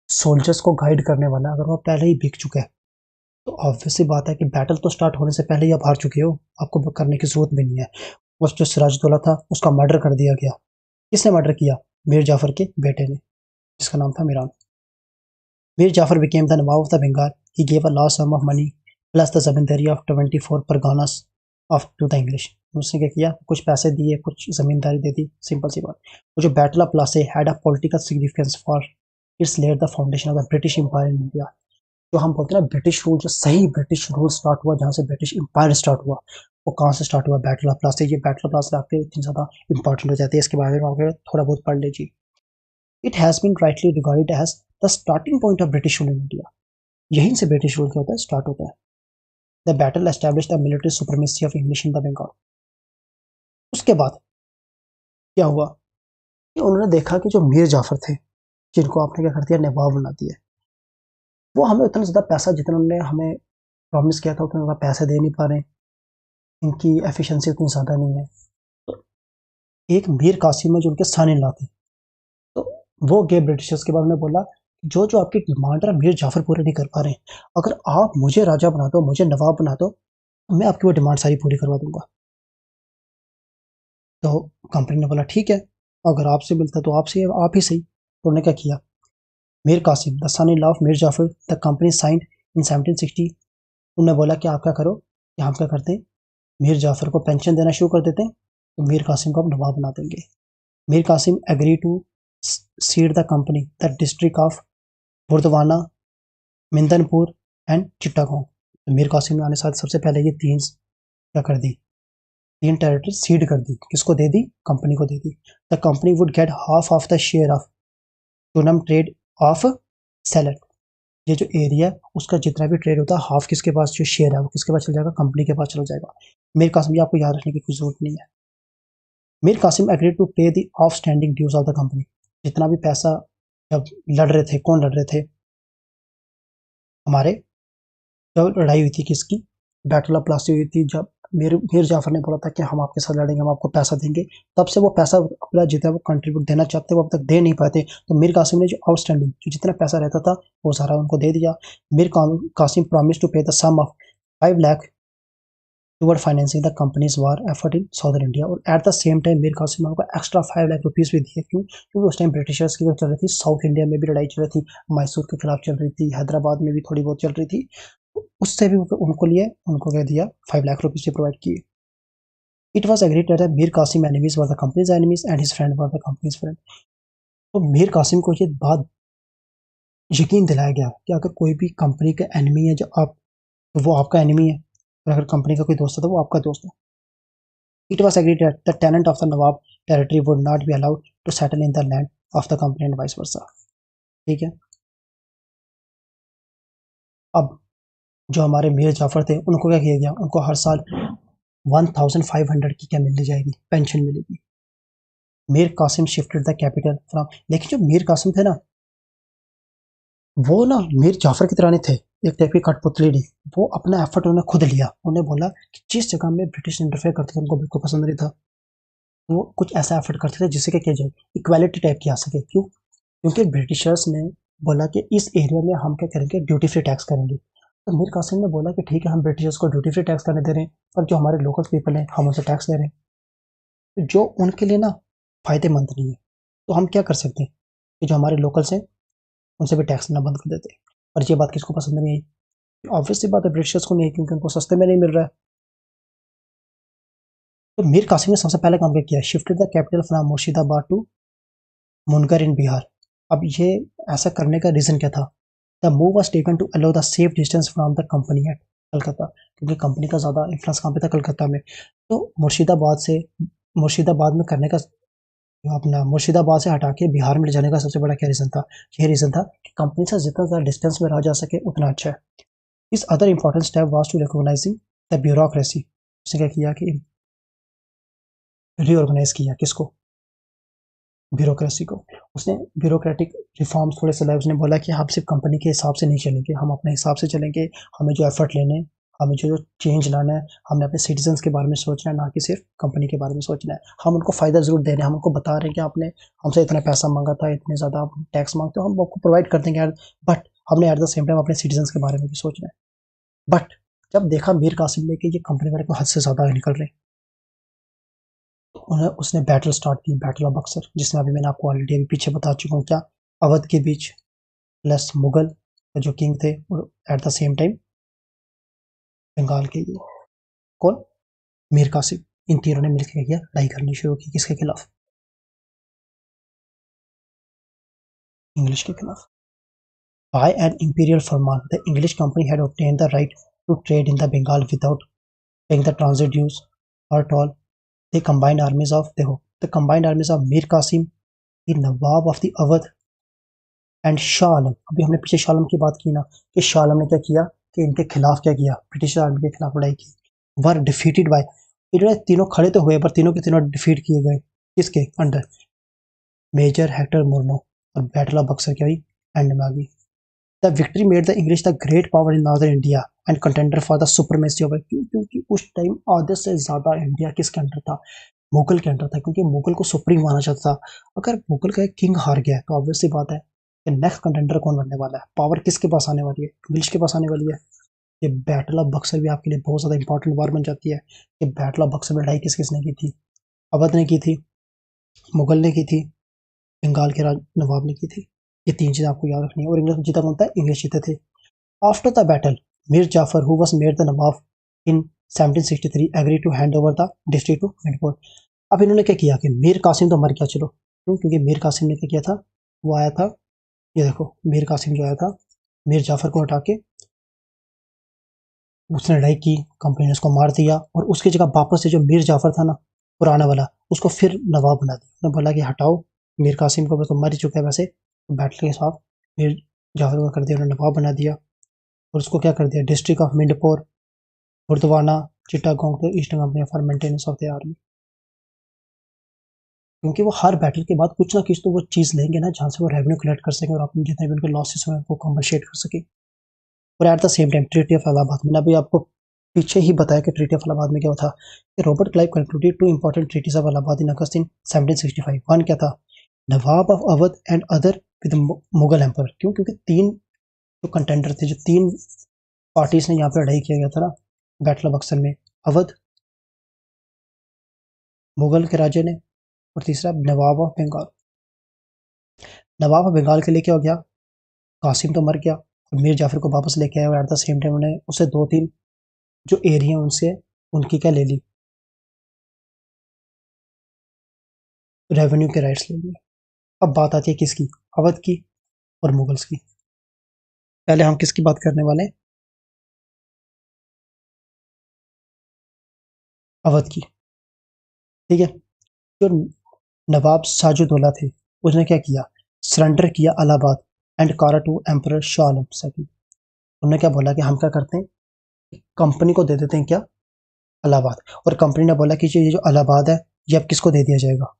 सोल्जर्स को गाइड करने वाला, अगर वो पहले ही बिक चुका है, तो ऑब्वियस सी बात है कि बैटल तो स्टार्ट होने से पहले ही आप हार चुके हो, आपको करने की जरूरत भी नहीं है। बस जो सिराजुद्दौला था उसका मर्डर कर दिया गया। किसने मर्डर किया? मीर जाफर के बेटे ने, जिसका नाम था Miran. Mir Jafar became the Nawab of the Bengal. He gave a large sum of money plus the zamindari of 24 परगानास of to the English। उसने क्या किया? कुछ पैसे दिए, कुछ जमींदारी दे दी, सिंपल सी बात। वो जो battle of Plassey had a political significance for its laid the foundation of the British Empire in India। जो हम बोलते हैं ना ब्रिटिश रूल, जो सही ब्रिटिश रूल स्टार्ट हुआ, जहाँ से ब्रिटिश एम्पायर स्टार्ट हुआ, वो कहाँ से स्टार्ट हुआ? Battle of Plassey. ये बैटल ऑफ प्लासी आपके इतनी ज़्यादा इंपॉर्टेंट हो जाती है, इसके बारे में आपके थोड़ा बहुत पढ़ लीजिए। It has been rightly regarded as the starting point of British rule in India. यहीं से ब्रिटिश रूल क्या होता है? स्टार्ट होता है। The battle establish the military supremacy of English in the Bengal. उसके बाद क्या हुआ कि उन्होंने देखा कि जो मीर जाफर थे, जिनको आपने क्या कर दिया? नवाब बना दिया, वो हमें उतना ज़्यादा पैसा, जितना उन्होंने हमें प्रॉमिस किया था, उतना ज़्यादा पैसे दे नहीं पा रहे, इनकी एफिशिएंसी उतनी ज़्यादा नहीं है। तो एक मीर कासिम है जो उनके सन इन लॉ थे। तो वो गए ब्रिटिशर्स के बाद में बोला, जो जो आपकी डिमांड है मीर जाफर पूरे नहीं कर पा रहे हैं, अगर आप मुझे राजा बना दो, मुझे नवाब बना दो, मैं आपकी वो डिमांड सारी पूरी करवा दूंगा। तो कंपनी ने बोला ठीक है, अगर आपसे मिलता तो आपसे आप ही सही। तो उन्होंने क्या किया, Mir Qasim the son in law of Mir Jafar the company signed in 1760। उन्होंने बोला कि आप क्या करो कि हम क्या करते हैं, मीर जाफर को पेंशन देना शुरू कर देते हैं, तो मीर कासिम को हम नवाब बना देंगे। Mir Qasim agree to cede the company the district of Burdwan, Midnapore and Chittagong. तो मीर कासिम ने आने साथ सबसे पहले ये तीन क्या कर दी, तीन टेरिटरी सीड कर दी। किसको दे दी, कंपनी को दे दी। The company would get half of the share of chunam trade of Sylhet. ये जो एरिया है उसका जितना भी ट्रेड होता है, हाफ किसके पास जो शेयर है वो किसके पास चल जाएगा, कंपनी के पास चला जाएगा। मीर कासिम, ये आपको याद रखने की कोई जरूरत नहीं है। Mir Qasim agree to pay the of standing dues of the company. जितना भी पैसा, जब लड़ रहे थे, कौन लड़ रहे थे, हमारे, जब लड़ाई हुई थी किसकी, बैटल ऑफ प्लासी हुई थी, जब मीर जाफर ने बोला था कि हम आपके साथ लड़ेंगे, हम आपको पैसा देंगे, तब से वो पैसा अपना जितना वो कंट्रीब्यूट देना चाहते वो अब तक दे नहीं पाते। तो मीर कासिम ने जो आउटस्टैंडिंग जो जितना पैसा रहता था वो सारा उनको दे दिया। Mir Qasim promise to pay the sum of 5 lakh towards financing the company's war effort in southern India. और एट द सेम टाइम मीर कासिम ने उनको एक्स्ट्रा 5 लाख रुपीज भी दिए। क्यों, क्योंकि उस टाइम ब्रिटिशर्स की जो चल रही थी, साउथ इंडिया में भी लड़ाई चल रही थी, मैसूर के खिलाफ चल रही थी, हैदराबाद में भी थोड़ी बहुत चल रही थी, उससे भी उनको लिए, उनको क्या दिया, 5 लाख रुपीज भी प्रोवाइड किए। It was agreed that Mir Qasim enemies were the company's enemies and his friend were the company's friend. तो मीर कासिम को ये बात यकीन दिलाया गया कि अगर कोई भी कंपनी का एनिमी है जो आप, तो वो आपका एनिमी है, और अगर कंपनी का कोई दोस्त है तो वो आपका दोस्त है। It was agreed that the tenant of the nawab territory would not be allowed to settle in the land of the company and vice versa. ठीक है। अब जो हमारे मीर जाफर थे उनको क्या किया गया, उनको हर साल 1500 की क्या मिलनी जाएगी, पेंशन मिलेगी। Mir Qasim shifted the capital from, लेकिन जो मीर कासिम थे ना, वो ना मीर जाफर की तरह नहीं थे, एक टाइप की कठपुतली नहीं। वो अपना एफर्ट उन्होंने खुद लिया। उन्हें बोला कि जिस जगह में ब्रिटिश इंटरफेयर करते थे उनको बिल्कुल पसंद नहीं था, वो कुछ ऐसा एफर्ट करते थे जिससे क्या किया जाए, इक्वालिटी टाइप की आ सके। क्यों, क्योंकि ब्रिटिशर्स ने बोला कि इस एरिया में हम क्या करेंगे, ड्यूटी फ्री टैक्स करेंगे। तो मीर कासिम ने बोला कि ठीक है, हम ब्रिटिशर्स को ड्यूटी फ्री टैक्स करने दे रहे हैं, पर जो हमारे लोकल पीपल हैं हम उनसे टैक्स ले रहे हैं, जो उनके लिए ना फायदेमंद नहीं है। तो हम क्या कर सकते हैं कि जो हमारे लोकल्स हैं उनसे भी टैक्स लेना बंद कर देते हैं। और ये बात किसको पसंद नहीं आई, ऑब्वियसली बात है ब्रिटिशर्स को नहीं, क्योंकि उनको सस्ते में नहीं मिल रहा है। तो मीर कासिम ने सबसे पहले काम क्या किया, shifted the capital from Murshidabad to Munger in Bihar. अब ये ऐसा करने का रीजन क्या था, the move was taken to allow the safe distance from the company at Calcutta. क्योंकि कंपनी का ज़्यादा इन्फ्लुएंस कहाँ पे था, कलकत्ता में। तो मुर्शिदाबाद से, मुर्शिदाबाद में करने का, अपना मुर्शिदाबाद से हटा के बिहार में ले जाने का सबसे बड़ा क्या रीज़न था, ये रीज़न था कि कंपनी से जितना ज़्यादा डिस्टेंस में रहा जा सके उतना अच्छा है। His other important step was to recognising the bureaucracy. उसने क्या किया कि रीऑर्गेनाइज किया, किसको, ब्यूरोक्रेसी को। उसने ब्यूरोक्रेटिक रिफॉर्म्स थोड़े से लाए। उसने बोला कि हम सिर्फ कंपनी के हिसाब से नहीं चलेंगे, हम अपने हिसाब से चलेंगे, हमें जो एफर्ट लेने, हमें जो चेंज लाना है, हमने अपने सिटीजन्स के बारे में सोचना है, ना कि सिर्फ कंपनी के बारे में सोचना है। हम उनको फ़ायदा ज़रूर दे रहे हैं, हम उनको बता रहे हैं कि आपने हमसे इतना पैसा मांगा था, इतने ज़्यादा आप टैक्स मांगते हो, हम आपको प्रोवाइड कर देंगे यार, बट हमने एट द सेम टाइम अपने सिटीजन्स के बारे में भी सोचना है। बट जब देखा मीर कासिम ने कि ये कंपनी वाले को हद से ज़्यादा निकल रहे, उन्हें उसने बैटल स्टार्ट की, बैटल ऑफ बक्सर, जिसमें अभी मैंने आपको ऑलरेडी अभी पीछे बता चुका हूँ क्या, अवध के बीच प्लस मुगल जो किंग थे, और at the same time Bengal के ये कौन, मीर कासिम। इन तीनों ने मिलकर किया, लड़ाई करनी शुरू की, किसके खिलाफ, इंग्लिश के खिलाफ। By an imperial farman the English company had obtained the right to trade in the Bengal without paying the transit dues or toll. The combined armies of, देखो, the combined armies of Mir Qasim, the nawab of the Awadh and Shah Alam. अभी हमने पीछे शाह आलम की बात की ना, कि शाह आलम ने क्या किया कि इनके खिलाफ क्या किया, ब्रिटिश आर्मी के खिलाफ लड़ाई की। वर डिफीटेड बाय, इन्होंने तीनों खड़े तो हुए पर तीनों के तीनों डिफीट किए गए, किसके अंडर, मेजर हेक्टर मुर्नो। और बैटल ऑफ बक्सर क्या हुई, एंड में आ गई। The victory made the English the great power in northern India and contender for the supremacy of, क्योंकि उस टाइम आधे से ज्यादा इंडिया किसके अंडर था, मुगल के अंडर था, क्योंकि मुगल को सुप्रीम माना जाता था। अगर मुगल का एक किंग हार गया तो ऑब्वियस सी बात है कि नेक्स्ट कंटेंडर कौन बनने वाला है, पावर किसके पास आने वाली है, इंग्लिश के पास आने वाली है। ये बैटल ऑफ बक्सर भी आपके लिए बहुत ज़्यादा इंपॉर्टेंट वार बन जाती है। ये बैटल ऑफ बक्सर में लड़ाई किस किसने की थी? अवध ने की थी, मुगल ने की थी, बंगाल के राज नवाब ने की थी। ये तीन चीज़ें आपको याद रखनी है। और इंग्लिश जीता कौन था? इंग्लिश जीते थे। After the battle, Mir Jafar who was made the nawab in 1763 agree to hand over the district to Mirpur. अब इन्होंने क्या किया कि मीर कासिम तो मर गया, चलो क्यों? क्योंकि मीर कासिम ने क्या किया था, वो आया था, ये देखो मीर कासिम जो आया था, मीर जाफर को हटा के उसने लड़ाई की, कंपनी ने उसको मार दिया, और उसकी जगह वापस से जो मीर जाफर था ना, पुराना वाला, उसको फिर नवाब बना दिया। उसने बोला कि हटाओ मीर कासिम को, तो मर ही चुका है वैसे, तो बैटल के साथ मीर जाफर को कर दिया, उन्होंने नवाब बना दिया। और उसको क्या कर दिया, डिस्ट्रिक्ट ऑफ मिंडपोर, बुर्दवाना, चिटागोंग तो eastern company for maintenance of the army. क्योंकि वो हर बैटल के बाद कुछ ना कुछ तो वो चीज़ लेंगे ना, जहाँ से वो रेवेन्यू कलेक्ट कर सकें और अपने जितने भी उनके लॉसेस हैं उनको कम्पनसेट कर सके। और at the same time treaty of Allahabad, मैंने अभी आपको पीछे ही बताया कि ट्रीटी ऑफ इलाहाबाद में क्या था कि Robert Clive concluded two important treaties of Allahabad in August in 1765। One क्या था, nawab of Awadh and other with Mughal emperor. क्यों? क्योंकि तीन जो कंटेंडर थे, जो तीन पार्टीज ने यहाँ पे लड़ाई किया गया था ना बैटल ऑफ बक्सर में, अवध, मुगल के राजे ने, और तीसरा नवाब ऑफ बंगाल। नवाब ऑफ बंगाल के लिए क्या हो गया, कासिम तो मर गया और मीर जाफर को वापस लेके आया, और एट द सेम टाइम उन्हें उसे दो तीन जो एरिया उनसे उनकी क्या ले ली, रेवेन्यू के राइट्स ले लिए। अब बात आती है किसकी, अवध की और मुगल्स की। पहले हम किसकी बात करने वाले हैं, अवध की, ठीक है। जो नवाब साजुद्दौला थे, उसने क्या किया, सरेंडर किया Allahabad and Kara to emperor Shah Alam second. उन्होंने क्या बोला कि हम क्या करते हैं, कंपनी को दे देते हैं क्या, इलाहाबाद। और कंपनी ने बोला कि ये जो इलाहाबाद है ये अब किसको दे दिया जाएगा,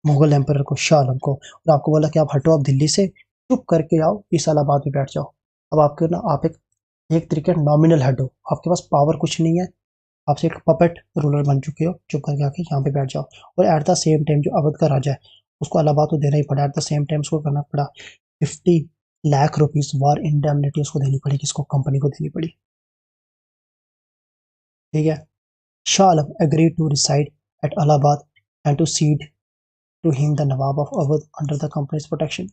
मुगल एम्परर को, शाह आलम को। और आपको बोला कि आप हटो, आप दिल्ली से चुप करके आओ, इस इलाहाबाद में बैठ जाओ। अब आपके ना, आप एक एक तरीके नॉमिनल हेड हो, आपके पास पावर कुछ नहीं है, आपसे एक पपेट रूलर बन चुके हो, चुप करके आके यहाँ पे बैठ जाओ। और एट द सेम टाइम जो अवध का राजा है उसको इलाहाबाद तो देना ही पड़ा, एट द सेम टाइम उसको करना पड़ा 50 लाख रुपीज वार इंडेमनिटी उसको देनी पड़ी, किसको, कंपनी को देनी पड़ी, ठीक है। Shah Alam agree to reside at Allahabad and to cede to him the nawab of Awadh under the company's protection.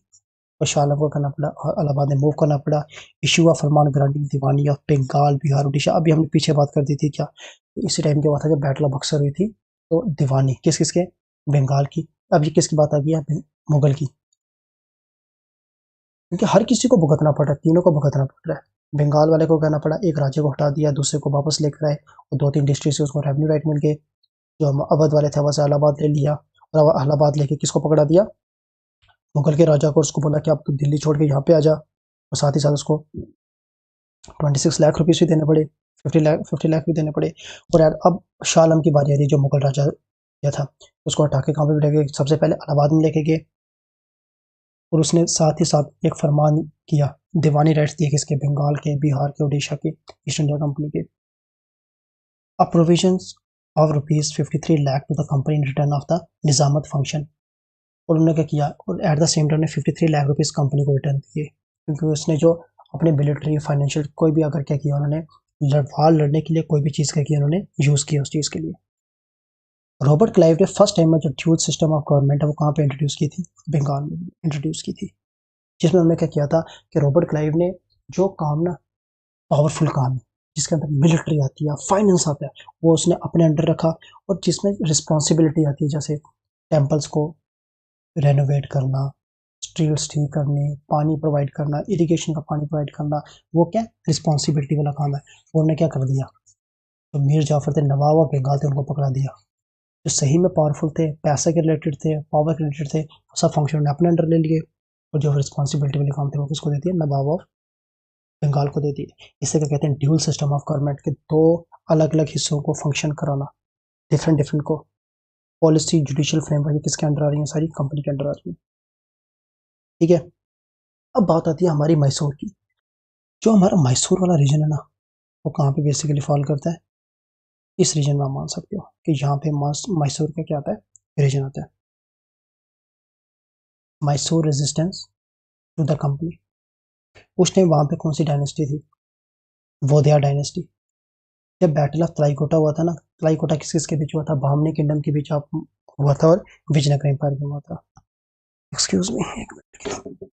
और शाह आलम को करना पड़ा, और इलाहाबाद में मूव करना पड़ा। Issue of farman granting diwani of Bengal, Bihar, Orissa. अभी हमने पीछे बात कर दी थी क्या, तो इसी टाइम के बाद था जब बैटल ऑफ बक्सर हुई थी, तो दीवानी किस किसके, बंगाल की। अब ये किसकी बात आ गई है, मुगल की, क्योंकि हर किसी को भुगतना पड़ रहा है, तीनों को भुगतना पड़ रहा है। बंगाल वाले को कहना पड़ा, एक राज्य को हटा दिया, दूसरे को वापस लेकर आए, और दो तीन डिस्ट्रिक्ट से उसको रेवेन्यू राइट मिल गए। जो हम अवध वाले थे वहाँ से इलाहाबाद ले लिया, और इलाहाबाद लेके किसको पकड़ा दिया, मुगल के राजा को। उसको बोला कि आप तो दिल्ली छोड़ के यहाँ पे आ जा, और साथ ही साथ उसको 26 लाख रुपीज़ भी देने पड़े, 50 लाख भी देने पड़े। और यार अब शाह आलम की बारी आ रही, जो मुगल राजा या था, उसको हटा के कहाँ पे लेके गए, सबसे पहले इलाहाबाद में लेके गए। और उसने साथ ही साथ एक फरमान किया, दीवानी राइट्स दिए किसके, बंगाल के, बिहार के, उड़ीसा के, ईस्ट इंडिया कंपनी के। अब provisions of ₹53 lakh to the company in return of the nizamat function. और उन्होंने क्या किया, और एट द सेम टाइम ने 53 लाख रुपीज़ कंपनी को रिटर्न दिए, क्योंकि उसने जो अपने मिलिट्री फाइनेंशियल कोई भी अगर क्या किया उन्होंने, वार लड़ने के लिए कोई भी चीज़ क्या की उन्होंने यूज़ किया उस चीज़ के लिए। रॉबर्ट क्लाइव ने फर्स्ट टाइम में जो ड्यूल सिस्टम ऑफ गवर्नमेंट है वो कहाँ पे इंट्रोड्यूस की थी, बंगाल में इंट्रोड्यूस की थी। जिसमें उन्होंने क्या किया था कि रॉबर्ट क्लाइव ने जो काम ना, पावरफुल काम है जिसके अंदर मिलिट्री आती है, फाइनेंस आता है, वो उसने अपने अंडर रखा। और जिसमें रिस्पॉन्सिबिलिटी आती है, जैसे टेम्पल्स को रेनोवेट करना, स्ट्रीट्स ठीक करने, पानी प्रोवाइड करना, इरिगेशन का पानी प्रोवाइड करना, वो क्या रिस्पॉन्सिबिलिटी वाला काम है। वो उन्होंने क्या कर दिया, तो मीर जाफर थे, नवाब और बंगाल थे, उनको पकड़ा दिया। जो सही में पावरफुल थे, पैसे के रिलेटेड थे, पावर के रिलेटेड थे, सब फंक्शन उन्होंने अपने अंडर ले लिए। और जो रिस्पॉन्सिबिलिटी वाले काम थे वो किसको दे दिए, नवाब ऑफ बंगाल को दे दिए। इसे क्या कहते हैं, ड्यूल सिस्टम ऑफ गवर्नमेंट के दो अलग अलग हिस्सों को फंक्शन कराना, डिफरेंट डिफरेंट को। पॉलिसी जुडिशियल फ्रेमवर्क किसके अंडर आ रही है, सारी कंपनी के अंडर आ रही है, ठीक है। अब बात आती है हमारी मैसूर की। जो हमारा मैसूर वाला रीजन है ना, वो कहाँ पे बेसिकली फॉल करता है, इस रीजन में आप मान सकते हो कि यहाँ पे मैसूर का क्या आता है, रीजन आता है। Mysore resistance to the company, उस टाइम वहां पे कौन सी डायनेस्टी थी, वोदिया डायनेस्टी। जब बैटल ऑफ तलाईकोटा हुआ था ना, तलाईकोटा किस किस के बीच हुआ था, बामनी किंगडम के बीच हुआ था और विजयनगर एम्पायर में हुआ था। एक्सक्यूज मी, एक मिनट।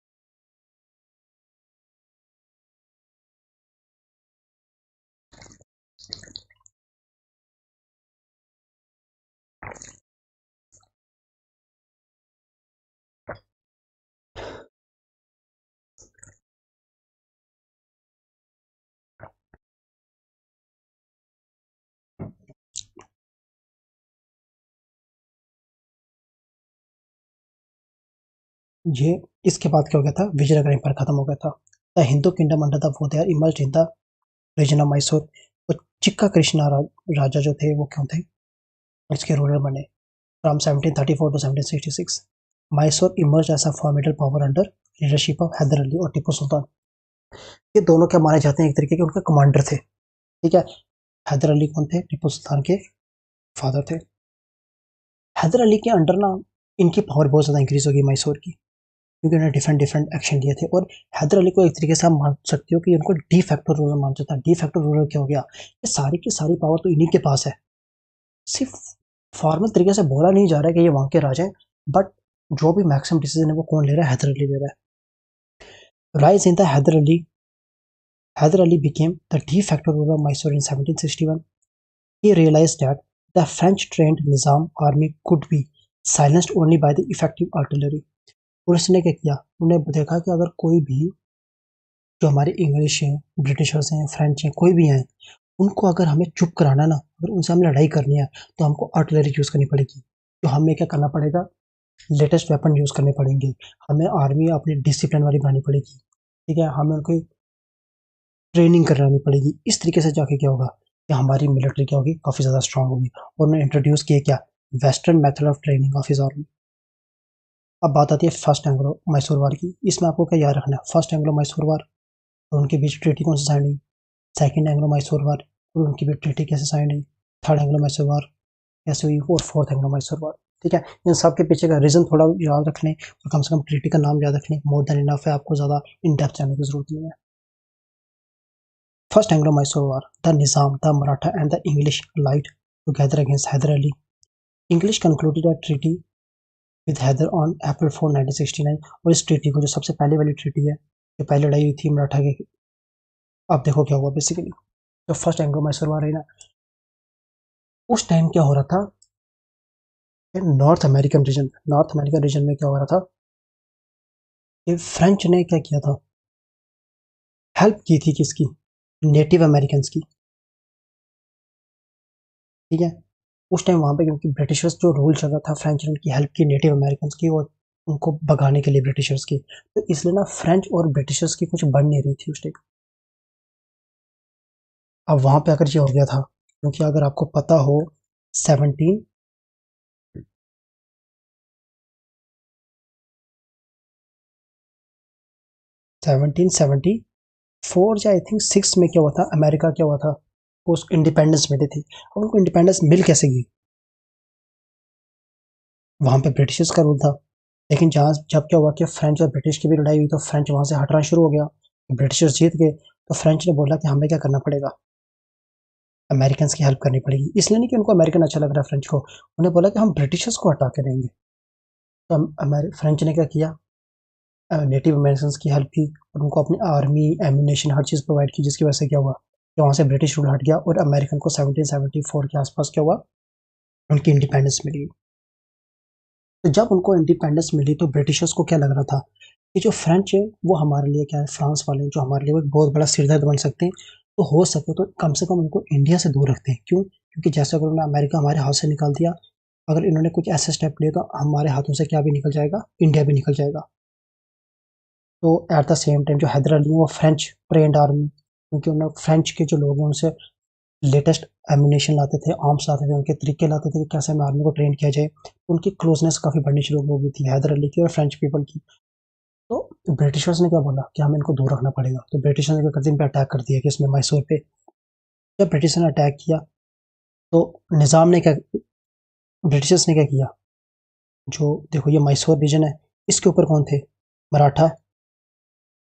ये इसके बाद क्या हो गया था, विजयनगर एम्पायर खत्म हो गया था। The Hindu kingdom under the Wodeyar emerged in the region of Mysore. और चिक्का कृष्णा राजा जो थे वो क्यों थे, इसके रूलर बने from 1734 to 1766। Mysore emerge as a formidable power under leadership of Hyder Ali और टीपू सुल्तान। ये दोनों क्या माने जाते हैं, एक तरीके के उनके कमांडर थे, ठीक है। हैदर अली कौन थे, टीपू सुल्तान के फादर थे। हैदर अली के अंडर ना इनकी पावर बहुत ज़्यादा इंक्रीज होगी मैसूर की, क्योंकि उन्होंने डिफरेंट डिफरेंट एक्शन लिए थे। और हैदर अली को एक तरीके से आप मान सकते हो कि उनको डी फैक्टो रूलर मान सकता है। डी फैक्टो रूलर क्या हो गया, ये सारी की सारी पावर तो इन्हीं के पास है। सिर्फ फॉर्मल तरीके से बोला नहीं जा रहा है कि ये वहां के राजा हैं, बट जो भी मैक्सिमम डिसीजन है वो कौन ले रहा है, हैदर अली ले रहा है। Rise in the Hyder Ali became the de facto ruler of Mysore in 1761. He realized that the French-trained Nizam army could be silenced only by the effective artillery. और उसने क्या किया, उन्होंने देखा कि अगर कोई भी जो हमारे इंग्लिश हैं, ब्रिटिशर्स हैं, फ्रेंच हैं, कोई भी हैं, उनको अगर हमें चुप कराना ना, अगर उनसे हमें लड़ाई करनी है तो हमको आर्टिलरी यूज़ करनी पड़ेगी। तो हमें क्या करना पड़ेगा, लेटेस्ट वेपन यूज़ करने पड़ेंगे, हमें आर्मी अपनी डिसिप्लिन वाली बनानी पड़ेगी, ठीक है, हमें उनको ट्रेनिंग करानी पड़ेगी। इस तरीके से जाके क्या होगा कि हमारी मिलिट्री क्या होगी, काफ़ी ज़्यादा स्ट्रांग होगी। और उन्होंने इंट्रोड्यूस किया क्या, western method of training of his army. अब बात आती है फर्स्ट एंग्लो मैसूर वार की। इसमें आपको क्या याद रखना है, फर्स्ट एंग्लो मैसूर वार और उनके बीच ट्रीटी कौन सी साइन हुई, सेकंड एंग्लो मैसूर वार और उनकी बीच ट्रीटी कैसे साइन हुई, थर्ड एंग्लो मैसूर वार कैसे हुई और फोर्थ एंग्लो मैसूर वार। ठीक है, इन सब के पीछे का रीज़न थोड़ा याद रख लें और कम से कम ट्रीटी का नाम याद रख लें, मोर देन इनफ है, आपको ज़्यादा इन डेप्थ जाने की जरूरत नहीं है। First Anglo-Mysore War, the Nizam, the Maratha and the English allied together against Hyder Ali. English concluded a treaty with Hyder on April 4, 1969। और इस ट्रीटी को, जो सबसे पहले वाली ट्रीटी है, जो पहले लड़ाई हुई थी मराठा के, अब देखो क्या हुआ बेसिकली। जो फर्स्ट एंग्लो मैसूर वार है ना, उस टाइम क्या हो रहा था, नॉर्थ अमेरिकन रीजन में क्या हो रहा था कि फ्रेंच ने क्या किया था, हेल्प की थी किसकी, नेटिव अमेरिकन की, ठीक है। उस टाइम वहाँ पे क्योंकि ब्रिटिशर्स जो रूल चल रहा था, फ्रेंच ने उनकी हेल्प की नेटिव अमेरिकन की और उनको भगाने के लिए ब्रिटिशर्स की। तो इसलिए ना फ्रेंच और ब्रिटिशर्स की कुछ बन नहीं रही थी उस टाइम। अब वहाँ पे अगर ये हो गया था, क्योंकि अगर आपको पता हो 17 1774 या आई थिंक 6 में क्या हुआ था, अमेरिका क्या हुआ था, उस इंडिपेंडेंस मिली थी। अब उनको इंडिपेंडेंस मिल कैसे गई, वहाँ पे ब्रिटिशर्स का रूल था। लेकिन जहाँ जब क्या हुआ कि फ्रेंच और ब्रिटिश की भी लड़ाई हुई, तो फ्रेंच वहाँ से हटना शुरू हो गया, ब्रिटिशर्स जीत गए। तो फ्रेंच ने बोला कि हमें क्या करना पड़ेगा, अमेरिकन की हेल्प करनी पड़ेगी। इसलिए नहीं कि उनको अमेरिकन अच्छा लग रहा है फ्रेंच को, उन्हें बोला कि हम ब्रिटिशर्स को हटा के रहेंगे। तो फ्रेंच ने क्या किया, नेटिव अमेरिकन की हेल्प की और उनको अपनी आर्मी, एम्यूनेशन, हर चीज़ प्रोवाइड की, जिसकी वजह से क्या हुआ कि वहाँ से ब्रिटिश रूल हट गया और अमेरिकन को 1774 के आसपास क्या हुआ, उनकी इंडिपेंडेंस मिली। तो जब उनको इंडिपेंडेंस मिली तो ब्रिटिशर्स को क्या लग रहा था कि जो फ्रेंच है वो हमारे लिए क्या है, फ्रांस वाले जो हमारे लिए वो एक बहुत बड़ा सिरदर्द बन सकते हैं। तो हो सके तो कम से कम उनको इंडिया से दूर रखते हैं। क्यों, क्योंकि जैसे अगर उन्होंने अमेरिका हमारे हाथ से निकाल दिया, अगर इन्होंने कुछ ऐसे स्टेप लिए तो हमारे हाथों से क्या भी निकल जाएगा, इंडिया भी निकल जाएगा। तो एट द सेम टाइम जो हैदर अली वो फ्रेंच ट्रेंड आर्मी, क्योंकि उन्होंने फ्रेंच के जो लोग हैं उनसे लेटेस्ट एम्यूनेशन लाते थे, आर्म्स लाते थे, उनके तरीके लाते थे कि कैसे हमें आर्मी को ट्रेन किया जाए। तो उनकी क्लोजनेस काफ़ी बढ़नी शुरू हो गई थी हैदर अली की और फ्रेंच पीपल की। तो ब्रिटिशर्स ने क्या बोला कि हमें इनको दूर रखना पड़ेगा। तो ब्रिटिशर्स ने क्या कर दिया, इन पे अटैक कर दिया कि इसमें मैसूर पे। जब ब्रिटिश ने अटैक किया तो निज़ाम ने क्या, ब्रिटिशर्स ने क्या किया, जो देखो ये मैसूर रीजन है, इसके ऊपर कौन थे, मराठा,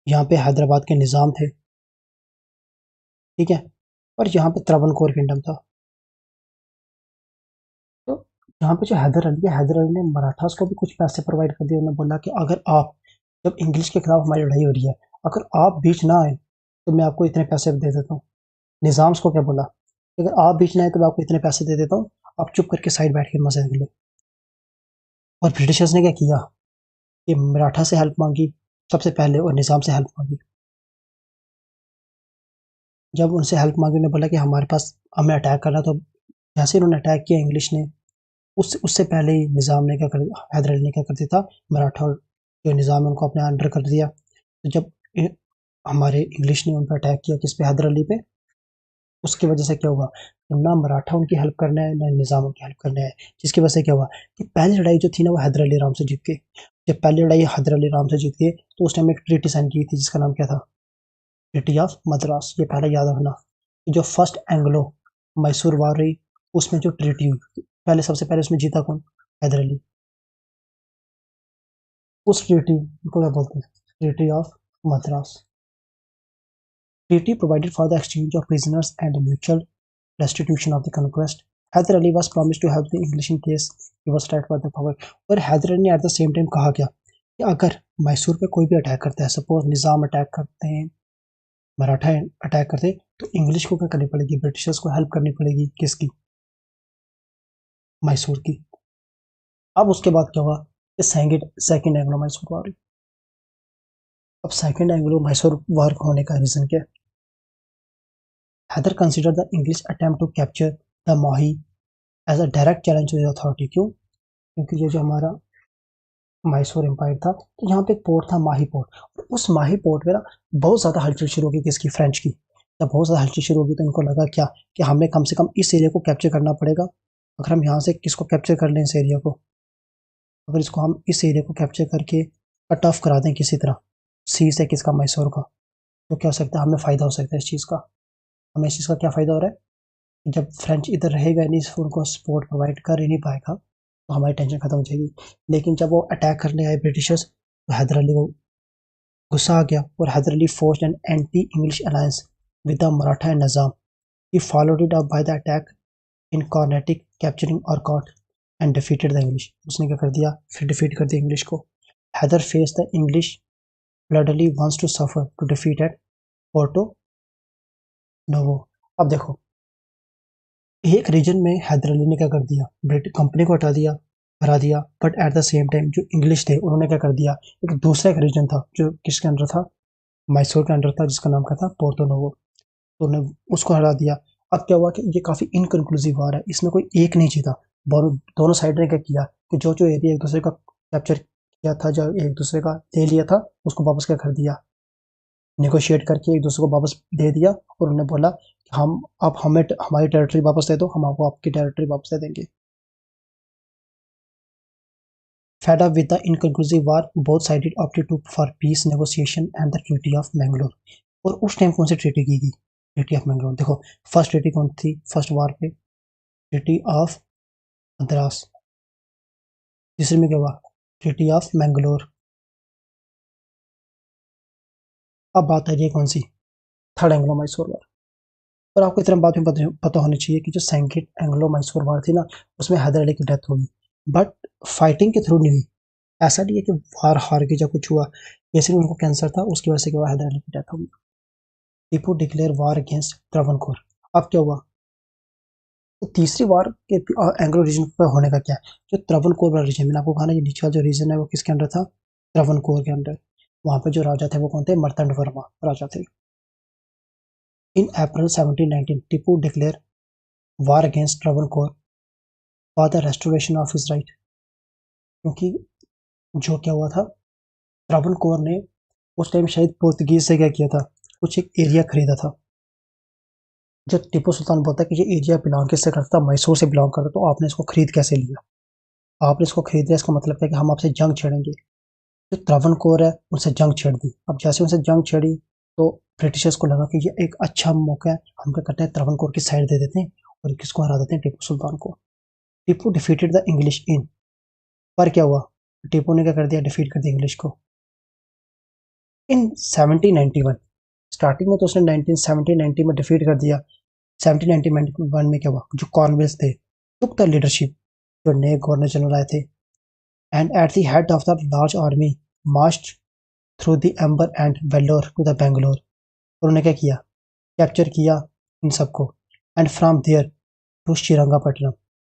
यहाँ पे हैदराबाद के निज़ाम थे, ठीक है, और यहाँ पे त्रावणकोर किंगडम था। तो यहाँ पे जो हैदर अली है, हैदर अली ने मराठास को भी कुछ पैसे प्रोवाइड कर दिए। उन्होंने बोला कि अगर आप, जब इंग्लिश के खिलाफ हमारी लड़ाई हो रही है, अगर आप बीच ना आए तो मैं आपको इतने पैसे दे देता हूँ। निज़ाम्स को क्या बोला, अगर आप बीच ना आए तो मैं आपको इतने पैसे दे देता हूँ, आप चुप करके साइड बैठ के मजे ले लो। और ब्रिटिशर्स ने क्या किया कि मराठा से हेल्प मांगी सबसे पहले और निज़ाम से हेल्प मांगी। जब उनसे हेल्प मांगी, उन्होंने बोला कि हमारे पास, हमें अटैक करना, तो जैसे ही उन्होंने अटैक किया इंग्लिश ने, उससे पहले ही निज़ाम ने क्या कर, हैदर अली ने क्या कर दिया था, मराठा और जो निज़ाम है उनको अपने अंडर कर दिया। तो जब हमारे इंग्लिश ने उन पर अटैक किया, किस पे, हैदर अली पे, उसकी वजह से क्या हुआ कि ना मराठा उनकी हेल्प करने है, ना निज़ाम उनकी हेल्प करने है। जिसकी वजह से क्या हुआ कि पहली लड़ाई जो थी ना, वो हैदर अली राम से जीत गए। जब पहली लड़ाई हैदर अली राम से जीत गए, तो उस टाइम एक ट्रीटी साइन की थी जिसका नाम क्या था, ट्रीटी ऑफ मद्रास। ये पहले याद रखना, जो फर्स्ट एंग्लो मैसूर वार रही, उसमें जो ट्रीटी हुई, पहले सबसे पहले उसमें जीता कौन, हैदर अली। उस ट्रीटी को क्या बोलते हैं, treaty of Madras. Treaty provided for the exchange of prisoners and mutual restitution of the conquest. Hyder Ali was promised to help the English in case he was attacked by the power. और हैदर अली ने एट द सेम टाइम कहा क्या कि अगर मैसूर पे कोई भी अटैक करता है, सपोज निज़ाम अटैक करते हैं, मराठा अटैक करते हैं, तो इंग्लिश को क्या करनी पड़ेगी, ब्रिटिशर्स को हेल्प करनी पड़ेगी, किसकी, मैसूर की। अब उसके बाद क्या हुआ कि सेकेंड एंग्लो मैसूर वार। अब सेकेंड एंग्लो मैसूर वार होने का रीजन क्या है, Hyder consider the English attempt to capture the Mahe as a direct challenge to the authority. क्यों, क्योंकि ये जो हमारा मैसूर एम्पायर था, तो यहाँ पे एक पोर्ट था, माही पोर्ट, और उस माही पोर्ट में ना बहुत ज़्यादा हलचल शुरू होगी, किसकी, फ्रेंच की। जब बहुत ज़्यादा हलचल शुरू होगी तो इनको लगा क्या कि हमें कम से कम इस एरिया को कैप्चर करना पड़ेगा। अगर हम यहाँ से किसको कैप्चर कर लें, इस एरिया को, अगर इसको हम इस एरिया को कैप्चर करके कट ऑफ करा दें किसी तरह सी से, किसका, मैसूर का, तो क्या हो सकता है, हमें फ़ायदा हो सकता है इस चीज़ का। हमें इस चीज़ का क्या फ़ायदा हो रहा है कि जब फ्रेंच इधर रहेगा नहीं, उनको सपोर्ट प्रोवाइड कर ही नहीं पाएगा, तो हमारी टेंशन खत्म हो जाएगी। लेकिन जब वो अटैक करने आए ब्रिटिशर्स, तो हैदर अली को गुस्सा आ गया, और Haider Ali forged an anti-English alliance with the Maratha and Nizam. He followed it up by the attack in Carnatic, capturing Arcot and defeated the English. उसने क्या कर दिया, फिर डिफीट कर दिया इंग्लिश को। Haider faced the English bloodily once to suffer to defeat at Porto Novo. अब देखो, एक रीजन में हैदर अली ने क्या कर दिया, ब्रिटिश कंपनी को हटा दिया, हरा दिया, but at the same time जो इंग्लिश थे उन्होंने क्या कर दिया, एक दूसरा एक रीजन था जो किसके अंडर था, मैसूर के अंडर था, जिसका नाम क्या था, पोर्तो नोवो, तो उन्हें उसको हरा दिया। अब क्या हुआ कि ये काफ़ी इनकन्क्लूसिव वार है, इसमें कोई एक नहीं जीता, दोनों साइड ने क्या किया कि जो जो एरिया एक दूसरे का कैप्चर किया था, जो एक दूसरे का ले लिया था, उसको वापस क्या कर दिया, नेगोशिएट करके एक दूसरे को वापस दे दिया, और उन्होंने बोला कि हम, आप हमें हमारी टेरिटरी वापस दे दो, हम आपको आपकी टेरिटरी वापस दे देंगे। Fed up with the inconclusive war, both sides opted to for peace negotiation and the Treaty of Mangalore. और उस टाइम कौन सी ट्रीटी की गई, ट्रीटी ऑफ मैंगलोर। देखो फर्स्ट ट्रीटी कौन थी, फर्स्ट वार पे, ट्रीटी ऑफ मद्रास। तीसरे में क्या हुआ, ट्रीटी ऑफ मैंगलोर। अब बात आ रही है कौन सी, थर्ड एंग्लो मैसूर वार। और आपको इतना बात में पता होनी चाहिए कि जो सेकेंड एंग्लो मैसूर वार थी ना, उसमें हैदर अली की डेथ हुई, बट फाइटिंग के थ्रू नहीं हुई। ऐसा नहीं है कि वार हार के जब कुछ हुआ, जैसे उनको कैंसर था, उसकी वजह से क्या हुआ, हैदर अली की डेथ हो गई। टीपू डिक्लेयर वार अगेंस्ट त्रावणकोर। अब क्या हुआ, तो तीसरी वार के एंग्लो रीजन पर होने का क्या है, जो त्रावणकोर वाला रीजन, मैंने आपको कहा ना, ये नीचे का जो रीजन है वो किसके अंडर था, त्रावणकोर के अंडर। वहां पे जो राजा थे वो कौन थे, मर्तंड वर्मा राजा थे। इन अप्रैल 1719 Tipu declare war against Travancore for the restoration of his right. क्योंकि जो क्या हुआ था, त्रावणकोर ने उस टाइम शायद पोर्तुगीज से क्या किया था, कुछ एक एरिया खरीदा था। जब टीपू सुल्तान बोलता है कि ये एरिया बिलोंग किससे करता था, मैसूर से बिलोंग करता, तो आपने इसको खरीद कैसे लिया, आपने इसको खरीद लिया, इसका मतलब है कि हम आपसे जंग छेड़ेंगे। जो त्रावणकोर है उनसे जंग छेड़ दी। अब जैसे उनसे जंग छेड़ी, तो ब्रिटिशर्स को लगा कि ये एक अच्छा मौका है, हम क्या करते हैं, त्रावणकोर की साइड दे देते हैं और किसको हरा देते हैं, टीपू सुल्तान को। Tipu defeated the English in, पर क्या हुआ, टीपू ने क्या कर दिया, डिफीट कर दिया इंग्लिश को इन 1791। स्टार्टिंग में तो उसने 1790 में डिफीट कर दिया। 1791 में क्या हुआ, जो कॉर्नवेल्स थे टुक द लीडरशिप, जो नए गवर्नर जनरल आए थे, and at the head of the large army marched through the Ambur and Vellore to the Bangalore. और उन्होंने क्या किया, कैप्चर किया इन सबको, and from there to Srirangapatnam.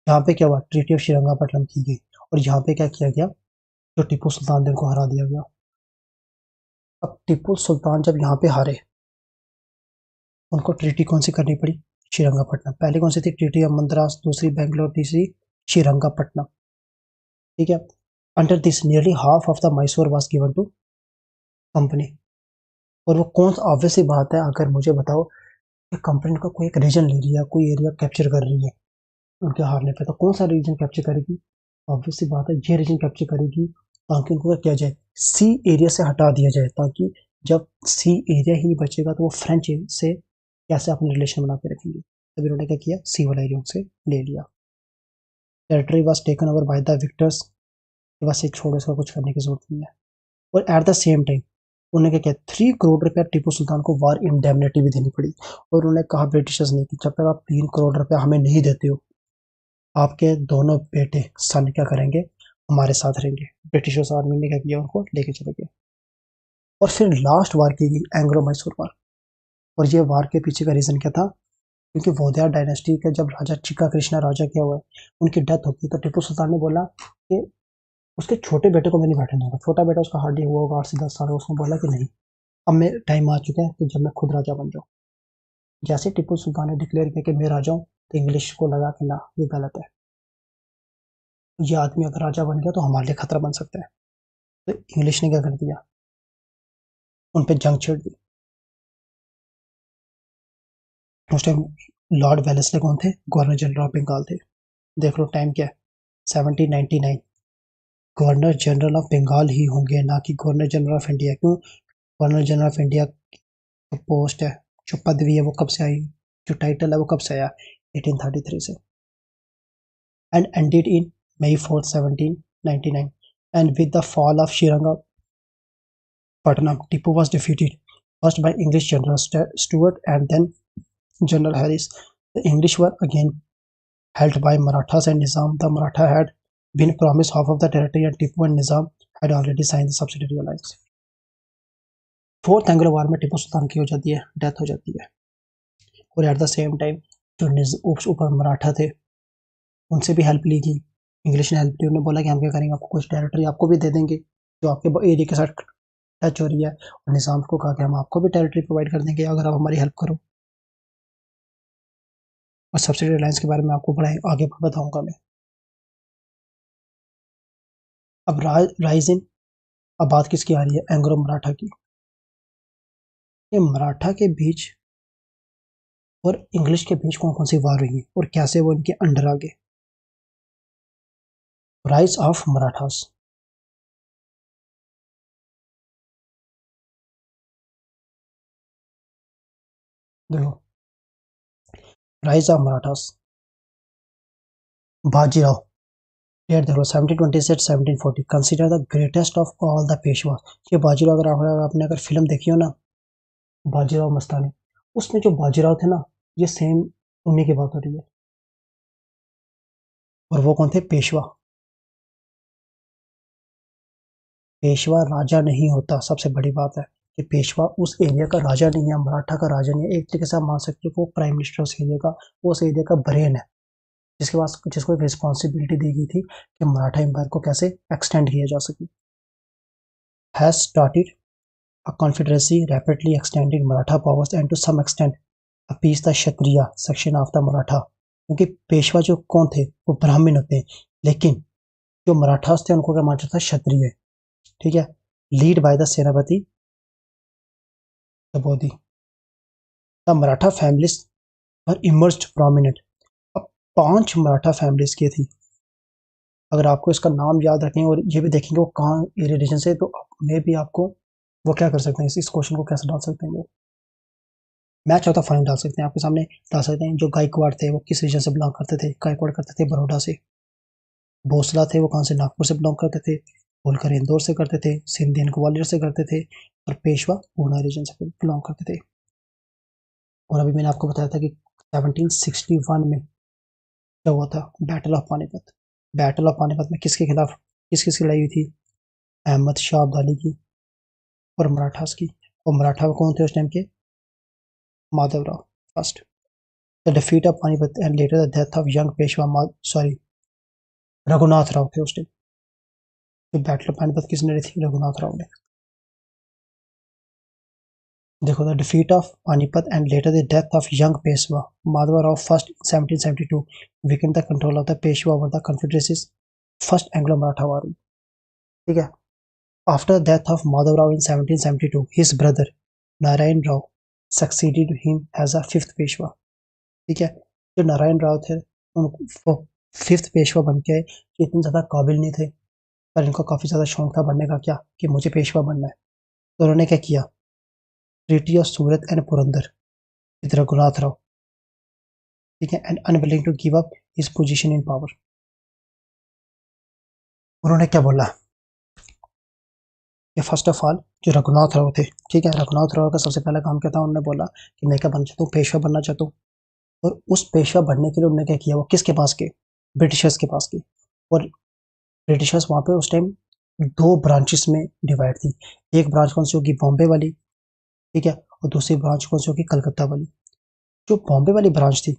यहाँ पे क्या हुआ, ट्रीटी ऑफ श्रीरंगापट्टनम की गई, और यहाँ पे क्या किया गया, जो टीपू सुल्तान थे उनको हरा दिया गया। अब टीपू सुल्तान जब यहाँ पे हारे, उनको ट्रीटी कौन सी करनी पड़ी, श्रीरंगापट्टनम। पहले कौन सी थी, ट्रीटी ऑफ मद्रास, दूसरी बेंगलोर, तीसरी श्रीरंगापट्टनम, ठीक है। Under this nearly half of the Mysore was given to company. और वो कौन सा, ऑब्वियस सी बात है, अगर मुझे बताओ कि कंपनी का कोई एक रीजन ले रही है, कोई एरिया कैप्चर कर रही है उनके हारने पे, तो कौन सा रीजन कैप्चर करेगी, ऑब्वियस सी बात है ये रीजन कैप्चर करेगी, ताकि उनको क्या किया जाए, सी एरिया से हटा दिया जाए, ताकि जब सी एरिया ही नहीं बचेगा तो वो फ्रेंच से कैसे अपने रिलेशन बना के रखेंगे। तभी उन्होंने क्या किया, सी वाला एरिया से ले लिया। Territory was taken over by the Victus, बस ये छोड़ो, इसका कुछ करने की जरूरत नहीं है। और एट द सेम टाइम उन्होंने क्या किया, 3 करोड़ रुपया टीपू सुल्तान को वार इंडेमनिटी भी देनी पड़ी। और उन्होंने कहा ब्रिटिशर्स ने कि जब तक आप 3 करोड़ रुपया हमें नहीं देते हो, आपके दोनों बेटे सन क्या करेंगे, हमारे साथ रहेंगे। ब्रिटिशर्स आर्मी ने क्या किया, उनको लेके चले गए। और फिर लास्ट वार की गई, एंग्लो मैसूर वार। और ये वार के पीछे का रीजन क्या था, क्योंकि वोदियार डायनेस्टी के जब राजा चिक्का कृष्णा राजा क्या हुआ, उनकी डेथ होती है, तो टीपू सुल्तान ने बोला कि उसके छोटे बेटे को मैं नहीं बैठने दूंगा। छोटा बेटा उसका हार्डली हुआ होगा 8 से 10 साल, उसने बोला कि नहीं, अब मैं टाइम आ चुका है कि जब मैं खुद राजा बन जाऊँ। जैसे टीपू सुल्तान ने डिक्लेयर किया कि मैं राजा हूँ, तो इंग्लिश को लगा कि ना, ये गलत है, ये आदमी अगर राजा बन गया तो हमारे लिए खतरा बन सकता है। तो इंग्लिश ने क्या कर दिया, उन पर जंग छेड़ दी। उस टाइम लॉर्ड वेलेस्ले कौन थे, गवर्नर जनरल ऑफ बंगाल थे। देख लो टाइम क्या है, 1799। गवर्नर जनरल ऑफ बंगाल ही होंगे, ना कि गवर्नर जनरल ऑफ इंडिया। क्यों, गवर्नर जनरल ऑफ इंडिया जो पोस्ट है, जो पदवी है, वो कब से आई, जो टाइटल है वो कब से आया, 1833 से, and ended in May 4th 1799, and with the fall of Srirangapatnam, Tipu was defeated first by English General Stuart and then General Harris. The English were again held by Marathas and Nizam. The Maratha had been promised half of the territory, and Tipu and Nizam had already signed the subsidiary alliance. Fourth Anglo war में टिपू सुल्तान की हो जाती है, डेथ हो जाती है। और एट द सेम टाइम जो ऊपर मराठा थे, उनसे भी हेल्प ली थी, इंग्लिश ने हेल्प ली। उन्होंने बोला कि हम क्या करेंगे, आपको कुछ टेरिटरी आपको भी दे देंगे जो आपके एरिया के साथ टच हो रही है। और निज़ाम को कहा कि हम आपको भी टेरिटरी प्रोवाइड कर देंगे अगर आप हमारी हेल्प करो। और सब्सिडी अलायंस के बारे में आपको बड़ा आगे बताऊंगा मैं। अब राइजिंग, अब बात किसकी आ रही है, एंग्लो मराठा की। ये मराठा के बीच और इंग्लिश के बीच कौन कौन सी वार हुई और कैसे वो इनके अंडर आ गए। राइज ऑफ मराठास, देखो, rise of Marathas, Bajirao, date देखो 1720 से 1740, consider the greatest of all the Peshwa. ये बाजीराव, अगर आपने अगर फिल्म देखी हो ना, बाजीराव मस्तानी, उसमें जो बाजीराव थे ना, ये सेम उन्हीं की बात हो रही है। और वो कौन थे, पेशवा। पेशवा राजा नहीं होता, सबसे बड़ी बात है कि पेशवा उस एरिया का राजा नहीं है, मराठा का राजा नहीं है। एक तरीके से आप मान सकते हो वो प्राइम मिनिस्टर उस एरिया का, वो उस एरिया का ब्रेन है, जिसके पास, जिसको एक रिस्पॉन्सिबिलिटी दी गई थी कि मराठा एम्पायर को कैसे एक्सटेंड किया जा सके। Has started a confederacy rapidly extending Maratha powers and to some extent appeased the Kshatriya section of the Maratha। क्योंकि पेशवा जो कौन थे, वो ब्राह्मण होते हैं, लेकिन जो मराठास थे उनको क्या माना जाता था, क्षत्रिय, ठीक है। लीड बाय द सेनापति Dabodhi। The Maratha families were emerged prominent. अब 5 मराठा फैमिलीज की थी। अगर आपको इसका नाम याद रखें और ये भी देखेंगे वो कहाँ एरिया रीजन से, तो मे भी आपको वो क्या कर सकते हैं, इस क्वेश्चन को कैसे डाल सकते हैं वो। मैच होता फाइनल डाल सकते हैं, आपके सामने डाल सकते हैं। जो गायकवाड़ थे वो किस रीजन से बिलोंग करते थे? गायकवाड़ करते थे बड़ौदा से। भोसला थे वो कहाँ से? नागपुर से बिलोंग करते थे। होलकर इंदौर से करते थे। सिंधियन ग्वालियर से करते थे। और पेशवा पूना रीजन से बिलोंग करते थे। और अभी मैंने आपको बताया था कि 1761 में क्या हुआ था? Battle of Panipat. Battle of Panipat में किसके खिलाफ किस किसकी लड़ाई हुई थी? अहमद शाह अब्दाली की और मराठास की। और मराठा कौन थे उस टाइम के? Madhavrao first. The defeat of Panipat and later the death of young Peshwa sorry Raghunath Rao थे उस टाइम। तो बैटल ऑफ पानीपत किसने लड़ी थी? रघुनाथ राव ने। देखो, the defeat of Panipat and later the death of young Peshwa Madhava Rao first 1772 weakened the control of the Peshwa over the Confederacy's first Anglo-Maratha war। ठीक है। After the death of Madhav Rao in 1772, his brother Narayan Rao succeeded him as a fifth Peshwa. ठीक है। जो नारायण राव थे उनको फिफ्थ पेशवा बन के इतने ज़्यादा काबिल नहीं थे, पर इनको काफ़ी ज़्यादा शौक था बनने का, क्या कि मुझे पेशवा बनना है। तो उन्होंने क्या किया? Treaty of Surat and Purandar with Raghunath Rao. ठीक है। And unwilling to give up his position in power. उन्होंने क्या बोला कि फर्स्ट ऑफ ऑल जो रघुनाथ राव थे, ठीक है, रघुनाथ राव का सबसे पहला काम क्या था? उन्होंने बोला कि मैं क्या बनना चाहता हूँ? पेशवा बनना चाहता हूँ। और उस पेशवा बनने के लिए उन्होंने क्या किया? वो किसके पास गए? ब्रिटिशर्स के पास गए। और ब्रिटिशर्स वहाँ पे उस टाइम दो ब्रांचेस में डिवाइड थी। एक ब्रांच कौन सी होगी? बॉम्बे वाली। ठीक है। और दूसरी ब्रांच कौन सी होगी? कलकत्ता वाली। जो बॉम्बे वाली ब्रांच थी,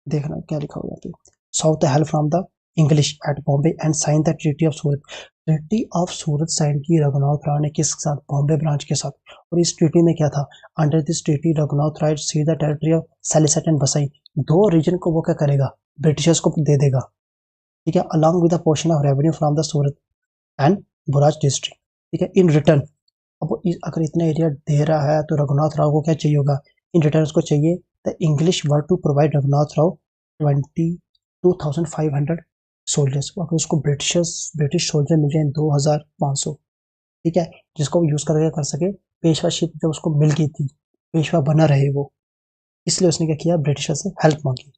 देखना क्या लिखा हुआ है। Sought the help from the English at Bombay and sign the treaty of Surat. Treaty of Surat sign की रघुनाथ राव ने किसके साथ? बॉम्बे ब्रांच के साथ। और इस ट्रीटी में क्या था? Under this treaty Raghunath Rao cede the territory of Salsette and Bassein, दो रीजन को वो क्या करेगा? ब्रिटिशर्स को दे देगा। ठीक है। Along with the portion of revenue from the Surat and Broach district. ठीक है। इन रिटर्न, अब अगर इतना एरिया दे रहा है तो रघुनाथ राव को क्या चाहिए होगा? इन रिटर्न उसको चाहिए the English were to provide Raghunath Rao 22,500 soldiers. अगर उसको ब्रिटिश सोल्जर मिल जाए 2,500। ठीक है। जिसको यूज करके कर सके। पेशवाशिप जब उसको मिल गई थी, पेशवा बना रहे वो, इसलिए उसने क्या किया? ब्रिटिशर से हेल्प मांगी।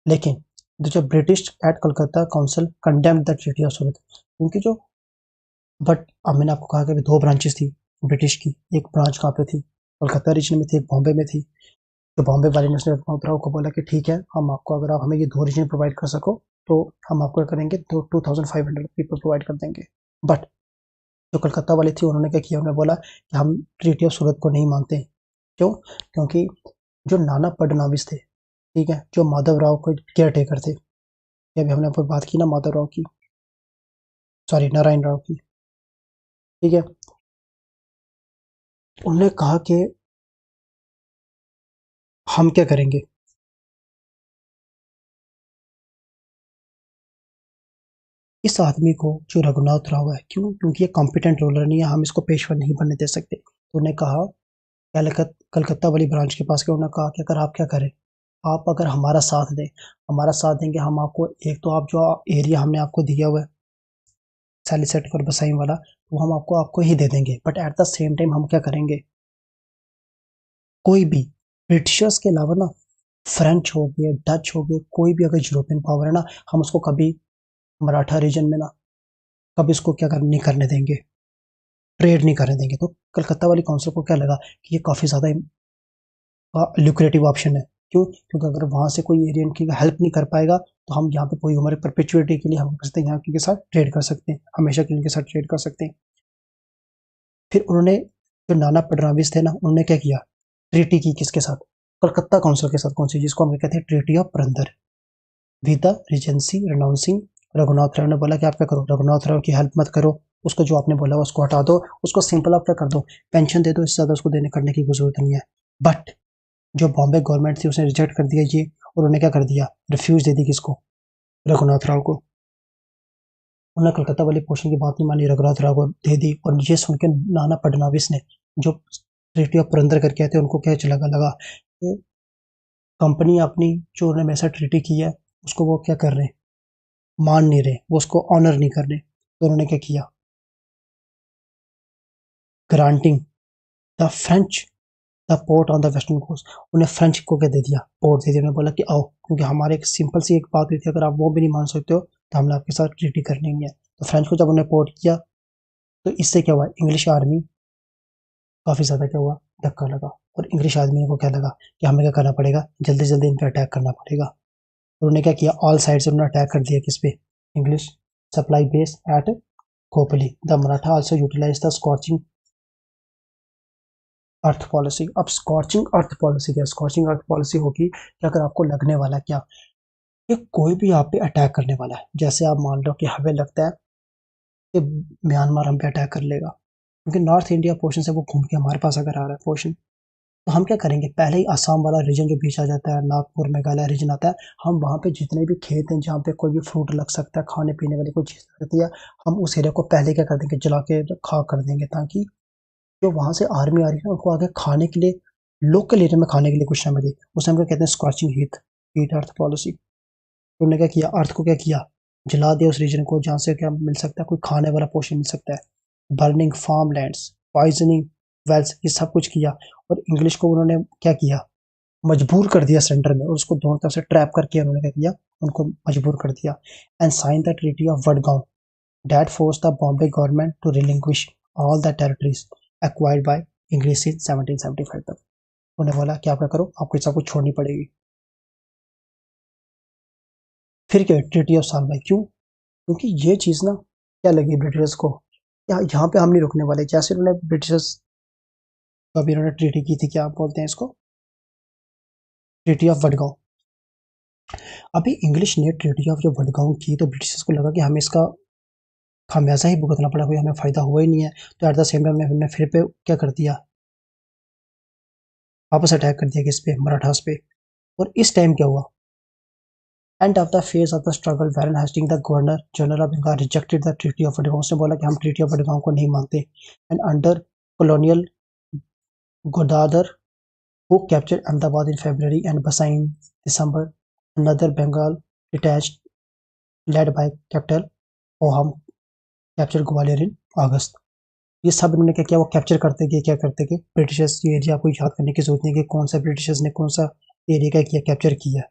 लेकिन जो British at Calcutta council condemned the treaty of Surat, क्योंकि जो बट अब मैंने आपको कहा कि अभी दो ब्रांचेस थी ब्रिटिश की। एक ब्रांच कहाँ पे थी? कलकत्ता रीजन में थी, एक बॉम्बे में थी। तो बॉम्बे वाले ने उसने राव को बोला कि ठीक है, हम आपको, अगर आप हमें ये दो रीजन प्रोवाइड कर सको तो हम आपको क्या करेंगे? तो 2,500 पीपल प्रोवाइड कर देंगे। बट जो कलकत्ता वाली थी उन्होंने क्या किया? उन्होंने बोला कि हम ट्रीटी ऑफ सूरत को नहीं मानते। क्यों? क्योंकि जो नाना फडणवीस थे, ठीक है, जो माधव राव के केयर टेकर थे, अभी हमने आपको बात की ना माधव राव की, सॉरी नारायण राव की। ठीक है। उन्होंने कहा कि हम क्या करेंगे? इस आदमी को, जो रघुनाथ राव है, क्यों? क्योंकि ये कॉम्पिटेंट रूलर नहीं है, हम इसको पेशवा नहीं बनने दे सकते। तो उन्हें कहा, कलकत्ता वाली ब्रांच के पास के, उन्होंने कहा कि अगर आप क्या करें, आप अगर हमारा साथ दें, हमारा साथ देंगे, हम आपको एक तो आप जो एरिया हमने आपको दिया हुआ है सैलिसट और बसाई वाला, वो हम आपको ही दे देंगे। But at the same time हम क्या करेंगे? कोई भी ब्रिटिशर्स के अलावा ना, फ्रेंच हो गए, डच हो गए, कोई भी अगर यूरोपियन पावर है ना, हम उसको कभी मराठा रीजन में ना कभी इसको क्या नहीं करने देंगे, ट्रेड नहीं करने देंगे। तो कलकत्ता वाली काउंसिल को क्या लगा कि ये काफ़ी ज़्यादा लुक्रेटिव ऑप्शन है। क्यों? क्योंकि अगर वहाँ से कोई एरियन की हेल्प नहीं कर पाएगा तो हम यहाँ पे पूरी उम्र परपेचुइटी के लिए हम कर सकते हैं, यहाँ के साथ ट्रेड कर सकते हैं, हमेशा के इनके साथ ट्रेड कर सकते हैं। फिर उन्होंने, जो नाना फडणवीस थे ना, उन्होंने क्या किया? ट्रीटी की किसके साथ? कलकत्ता काउंसिल के साथ। कौन सी? जिसको हम कहते हैं treaty of Purandar with the Regency renouncing. Raghunath Rao ने बोला कि आप क्या करो? रघुनाथ राव की हेल्प मत करो, उसको जो आपने बोला उसको हटा दो, उसको सिंपल आप क्या कर दो? पेंशन दे दो, इससे ज़्यादा उसको देने करने की कोई जरूरत नहीं है। बट जो बॉम्बे गवर्नमेंट थी उसने रिजेक्ट कर दिया ये, और उन्होंने क्या कर दिया? रिफ्यूज दे दी किसको? रघुनाथ राव को। उन्होंने कलकत्ता वाली पोर्शन की बात नहीं मानी, रघुनाथ राव को दे दी। और ये सुन के नाना फडणवीस ने, जो ट्रीटी ऑफ पुरंदर करके आए थे, उनको क्या लगा कि कंपनी अपनी जो उन्होंने मेरे साथ ट्रीटी की है उसको वो क्या कर रहे हैं? मान नहीं रहे, वो उसको ऑनर नहीं कर रहे। तो उन्होंने क्या किया? Granting the French the port on the western coast, उन्हें फ्रेंच को क्या दे दिया, पोर्ट दे दिया। उन्हें बोला कि आओ, क्योंकि हमारे एक सिंपल सी एक बात हुई थी, अगर आप वो भी नहीं मान सकते हो तो हमने आपके साथ ट्रीटी करनी नहीं है। तो फ्रेंच को जब उन्हें पोर्ट किया तो इससे क्या हुआ, इंग्लिश आर्मी काफ़ी ज़्यादा क्या हुआ, धक्का लगा। और इंग्लिश आर्मी को क्या लगा कि हमें क्या करना पड़ेगा, जल्दी जल्दी इन पर अटैक करना पड़ेगा। तो उन्होंने क्या किया, ऑल साइड से उन्होंने अटैक कर दिया किस पे, English supply base at Khopoli. The Maratha also utilise the scorching earth policy. अब स्कॉर्चिंग अर्थ पॉलिसी क्या, स्कॉर्चिंग अर्थ पॉलिसी होगी कि अगर आपको लगने वाला क्या कि कोई भी आप पे अटैक करने वाला है, जैसे आप मान लो कि हमें लगता है कि म्यांमार हम पे अटैक कर लेगा, क्योंकि नॉर्थ इंडिया पोर्शन से वो घूम के हमारे पास अगर आ रहा है पोर्शन, तो हम क्या करेंगे, पहले ही असम वाला रीजन जो बीच आ जाता है, नागपुर मेघालय रीजन आता है, हम वहाँ पे जितने भी खेत हैं जहाँ पे कोई भी फ्रूट लग सकता है, खाने पीने वाली कोई चीज़ लगती है, हम उस एरिया को पहले क्या कर देंगे, जला के खा कर देंगे, ताकि जो वहाँ से आर्मी आ रही है ना उनको आगे खाने के लिए, लोकल एरिया में खाने के लिए कुछ ना मिले। उसे हम क्या कहते हैं, स्कॉचिंग हीट, हीट अर्थ पॉलिसी। तो उन्होंने क्या किया, अर्थ को क्या किया, जला दिया उस रीजन को जहाँ से क्या मिल सकता है, कोई खाने वाला पोर्शन मिल सकता है। Burning farm lands, poisoning wells, ये सब कुछ किया। और इंग्लिश को उन्होंने क्या किया, मजबूर कर दिया सेंटर में, और उसको दोनों तरफ से ट्रैप करके उन्होंने क्या किया, उनको मजबूर कर दिया। And sign the treaty of Wadgaon that forced the Bombay government to relinquish all the territories acquired by English in 1775 तक। उन्हें बोला कि आप क्या करो, आपको सब कुछ छोड़नी पड़ेगी। फिर क्या, ट्रीटी ऑफ सालबाई, क्यों, क्योंकि ये चीज़ ना क्या लगी ब्रिटिशर्स को, यहाँ पे हम नहीं रुकने वाले। जैसे उन्होंने ब्रिटिशर्स अभी इन्होंने ट्रीटी की थी, क्या आप बोलते हैं इसको, ट्रीटी ऑफ वडगांव। अभी इंग्लिश ने ट्रीटी ऑफ जो वडगांव की, तो ब्रिटिशर्स को लगा कि हमें इसका खामियाजा ही भुगतना पड़ा, कोई हमें फ़ायदा हुआ ही नहीं है। तो एट द सेम टाइम हमने फिर पे क्या कर दिया, वापस अटैक कर दिया किस पे, मराठास पे। और इस टाइम क्या हुआ, end of the phase of the struggle Warren Hasting the governor general of Bengal rejected the treaty of Wadgaon. उसने बोला कि हम ट्रीटी ऑफ वडगांव को नहीं मानते। And under colonel Goddard who captured Ahmedabad in February and Basai in December, another Bengal detached led by Captain Oham captured Gwalior in August। ये सब इन्होंने क्या किया, वो कैप्चर करते गए, क्या करते गए, ब्रिटिशर्स ये एरिया को याद करने की जरूरत नहीं कि कौन सा ब्रिटिशर्स ने कौन सा एरिया का किया, कैप्चर किया।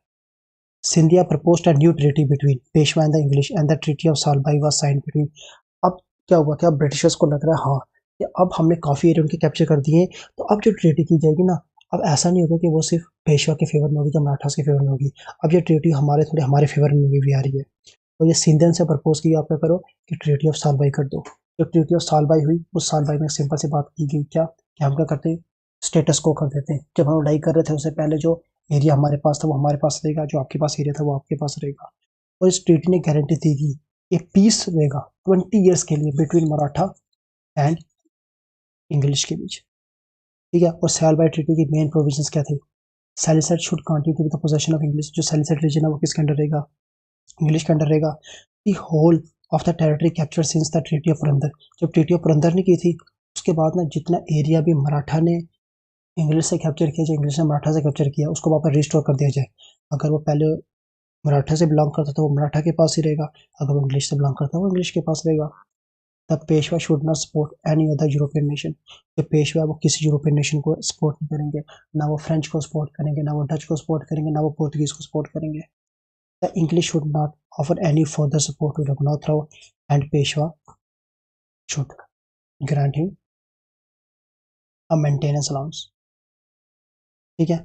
Scindia proposed a new treaty between Peshwa and the English and the treaty of Salbai was signed between. अब क्या हुआ, क्या ब्रिटिशर्स को लग रहा है हाँ कि अब हमने काफ़ी एरिया उनके कैप्चर कर दिए, तो अब जो ट्रीटी की जाएगी ना, अब ऐसा नहीं होगा कि वो सिर्फ पेशवा के फेवर में होगी या मराठास के फेवर में होगी, अब ये ट्रीटी हमारे थोड़े हमारे फेवर में भी आ रही है। तो ये सिंधियन से प्रपोज की, आप क्या करो कि ट्रीटी ऑफ सालबाई कर दो। जो ट्रीटी ऑफ सालबाई हुई, उस सालबाई में सिंपल सी बात की गई, क्या कि हम क्या करते हैं, स्टेटस को कर देते हैं। जब हम लड़ाई कर रहे थे उससे पहले जो एरिया हमारे पास था वो हमारे पास रहेगा, जो आपके पास एरिया था वो आपके पास रहेगा। और इस ट्रीटी ने गारंटी दी थी कि पीस रहेगा 20 ईयर्स के लिए बिटवीन मराठा एंड इंग्लिश के बीच, ठीक है। और सालबाई ट्रीटी की मेन प्रोविजंस क्या थे, Salsette should continue with the possession of English. जो सैलिसट रीजन है वो किसके अंडर रहेगा, इंग्लिश के अंडर रहेगा। The whole of the territory capture since the treaty of Purandar. जब ट्रीटी ऑफ पुरंदर ने की थी उसके बाद ना जितना एरिया भी मराठा ने इंग्लिश से कैप्चर किया, जो इंग्लिश ने मराठा से कैप्चर किया, उसको वापस रिस्टोर कर दिया जाए। अगर वो पहले मराठा से बिलोंग करता था वो मराठा के पास ही रहेगा, अगर वो इंग्लिश से बिलोंग करता है वो इंग्लिश के पास रहेगा। The Peshwa should not support any other European nation. जो पेशवा है वो किसी यूरोपियन नेशन को सपोर्ट नहीं करेंगे, ना वो फ्रेंच को सपोर्ट करेंगे, ना वो डच को सपोर्ट करेंगे, ना वो पोर्तुगीज को सपोर्ट करेंगे। The English should not offer any further support to Raghunath Rao and Peshwa should grant him a maintenance allowance, ठीक है।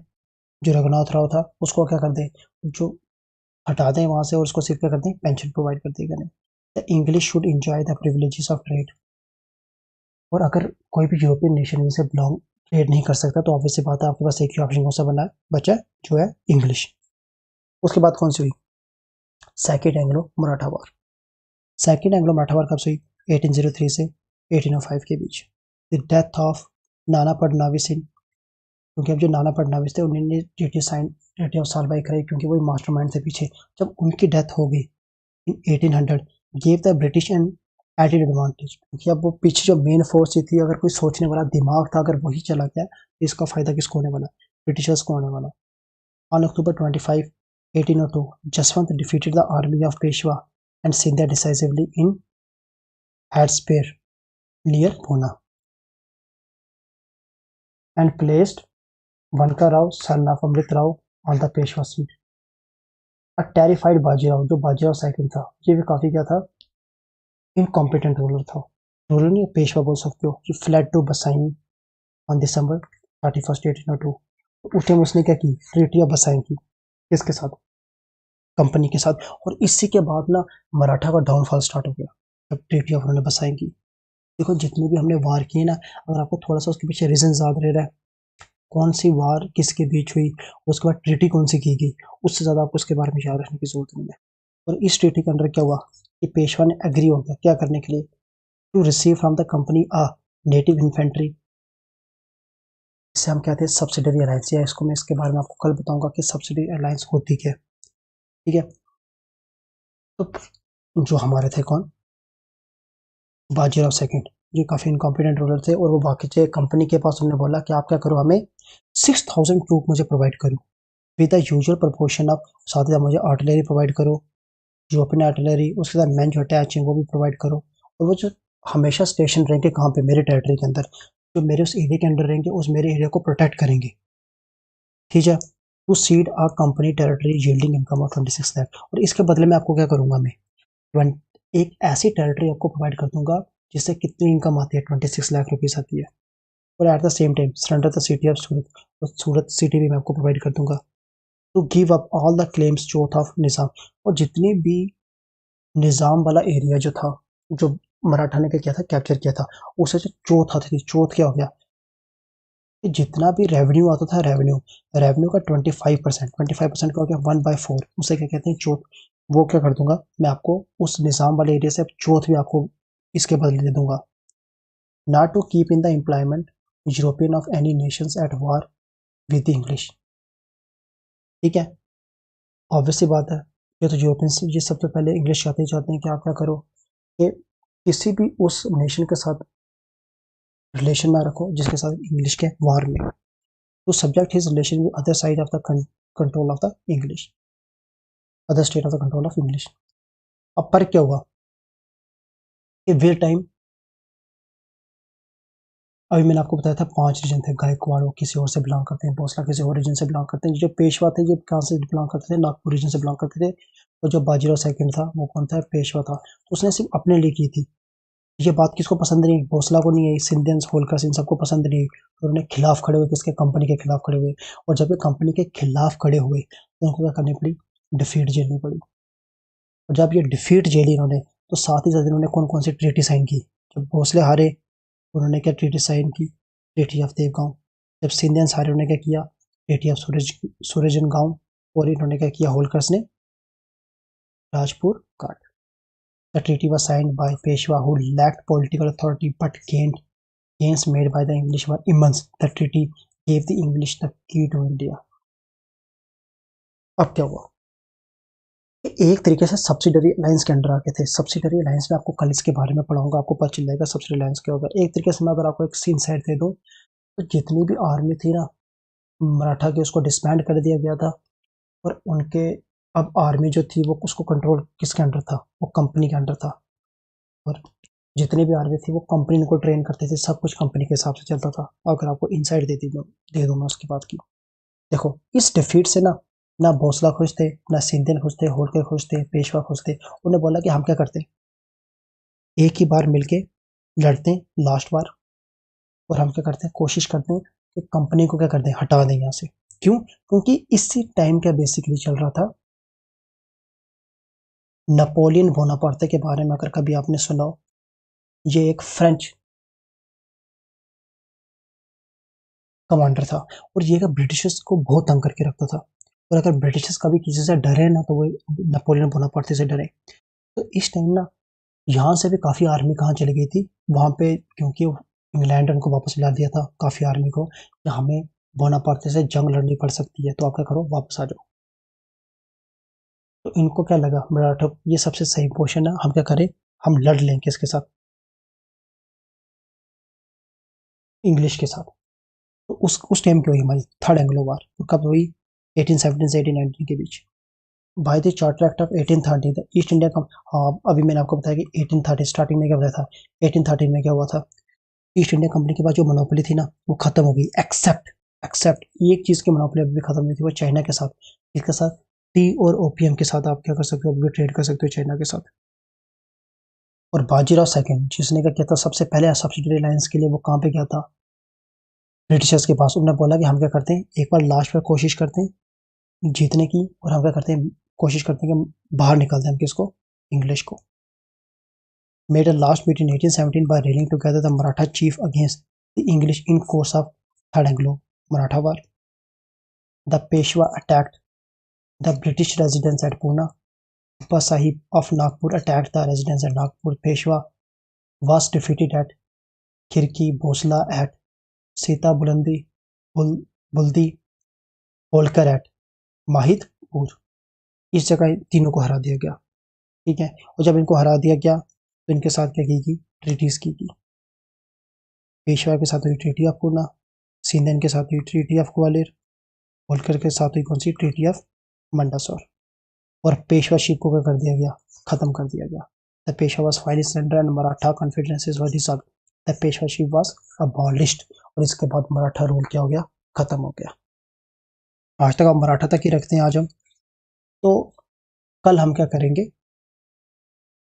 जो रघुनाथ राव था उसको क्या कर दे, जो हटा दें वहां से, और उसको सिर्फ क्या कर दें, पेंशन प्रोवाइड कर देगा नहीं। The English should enjoy the privileges of trade. और अगर कोई भी यूरोपियन नेशन से बिलोंग ट्रेड नहीं कर सकता तो ऑब्वियसली बात है आपके पास एक ही ऑप्शन कौन सा बना है, बचा है, जो है इंग्लिश। उसके बाद कौन सी हुई, second Anglo Maratha war. Second Anglo Maratha war कब से हुई, 1803 से 1805 के बीच। The death of Nana Phadnavis Singh, क्योंकि अब जो नाना फडणवीस थे उन्होंने treaty sign, treaty of Salbai कराई, क्योंकि वही मास्टरमाइंड थे पीछे। जब उनकी डेथ हो गई in 1800, gave the British an added advantage, क्योंकि अब वो पीछे जो मेन फोर्स थी, अगर कोई सोचने वाला दिमाग था अगर वही चला गया तो इसका फायदा किसको होने वाला, ब्रिटिशर्स को होने वाला। On October 25, 1802, Jaswant defeated the army of Peshwa and Scindia decisively in Hatspear near Pune and placed Vinayak Rao son of Amrit Rao on the Peshwa seat. A terrified Bajirao, जो बाजीराव सेकंड था, ये भी काफी क्या था, इनकॉम्पिटेंट रूलर था। रूलर नहीं, पेशवा बोल सकते हो। ये फ्लैट टू बसाई ऑन दिसंबर 31st 1802। उठे में उसने क्या की, ट्रीटी ऑफ बसाई की। किसके साथ, कंपनी के साथ। और इसी के बाद ना मराठा का डाउनफॉल स्टार्ट हो गया, जब ट्रीटी ऑफ उन्होंने बसाई की। देखो जितने भी हमने वार किए ना, अगर आपको थोड़ा सा उसके पीछे रीजन याद रह रहा है, कौन सी वार किसके बीच हुई, उसके बाद ट्रीटी कौन सी की गई, उससे ज़्यादा आपको उसके बारे में याद रखने की जरूरत नहीं है। और इस ट्रीटी के अंदर क्या हुआ कि पेशवा ने एग्री हो गया क्या करने के लिए, to receive from the company a native infantry. इसे हम कहते हैं सब्सिडरी अलायंस, या इसको मैं इसके बारे में आपको कल बताऊंगा कि सब्सिडरी अलायंस होती क्या है। ठीक है, तो जो हमारे थे कौन, बाजीराव सेकंड, जो काफ़ी इनकॉम्पिटेंट रूलर थे, और वो बाकी थे कंपनी के पास। उन्होंने बोला कि आप क्या करो, हमें 6000 ट्रूप मुझे प्रोवाइड करो with the usual proportion of, साथ ही साथ मुझे आर्टिलरी प्रोवाइड करो, जो अपने आर्टिलरी, उसके साथ मैन जो अटैच हैं वो भी प्रोवाइड करो। और वो जो हमेशा स्टेशन रहेंगे कहाँ पे, मेरे टेरिटरी के अंदर, जो मेरे उस एरिया के अंदर रहेंगे, उस मेरे एरिया को प्रोटेक्ट करेंगे। ठीक है, to cede a company territory yielding income of 26 lakh. और इसके बदले में आपको क्या करूंगा मैं, एक ऐसी टेरिटरी आपको प्रोवाइड कर दूंगा जिससे कितनी इनकम आती है, 26 लाख रुपीज आती है। और at the same time surrender the city of Surat, और सूरत सिटी भी मैं आपको प्रोवाइड कर दूंगा। To give up all the claims chauth of Nizam. और जितनी भी निज़ाम वाला एरिया जो था, जो मराठा ने क्या किया था, कैप्चर किया था, उसे जो चौथ आती थी, चौथ क्या हो गया कि जितना भी रेवेन्यू आता था, रेवेन्यू रेवेन्यू का 25%, 25% का हो गया 1/4, उसे क्या कहते हैं, चौथ। वो क्या कर दूंगा मैं आपको, उस निज़ाम वाले एरिया से चौथ भी आपको इसके बदले दे दूंगा। Not to keep in the employment European of any nations at war with the English. ठीक है, ऑब्वियस सी बात है, ये तो यूरोपियंस ये सबसे पहले इंग्लिश चाहते हैं कि आप क्या करो कि किसी भी उस नेशन के साथ रिलेशन ना रखो जिसके साथ इंग्लिश के वार में, तो subject his relation with other side of the control of the English, other state of the control of English. अब पर क्या हुआ कि विद टाइम, अभी मैंने आपको बताया था 5 रीजन थे, गायकवाड़ वो किसी और से बिलोंग करते हैं, भोसला किसी और रीजन से बिलोंग करते हैं, जो पेशवा थे ये कहाँ से बिलोंग करते थे, नागपुर रीजन से बिलोंग करते थे। और जो बाजीराव सेकंड था वो कौन था, पेशवा था। तो उसने सिर्फ अपने लिए की थी। ये बात किसको पसंद नहीं, भोसला को नहीं आई, सिंधियंस होलकर इन सबको पसंद नहीं। तो उन्होंने खिलाफ खड़े हुए, किसके, कंपनी के खिलाफ खड़े हुए। और जब ये कंपनी के खिलाफ खड़े हुए तो उनको क्या करनी पड़ी, डिफीट झेलनी पड़ी। और जब ये डिफीट झेली इन्होंने, तो साथ ही साथ इन्होंने कौन कौन सी ट्रीटी साइन की। जब भोसले हारे, उन्होंने क्या ट्रीटी साइन की, ट्रीटी ऑफ देवगांव। जब सिंधियंस हारे, उन्होंने क्या किया, ट्रीटी ऑफ सूरजन गांव। और इन्होंने क्या किया, होलकर्स ने राजपुर काट। The treaty was signed by Peshwa, who lacked political authority but gains made by the English were immense. The treaty gave the English the key to India. अब क्या हुआ, एक तरीके से सब्सिडरी अलायंस के अंडर आ गए थे। सब्सिडरी अलायंस में आपको कल इसके बारे में पढ़ाऊंगा, आपको पता चल जाएगा सब्सिडरी अलायंस क्या होगा। एक तरीके से मैं अगर आपको एक सीन साइड दे दूं, तो जितनी भी आर्मी थी ना मराठा की, उसको डिसबैंड कर दिया गया था। और उनके अब आर्मी जो थी वो उसको कंट्रोल किसके अंडर था, वो कंपनी के अंडर था। और जितनी भी आर्मी थी वो कंपनी को ट्रेन करते थे, सब कुछ कंपनी के हिसाब से चलता था। अगर आपको इनसाइड दे दूँ मैं उसकी बात की। देखो इस डिफीट से ना, ना भोसला खुश थे, ना सिंधियन खुश थे, होलकर खुश थे, पेशवा खुश थे। उन्हें बोला कि हम क्या करते, एक ही बार मिलके लड़ते हैं लास्ट बार, और हम क्या करते हैं, कोशिश करते हैं कि कंपनी को क्या करते हैं, हटा दें यहाँ से। क्यों, क्योंकि इसी टाइम क्या बेसिकली चल रहा था, नेपोलियन बोनापार्टे के बारे में अगर कभी आपने सुना हो, ये एक फ्रेंच कमांडर था। और ये ब्रिटिशर्स को बहुत तंग करके रखता था। और अगर ब्रिटिशर्स कभी किसी से डरे ना, तो वो नेपोलियन बोनापार्टे से डरे। तो इस टाइम ना यहाँ से भी काफ़ी आर्मी कहाँ चली गई थी, वहाँ पे, क्योंकि इंग्लैंड ने उनको वापस ला दिया था काफ़ी आर्मी को, कि हमें बोनापार्टे से जंग लड़नी पड़ सकती है, तो आप क्या करो, वापस आ जाओ। तो इनको क्या लगा, मराठा ये सबसे सही पोर्शन है, हम क्या करें, हम लड़ लें किसके साथ, इंग्लिश के साथ। तो उस टाइम की हुई हमारी थर्ड एंग्लो वार। तो कब हुई, 1817 से 1819 के बीच। By the charter act of 1830 the East India कम, हाँ अभी मैंने आपको बताया कि 1830 स्टार्टिंग में क्या बताया था, 1813 में क्या हुआ था, ईस्ट इंडिया कंपनी के पास जो मोनोपोली थी ना वो खत्म हो गई, एक्सेप्ट एक्सेप्ट एक चीज़ की मोनोपोली अभी भी खत्म नहीं थी, वो चाइना के साथ। इसके साथ टी और ओपीएम के साथ आप क्या कर सकते हो, अभी ट्रेड कर सकते हो चाइना के साथ। और बाजीराव सेकंड जिसने क्या किया था सबसे पहले सब्सिडरी अलायंस के लिए, वो कहाँ पे गया था, ब्रिटिशर्स के पास। उन्होंने बोला कि हम क्या करते हैं, एक बार लास्ट में कोशिश करते हैं जीतने की, और हम क्या करते हैं, कोशिश करते हैं कि बाहर निकालते हैं हम किसको, इंग्लिश को। Made a last meet in 1817 by rallying together the Maratha chief against the English in course of Third Anglo-Maratha War. The Peshwa attacked the British residence at Pune. Baba Sahib of Nagpur attacked the residence at Nagpur. Peshwa was defeated at Khirki, Bhosla at Sita Bulandi, Buldi, Holkar at Mahidpur. इस जगह तीनों को हरा दिया गया, ठीक है। और जब इनको हरा दिया गया तो इनके साथ क्या की, ट्रीटीज की। पेशवा के साथ हुई ट्रीटी ऑफ पूना, सिंधियन के साथ हुई ट्रीटी ऑफ ग्वालियर, होल्कर के साथ हुई कौन सी, ट्रीटी ऑफ मंडसौर। और पेशवाशिप को क्या कर दिया गया, खत्म कर दिया गया। The Peshwa was finally surrender and Maratha confederacies were dissolved. The Peshwaship was abolished. और इसके बाद मराठा रूल क्या हो गया, खत्म हो गया। आज तक हम मराठा तक ही रखते हैं आज हम। तो कल हम क्या करेंगे,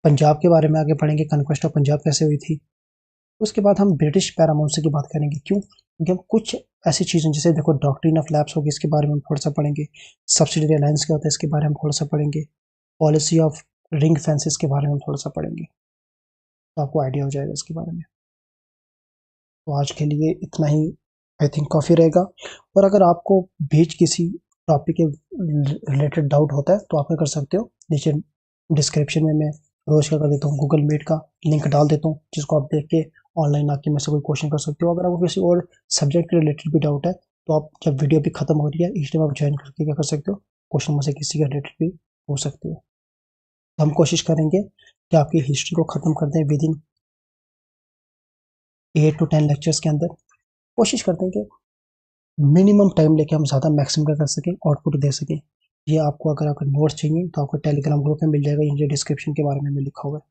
पंजाब के बारे में आगे पढ़ेंगे, कन्क्वेस्ट ऑफ पंजाब कैसे हुई थी। उसके बाद हम ब्रिटिश पैरामाउंट की बात करेंगे। क्यों, क्योंकि हम कुछ ऐसी चीज़ें जैसे देखो डॉक्ट्रिन ऑफ लैप्स होगी, इसके बारे में हम थोड़ा सा पढ़ेंगे। सब्सिडरी अलायंस क्या होता है, इसके बारे में हम थोड़ा सा पढ़ेंगे। पॉलिसी ऑफ रिंग फेंसेस के बारे में हम थोड़ा सा पढ़ेंगे, तो आपको आइडिया हो जाएगा इसके बारे में। तो आज के लिए इतना ही आई थिंक काफ़ी रहेगा। और अगर आपको बीच किसी टॉपिक के रिलेटेड डाउट होता है तो आप क्या कर सकते हो, नीचे डिस्क्रिप्शन में मैं रोज क्या कर देता हूँ, गूगल मीट का लिंक डाल देता हूँ, जिसको आप देख के ऑनलाइन आके मेरे से कोई क्वेश्चन कर सकते हो। अगर आपको किसी और सब्जेक्ट के रिलेटेड भी डाउट है तो आप जब वीडियो भी खत्म हो रही है इस टाइम आप ज्वाइन करके क्या कर सकते हो, क्वेश्चन में से किसी के रिलेटेड भी हो सकते हो। तो हम कोशिश करेंगे कि आपकी हिस्ट्री को ख़त्म कर दें विद इन 8 to 10 लेक्चर्स के अंदर। कोशिश करते हैं कि मिनिमम टाइम लेके हम ज़्यादा मैक्सिमम कर सकें, आउटपुट दे सकें। ये आपको अगर आपको नोट्स चाहिए तो आपको टेलीग्राम ग्रुप में मिल जाएगा, ये डिस्क्रिप्शन के बारे में लिखा हुआ है।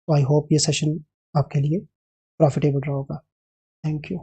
तो आई होप ये सेशन आपके लिए प्रॉफिटेबल रहा होगा। Thank you.